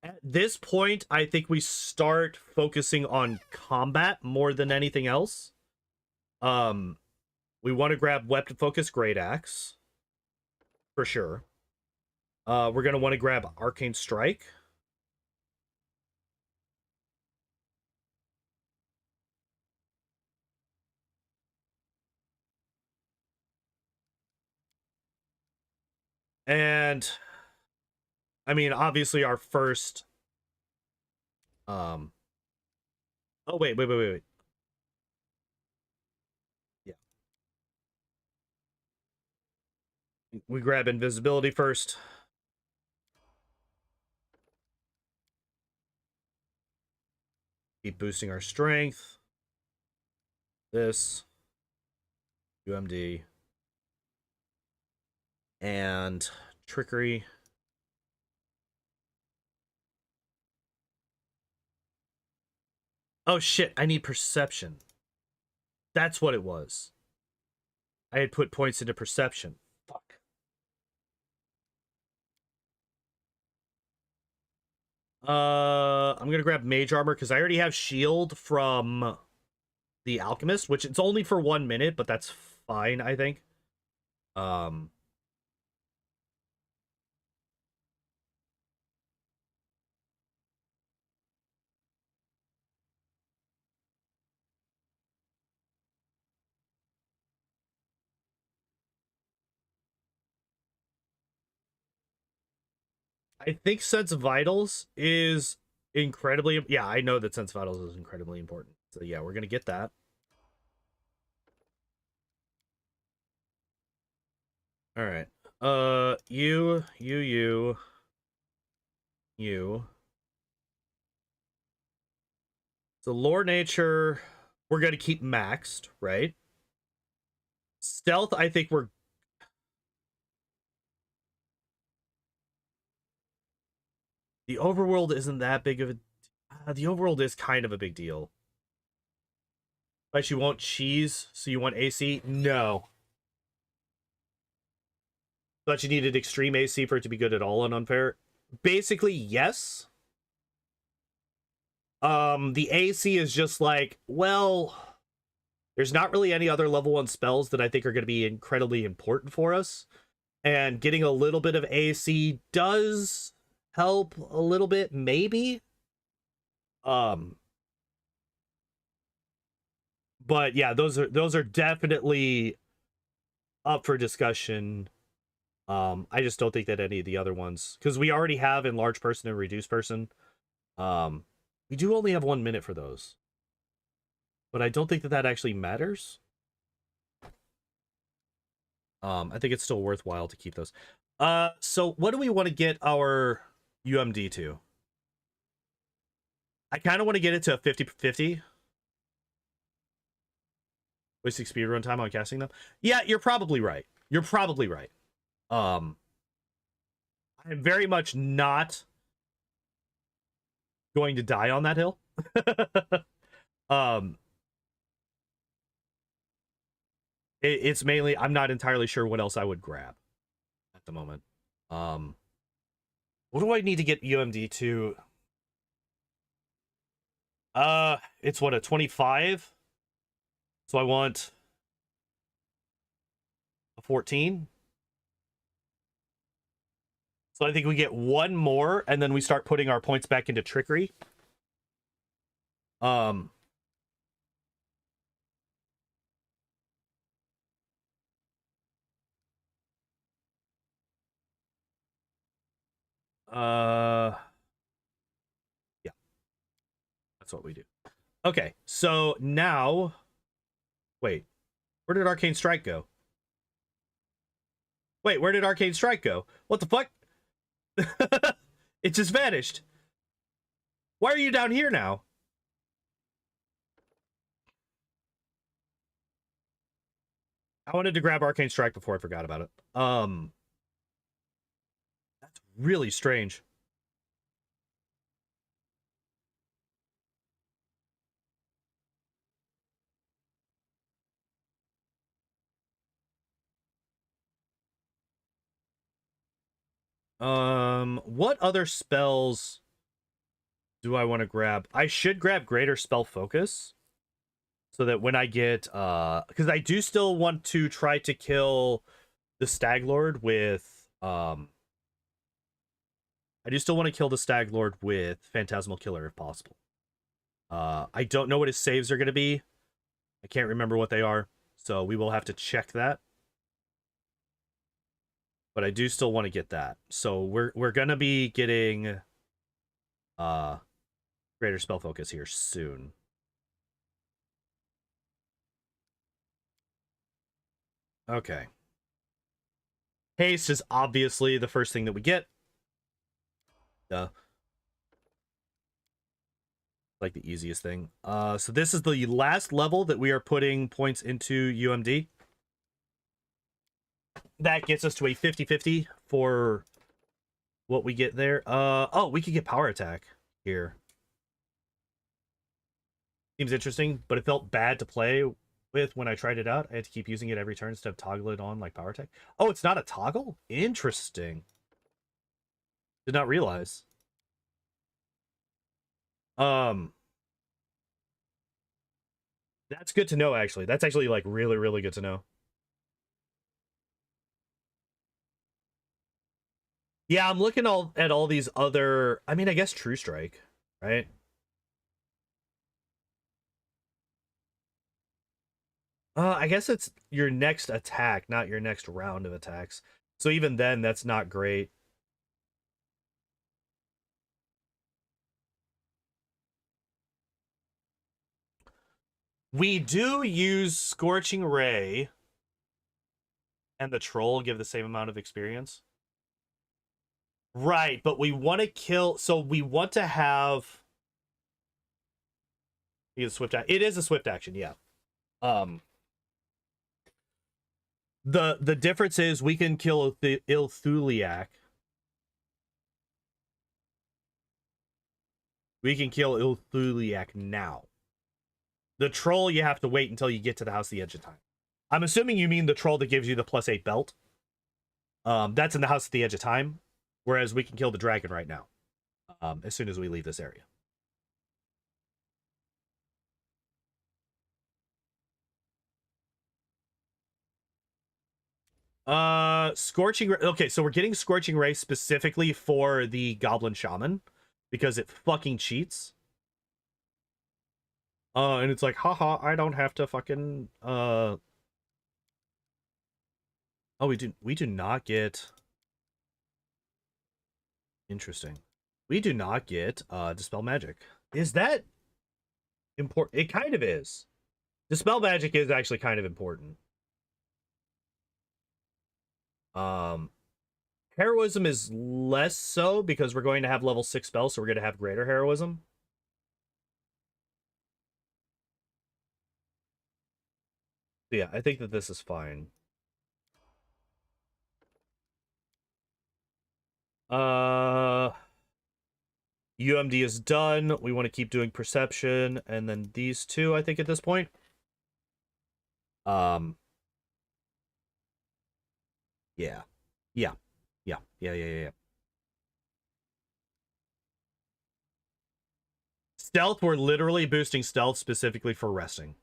At this point, I think we start focusing on combat more than anything else. We want to grab Weapon Focus Great Axe. For sure. We're going to want to grab Arcane Strike. And I mean, obviously our first oh wait. Yeah. We grab invisibility first. Keep boosting our strength. This UMD and trickery. Oh shit, I need perception. That's what it was. I had put points into perception. Fuck. I'm gonna grab Mage Armor because I already have Shield from the Alchemist, which it's only for 1 minute, but that's fine, I think. I think Sense of Vitals is incredibly... Yeah, I know that Sense of Vitals is incredibly important. So yeah, we're gonna get that. Alright. You. So Lore Nature, we're gonna keep maxed, right? Stealth, I think we're... The Overworld isn't that big of a... the Overworld is kind of a big deal. But you want cheese, so you want AC? No. Thought you needed extreme AC for it to be good at all and unfair? Basically, yes. The AC is just like, well, there's not really any other level 1 spells that I think are going to be incredibly important for us. And getting a little bit of AC does help a little bit, maybe. But yeah, those are definitely up for discussion. I just don't think that any of the other ones, because we already have enlarged person and reduced person. We do only have 1 minute for those, but I don't think that that actually matters. I think it's still worthwhile to keep those. So what do we want to get our UMD to? I kind of want to get it to a 50-50. Wasting speedrun time on casting them. Yeah, you're probably right. You're probably right. I'm very much not going to die on that hill. um, it's mainly, I'm not entirely sure what else I would grab at the moment. What do I need to get UMD to? It's what, a 25? So I want a 14. So I think we get one more, and then we start putting our points back into trickery. Yeah, that's what we do. Okay, so now, wait, where did Arcane Strike go? Wait, where did Arcane Strike go? What the fuck? It just vanished. Why are you down here now? I wanted to grab Arcane Strike before I forgot about it. That's really strange. What other spells do I want to grab? I should grab Greater Spell Focus, so that when I get, because I do still want to try to kill the Stag Lord with, I do still want to kill the Stag Lord with Phantasmal Killer if possible. I don't know what his saves are going to be. I can't remember what they are, so we will have to check that. But I do still want to get that. So we're gonna be getting Greater Spell Focus here soon. Okay. Haste is obviously the first thing that we get. Duh. Like the easiest thing. So this is the last level that we are putting points into UMD. That gets us to a 50-50 for what we get there. Oh, we could get Power Attack here. Seems interesting, but it felt bad to play with when I tried it out. I had to keep using it every turn instead of toggle it on like Power Attack. Oh, it's not a toggle? Interesting. Did not realize. That's good to know, actually. That's actually like really, really good to know. Yeah, I'm looking at all these other, I mean, I guess True Strike, right? I guess it's your next attack, not your next round of attacks. So even then, that's not great. We do use Scorching Ray and the Troll give the same amount of experience. Right, but we want to kill, so we want to have it is a swift action, yeah. The difference is we can kill the Ilthuliak. We can kill Ilthuliak now. The troll, you have to wait until you get to the House of the Edge of Time. I'm assuming you mean the troll that gives you the +8 belt. That's in the House of the Edge of Time, whereas we can kill the dragon right now, as soon as we leave this area. Scorching. Okay, so we're getting Scorching Ray specifically for the Goblin Shaman because it fucking cheats. And it's like, haha, I don't have to fucking Oh, we do not get Interesting. We do not get Dispel Magic. Is that important? It kind of is. Dispel Magic is actually kind of important. Heroism is less so because we're going to have level 6 spells, so we're going to have greater heroism. So yeah, I think that this is fine. UMD is done. We want to keep doing perception, and then these two, I think, at this point. Yeah. Yeah. Yeah. Stealth, we're literally boosting stealth specifically for resting.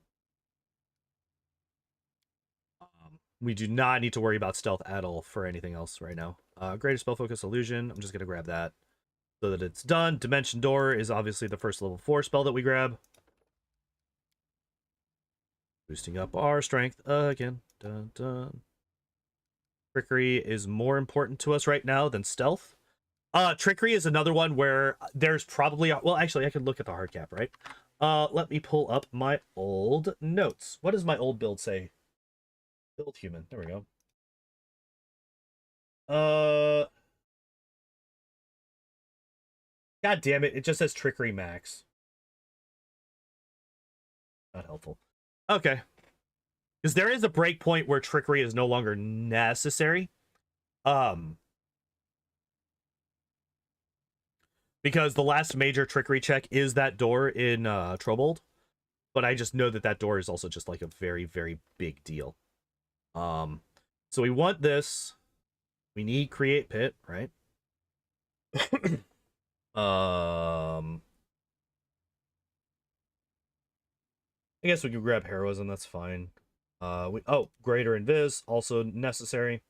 We do not need to worry about stealth at all for anything else right now. Greater spell focus illusion. I'm just going to grab that so that it's done. Dimension Door is obviously the first level 4 spell that we grab. Boosting up our strength again. Dun, dun. Trickery is more important to us right now than stealth. Trickery is another one where there's probably... Well, actually, I could look at the hard cap, right? Let me pull up my old notes. What does my old build say? Build human. There we go. God damn it. It just says Trickery Max. Not helpful. Okay. Because there is a breakpoint where Trickery is no longer necessary. Because the last major Trickery check is that door in Trobold. But I just know that that door is also just like a very, very big deal. So we want this. We need Create Pit, right? I guess we could grab Heroism, that's fine. Greater Invis, also necessary.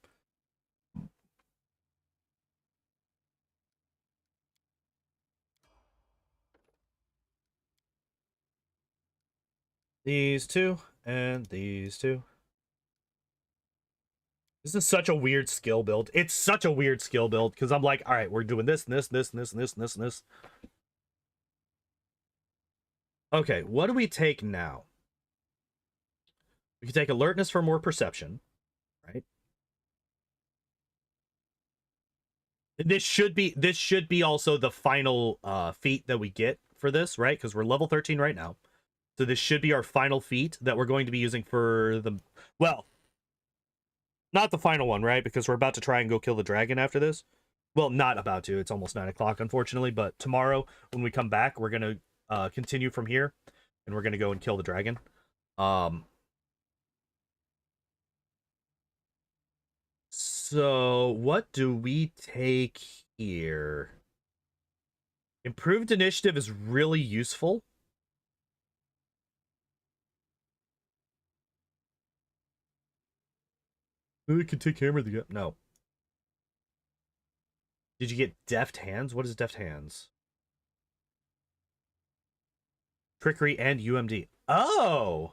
These two, and these two. This is such a weird skill build. It's such a weird skill build, because I'm like, alright, we're doing this, and this, and this, and this, and this, and this, and this. Okay, what do we take now? We can take Alertness for more perception, right? This should be also the final feat that we get for this, right? Because we're level 13 right now. So this should be our final feat that we're going to be using for the... Well, not the final one, right? Because we're about to try and go kill the dragon after this. Well, not about to. It's almost 9 o'clock, unfortunately. But tomorrow, when we come back, we're going to continue from here. And we're going to go and kill the dragon. So, what do we take here? Improved initiative is really useful. We can take Hammer the guy. No. Did you get Deft Hands? What is Deft Hands? Trickery and UMD. Oh!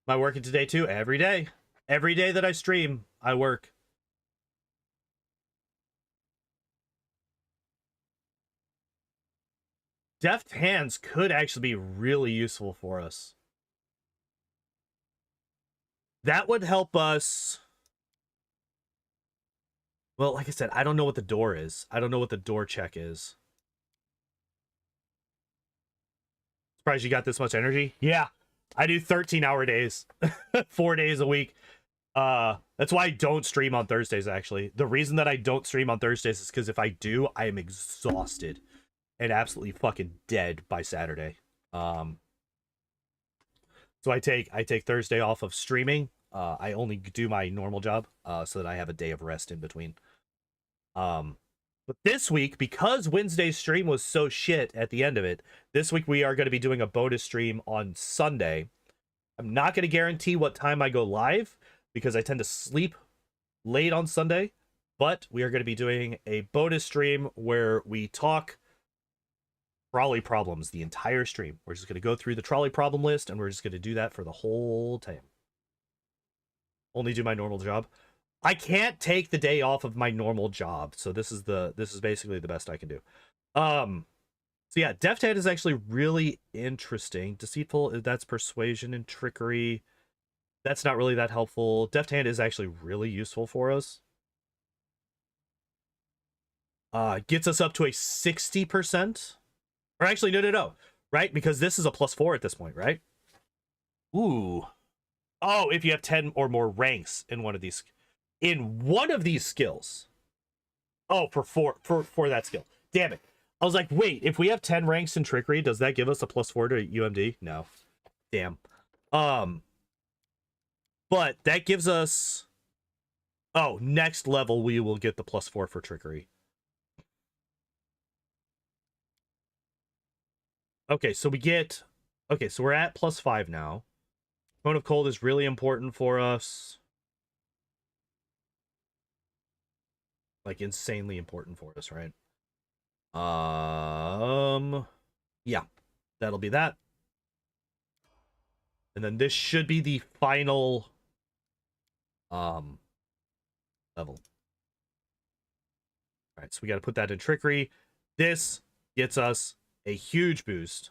Am I working today too? Every day. Every day that I stream, I work. Deft Hands could actually be really useful for us. That would help us... Well, like I said, I don't know what the door is. I don't know what the door check is. Surprised you got this much energy? Yeah, I do 13-hour days. 4 days a week. That's why I don't stream on Thursdays, actually. The reason that I don't stream on Thursdays is because if I do, I am exhausted and absolutely fucking dead by Saturday. So I take Thursday off of streaming. I only do my normal job, so that I have a day of rest in between. But this week, because Wednesday's stream was so shit at the end of it, this week we are going to be doing a bonus stream on Sunday. I'm not going to guarantee what time I go live, because I tend to sleep late on Sunday, but we are going to be doing a bonus stream where we talk trolley problems the entire stream. We're just going to go through the trolley problem list, and we're just going to do that for the whole time. Only do my normal job. I can't take the day off of my normal job, so this is basically the best I can do. So yeah, Deft Hand is actually really interesting. Deceitful, that's persuasion and trickery. That's not really that helpful. Deft Hand is actually really useful for us. Gets us up to a 60%. Or actually, no. Right? Because this is a +4 at this point, right? Ooh. Oh, if you have 10 or more ranks in one of these skills. Oh, for that skill. Damn it. I was like, wait, if we have 10 ranks in trickery, does that give us a +4 to UMD? No. Damn. But that gives us, oh, next level we will get the +4 for trickery. Okay, so we're at +5 now. Cone of Cold is really important for us. Like, insanely important for us, right? Yeah, that'll be that. And then this should be the final level. All right, so we got to put that in trickery. This gets us a huge boost.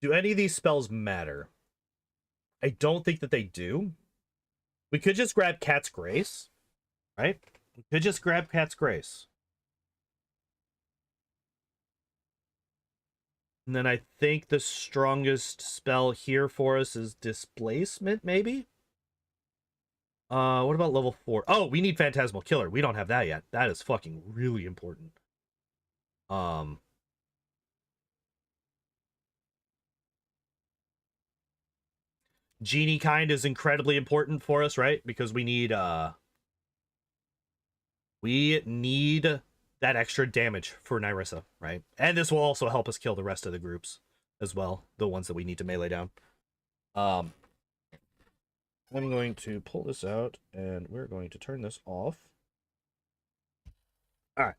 Do any of these spells matter? I don't think that they do. We could just grab Cat's Grace, right? We could just grab Cat's Grace. And then I think the strongest spell here for us is Displacement, maybe? What about level 4? Oh, we need Phantasmal Killer. We don't have that yet. That is fucking really important. Genie Kind is incredibly important for us, right? Because we need that extra damage for Nyrissa, right? And this will also help us kill the rest of the groups as well, the ones that we need to melee down. I'm going to pull this out, and we're going to turn this off. All right.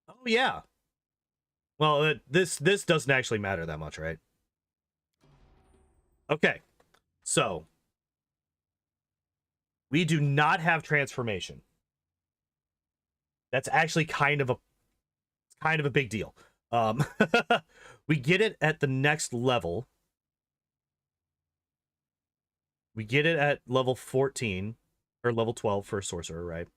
Oh, yeah. Well, this doesn't actually matter that much, right? Okay. So, we do not have transformation. That's actually kind of a big deal. We get it at the next level. We get it at level 14 or level 12 for a sorcerer, right?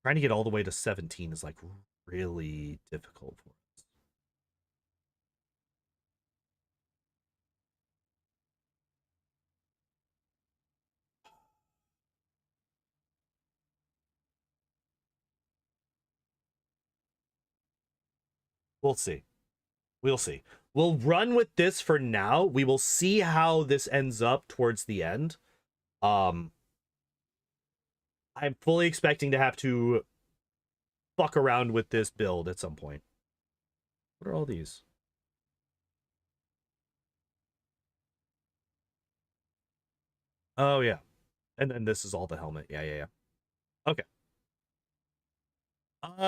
Trying to get all the way to 17 is like really difficult for us. We'll see. We'll see. We'll run with this for now. We will see how this ends up towards the end. I'm fully expecting to have to fuck around with this build at some point. What are all these? Oh, yeah. And then this is all the helmet. Yeah. Okay.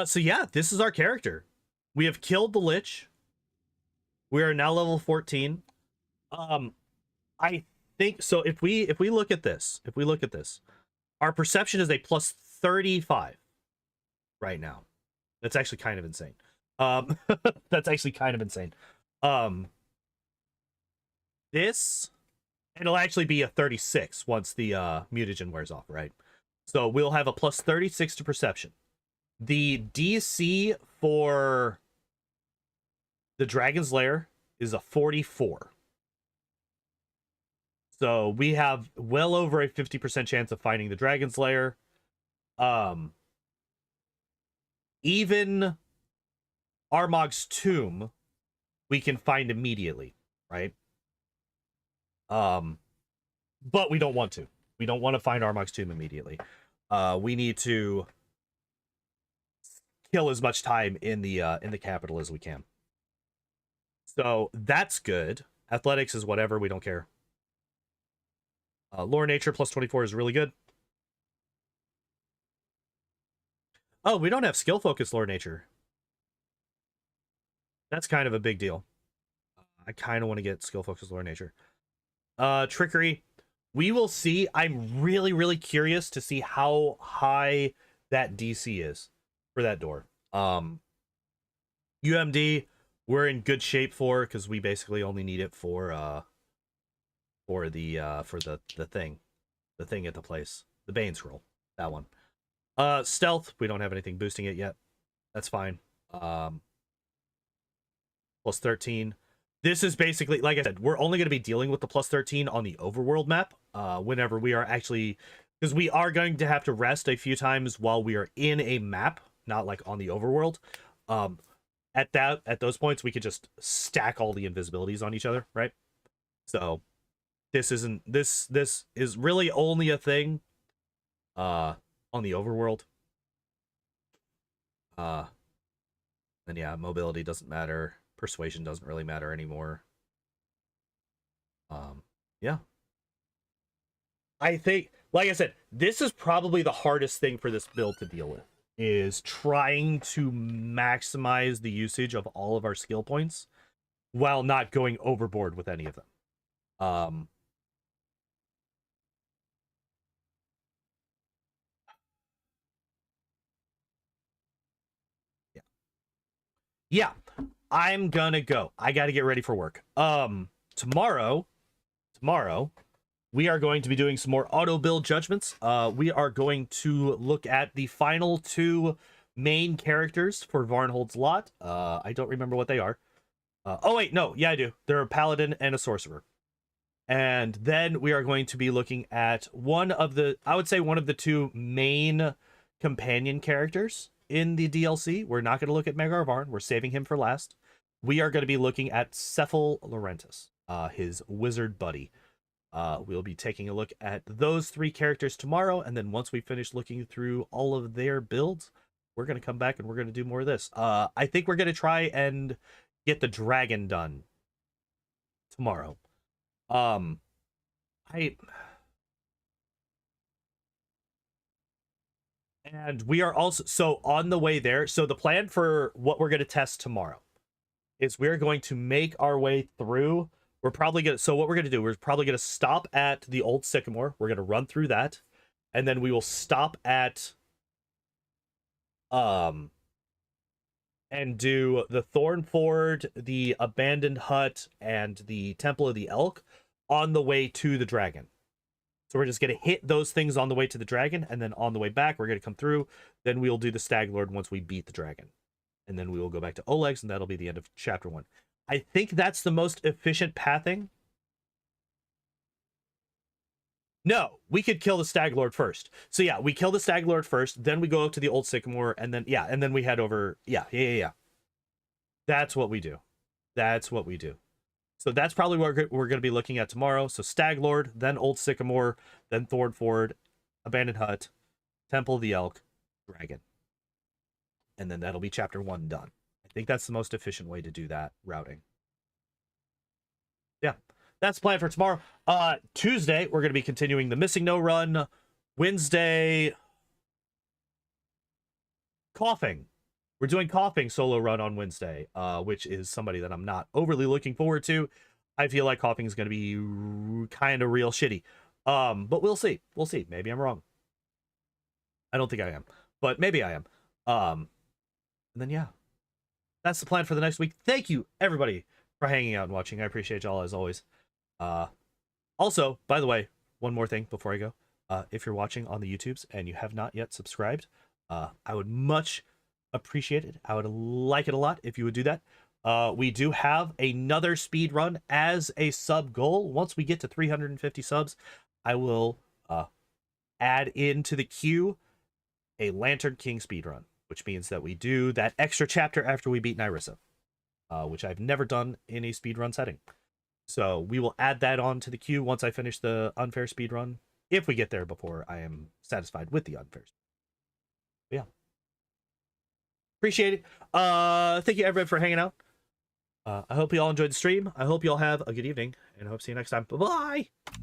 So yeah, this is our character. We have killed the Lich. We are now level 14. I think so. If we look at this, our perception is a +35 right now. That's actually kind of insane. That's actually kind of insane. This, it'll actually be a 36 once the mutagen wears off, right? So we'll have a +36 to perception. The DC for the Dragon's Lair is a 44. So we have well over a 50% chance of finding the Dragon's Lair. Even Armag's Tomb, we can find immediately, right? But we don't want to. We don't want to find Armag's Tomb immediately. We need to kill as much time in the capital as we can. So that's good. Athletics is whatever, we don't care. Lore nature plus 24 is really good. Oh, we don't have skill focus lore nature. That's kind of a big deal. I kind of want to get skill focus lore nature. Trickery. We will see. I'm really, really curious to see how high that DC is for that door. UMD, we're in good shape for, because we basically only need it for the thing at the place. The Bane scroll. That one. Stealth, we don't have anything boosting it yet. That's fine. Plus 13. This is basically, like I said, we're only going to be dealing with the plus 13 on the overworld map whenever we are actually, because we are going to have to rest a few times while we are in a map, not like on the overworld. At those points, we could just stack all the invisibilities on each other, right? So this is really only a thing on the overworld. And yeah, mobility doesn't matter. Persuasion doesn't really matter anymore. Yeah. I think, like I said, this is probably the hardest thing for this build to deal with, is trying to maximize the usage of all of our skill points while not going overboard with any of them. Yeah. Yeah. I'm gonna go. I gotta get ready for work. Tomorrow, we are going to be doing some more auto build judgments. We are going to look at the final two main characters for Varnhold's lot. I don't remember what they are. Oh wait, no, yeah I do. They're a paladin and a sorcerer. And then we are going to be looking at one of the two main companion characters in the DLC. We're not going to look at Megar Varn. We're saving him for last. We are going to be looking at Cephal Laurentis, his wizard buddy. We'll be taking a look at those three characters tomorrow, and then once we finish looking through all of their builds, we're going to come back and we're going to do more of this. I think we're going to try and get the dragon done tomorrow. And we are also, so on the way there, so the plan for what we're going to test tomorrow is we're going to make our way through. We're probably going to, so what we're going to do, we're probably going to stop at the old sycamore. We're going to run through that, and then we will stop at and do the Thornford, the abandoned hut, and the Temple of the Elk on the way to the dragon. So we're just going to hit those things on the way to the dragon, and then on the way back, we're going to come through. Then we'll do the Stag Lord once we beat the dragon. And then we will go back to Oleg's, and that'll be the end of chapter 1. I think that's the most efficient pathing. No, we could kill the Stag Lord first. So yeah, we kill the Stag Lord first, then we go up to the old sycamore, and then, yeah, and then we head over. Yeah. That's what we do. That's what we do. So that's probably what we're going to be looking at tomorrow. So Stag Lord, then Old Sycamore, then Thornford, Abandoned Hut, Temple of the Elk, Dragon. And then that'll be chapter 1 done. I think that's the most efficient way to do that routing. Yeah, that's the plan for tomorrow. Tuesday, we're going to be continuing the Missing No run. Wednesday, Coughing. We're doing Coughing solo run on Wednesday, which is somebody that I'm not overly looking forward to. I feel like Coughing is going to be kind of real shitty. But we'll see. We'll see. Maybe I'm wrong. I don't think I am, but maybe I am. And then, yeah, that's the plan for the next week. Thank you, everybody, for hanging out and watching. I appreciate y'all, as always. Also, by the way, one more thing before I go. If you're watching on the YouTubes and you have not yet subscribed, I would much appreciate it. I would like it a lot if you would do that. We do have another speed run as a sub goal. Once we get to 350 subs, I will add into the queue a Lantern King speedrun, which means that we do that extra chapter after we beat Nyrissa, which I've never done in a speedrun setting. So we will add that on to the queue once I finish the unfair speedrun, if we get there before I am satisfied with the unfair. Yeah. Appreciate it. Thank you everybody for hanging out. I hope you all enjoyed the stream. I hope you all have a good evening, and I hope to see you next time. Bye bye.